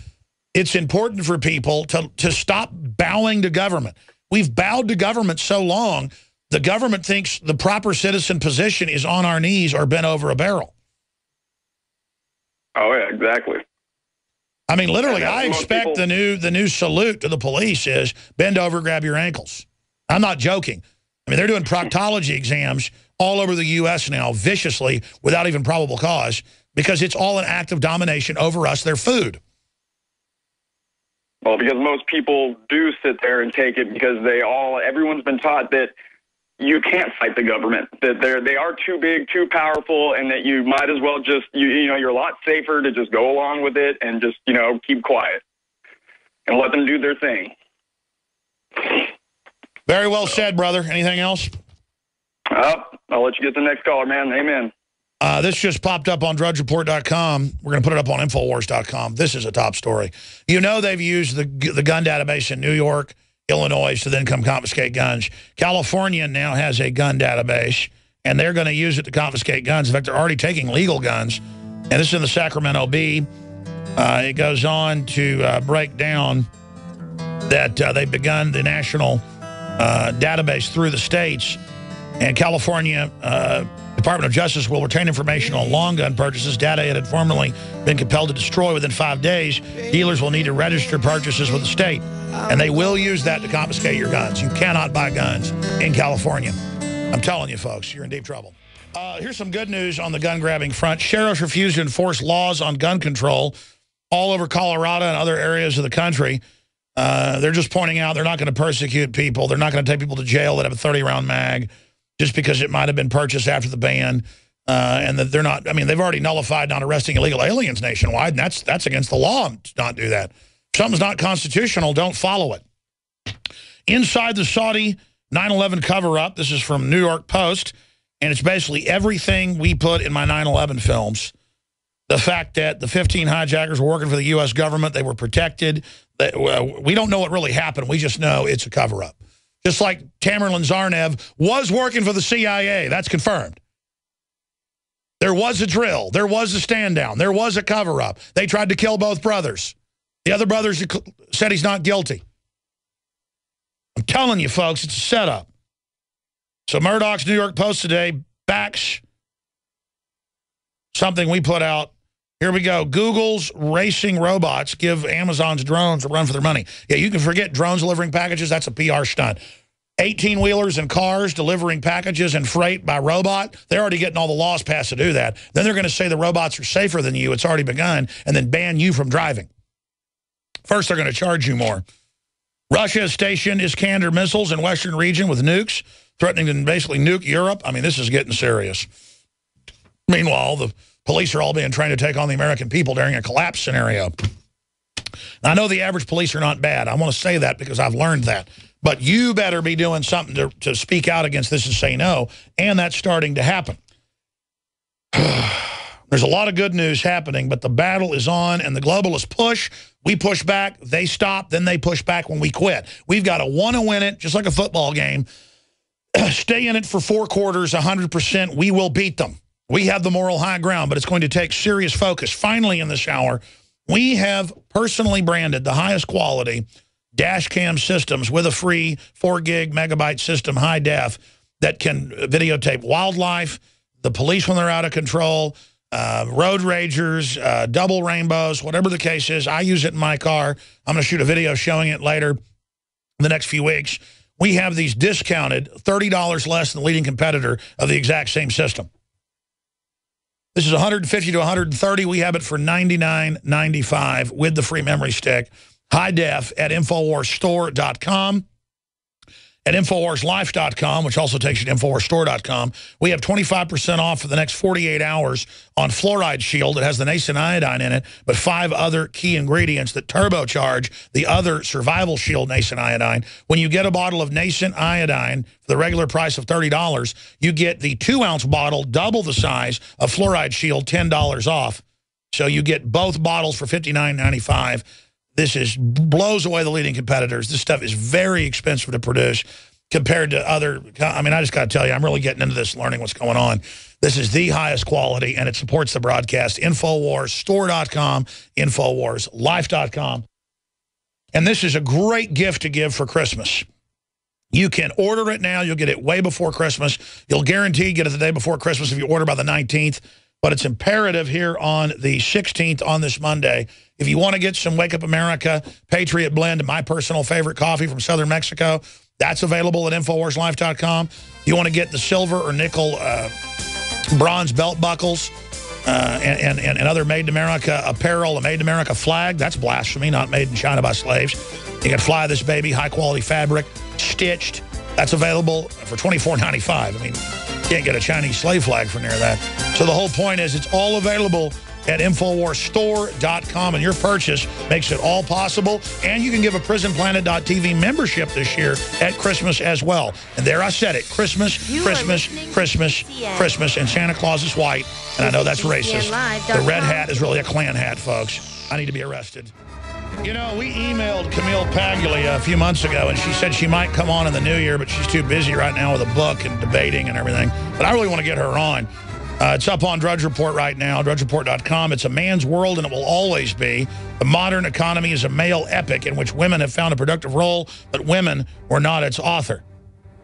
it's important for people to stop bowing to government. We've bowed to government so long, the government thinks the proper citizen position is on our knees or bent over a barrel. Oh, yeah, exactly. I mean, literally, I expect the new salute to the police is bend over, grab your ankles. I'm not joking. I mean, they're doing proctology exams all over the U.S. now viciously without even probable cause because it's all an act of domination over us, their food. Well, because most people do sit there and take it because everyone's been taught that you can't fight the government, that they are too big, too powerful, and that you might as well just, you're a lot safer to just go along with it and just, keep quiet and let them do their thing. Very well said, brother. Anything else? I'll let you get the next caller, man. Amen. This just popped up on drudgereport.com. We're going to put it up on Infowars.com. This is a top story. They've used the gun database in New York, Illinois to then come confiscate guns. California now has a gun database, and they're going to use it to confiscate guns. In fact, they're already taking legal guns. And this is in the Sacramento Bee. It goes on to break down that they've begun the national database through the states. And California Department of Justice will retain information on long gun purchases, data it had formerly been compelled to destroy within 5 days. Dealers will need to register purchases with the state, and they will use that to confiscate your guns. You cannot buy guns in California. I'm telling you, folks, you're in deep trouble. Here's some good news on the gun-grabbing front. Sheriffs refuse to enforce laws on gun control all over Colorado and other areas of the country. They're just pointing out they're not going to persecute people. They're not going to take people to jail that have a 30-round mag just because it might have been purchased after the ban. And that they're not, I mean, they've already nullified not arresting illegal aliens nationwide, and that's against the law to not do that. If something's not constitutional, don't follow it. Inside the Saudi 9/11 cover-up, this is from New York Post, and it's basically everything we put in my 9/11 films. The fact that the 15 hijackers were working for the U.S. government, they were protected. We don't know what really happened. We just know it's a cover-up. Just like Tamerlan Tsarnaev was working for the CIA. That's confirmed. There was a drill. There was a stand-down. There was a cover-up. They tried to kill both brothers. The other brothers said he's not guilty. I'm telling you, folks, it's a setup. So Murdoch's New York Post today backs something we put out. Here we go. Google's racing robots give Amazon's drones a run for their money. Yeah, you can forget drones delivering packages. That's a PR stunt. 18-wheelers and cars delivering packages and freight by robot. They're already getting all the laws passed to do that. Then they're going to say the robots are safer than you. It's already begun. And then ban you from driving. First, they're going to charge you more. Russia has stationed Iskander missiles in Western region with nukes, threatening to basically nuke Europe. I mean, this is getting serious. Meanwhile, the police are all being trained to take on the American people during a collapse scenario. Now, I know the average police are not bad. I want to say that because I've learned that. But you better be doing something to speak out against this and say no, and that's starting to happen. There's a lot of good news happening, but the battle is on, and the globalists push. We push back, they stop, then they push back when we quit. We've got to want to win it, just like a football game. Stay in it for 4 quarters, 100%. We will beat them. We have the moral high ground, but it's going to take serious focus. Finally, in this hour, we have personally branded the highest quality dash cam systems with a free 4 gig megabyte system, high def, that can videotape wildlife, the police when they're out of control, road ragers, double rainbows, whatever the case is. I use it in my car. I'm going to shoot a video showing it later in the next few weeks. We have these discounted, $30 less than the leading competitor of the exact same system. This is $150 to $130. We have it for $99.95 with the free memory stick. High def at InfoWarsStore.com. At InfoWarsLife.com, which also takes you to InfoWarsStore.com, we have 25% off for the next 48 hours on Fluoride Shield. It has the nascent iodine in it, but 5 other key ingredients that turbocharge the other Survival Shield nascent iodine. When you get a bottle of nascent iodine for the regular price of $30, you get the 2-ounce bottle, double the size of Fluoride Shield, $10 off. So you get both bottles for $59.95. This blows away the leading competitors. This stuff is very expensive to produce compared to other. I mean, I just got to tell you, I'm really getting into this, learning what's going on. This is the highest quality, and it supports the broadcast. InfoWarsStore.com, InfoWarsLife.com. And this is a great gift to give for Christmas. You can order it now. You'll get it way before Christmas. You'll guarantee get it the day before Christmas if you order by the 19th. But it's imperative here on the 16th on this Monday. If you want to get some Wake Up America Patriot Blend, my personal favorite coffee from Southern Mexico, that's available at InfoWarsLife.com. You want to get the silver or nickel bronze belt buckles and other Made in America apparel, a Made in America flag, that's blasphemy, not made in China by slaves. You can fly this baby, high-quality fabric, stitched. That's available for $24.95. I mean, you can't get a Chinese slave flag for near that. So the whole point is it's all available at InfoWarsStore.com, and your purchase makes it all possible. And you can give a PrisonPlanet.tv membership this year at Christmas as well. And there I said it, Christmas, Christmas, Christmas, Christmas, and Santa Claus is white. And I know that's racist. The red hat is really a Klan hat, folks. I need to be arrested. You know, we emailed Camille Paglia a few months ago, and she said she might come on in the new year, but she's too busy right now with a book and debating and everything. But I really want to get her on. It's up on Drudge Report right now, drudgereport.com. It's a man's world, and it will always be. The modern economy is a male epic in which women have found a productive role, but women were not its author.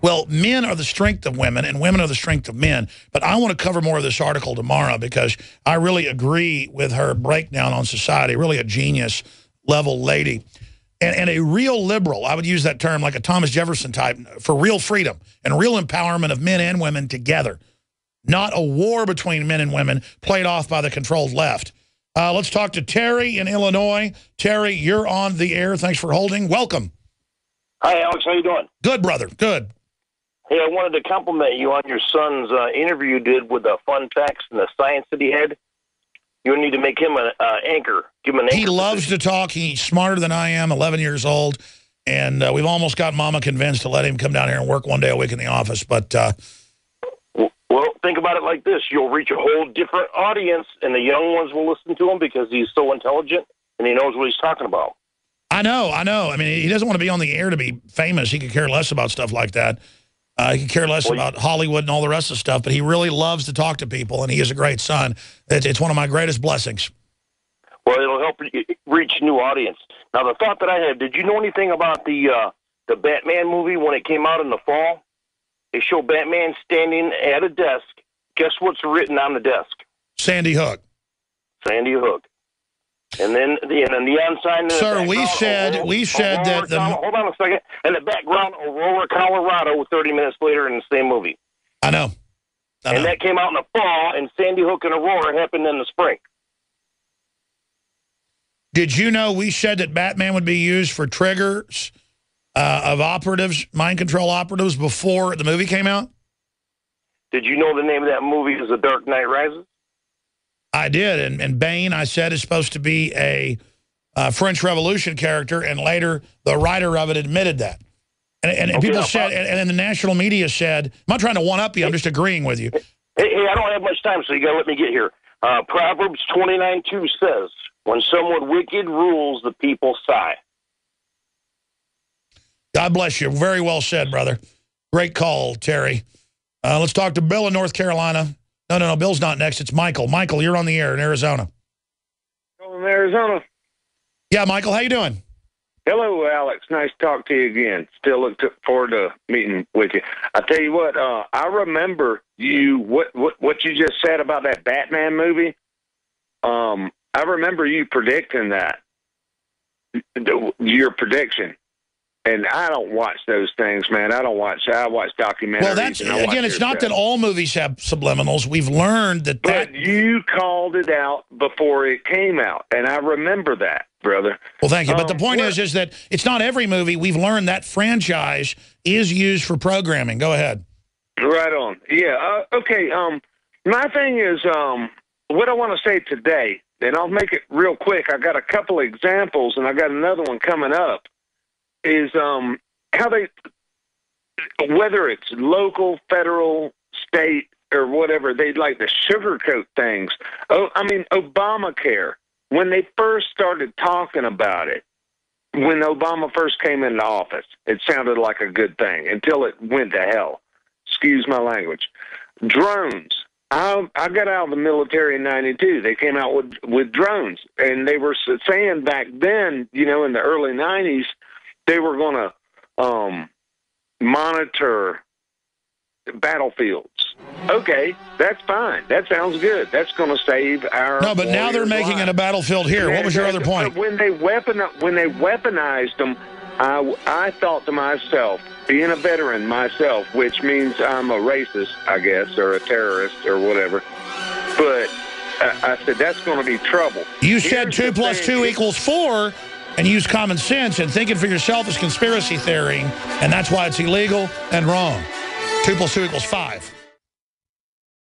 Well, men are the strength of women, and women are the strength of men. But I want to cover more of this article tomorrow because I really agree with her breakdown on society, really a genius level lady. And a real liberal, I would use that term like a Thomas Jefferson type, for real freedom and real empowerment of men and women together. Not a war between men and women played off by the controlled left. Let's talk to Terry in Illinois. Terry, you're on the air. Thanks for holding. Welcome. Hi, Alex. How you doing? Good, brother. Good. Hey, I wanted to compliment you on your son's interview you did with the fun facts and the science that he had. You need to make him an anchor. Give him an anchor. He loves to talk. He's smarter than I am, 11 years old. And we've almost got Mama convinced to let him come down here and work one day a week in the office. But well, think about it like this. You'll reach a whole different audience, and the young ones will listen to him because he's so intelligent and he knows what he's talking about. I know. I mean, he doesn't want to be on the air to be famous. He could care less about stuff like that. He could care less about Hollywood and all the rest of the stuff, but he really loves to talk to people, and he is a great son. It's one of my greatest blessings. Well, it'll help reach a new audience. Now, the thought that I had, did you know anything about the Batman movie when it came out in the fall? They show Batman standing at a desk. Guess what's written on the desk? Sandy Hook. Sandy Hook. And then the neon sign. Sir, we said that the... Hold on a second. In the background, Aurora, Colorado, 30 minutes later in the same movie. I know. And that came out in the fall, and Sandy Hook and Aurora happened in the spring. Did you know we said that Batman would be used for triggers of operatives, mind control operatives, before the movie came out? Did you know the name of that movie is The Dark Knight Rises? I did, and Bane, I said, is supposed to be a French Revolution character, and later the writer of it admitted that. And okay, people said, and then the national media said, I'm not trying to one-up you, I'm just agreeing with you. Hey, I don't have much time, so you got to let me get here. Proverbs 29:2 says, when someone wicked rules, the people sigh. God bless you. Very well said, brother. Great call, Terry. Let's talk to Bill in North Carolina. No, Bill's not next. It's Michael. Michael, you're on the air in Arizona. I'm in Arizona. Yeah, Michael, how you doing? Hello, Alex. Nice to talk to you again. Still look forward to meeting with you. I tell you what, I remember what you just said about that Batman movie. I remember you predicting that, your prediction. And I don't watch those things, man. I watch documentaries. Well, that's, again, it's not that all movies have subliminals. We've learned that But you called it out before it came out, and I remember that, brother. Well, thank you. But the point is that it's not every movie. We've learned that franchise is used for programming. Go ahead. Right on. Yeah, okay. My thing is, what I want to say today, and I'll make it real quick. I got a couple of examples, and I got another one coming up. Is how they, whether it's local, federal, state, or whatever, they like to sugarcoat things. Oh, I mean, Obamacare, when they first started talking about it, when Obama first came into office, it sounded like a good thing until it went to hell. Excuse my language. Drones. I got out of the military in '92. They came out with drones, and they were saying back then, you know, in the early '90s, they were going to monitor battlefields. Okay, that's fine. That sounds good. That's going to save our. No, but now they're making it a battlefield here. What was your other point? When they weaponized them, I thought to myself, being a veteran myself, which means I'm a racist, I guess, or a terrorist or whatever. But I said that's going to be trouble. You said 2 + 2 = 4. And use common sense, and thinking for yourself is conspiracy theory, and that's why it's illegal and wrong. 2 + 2 = 5.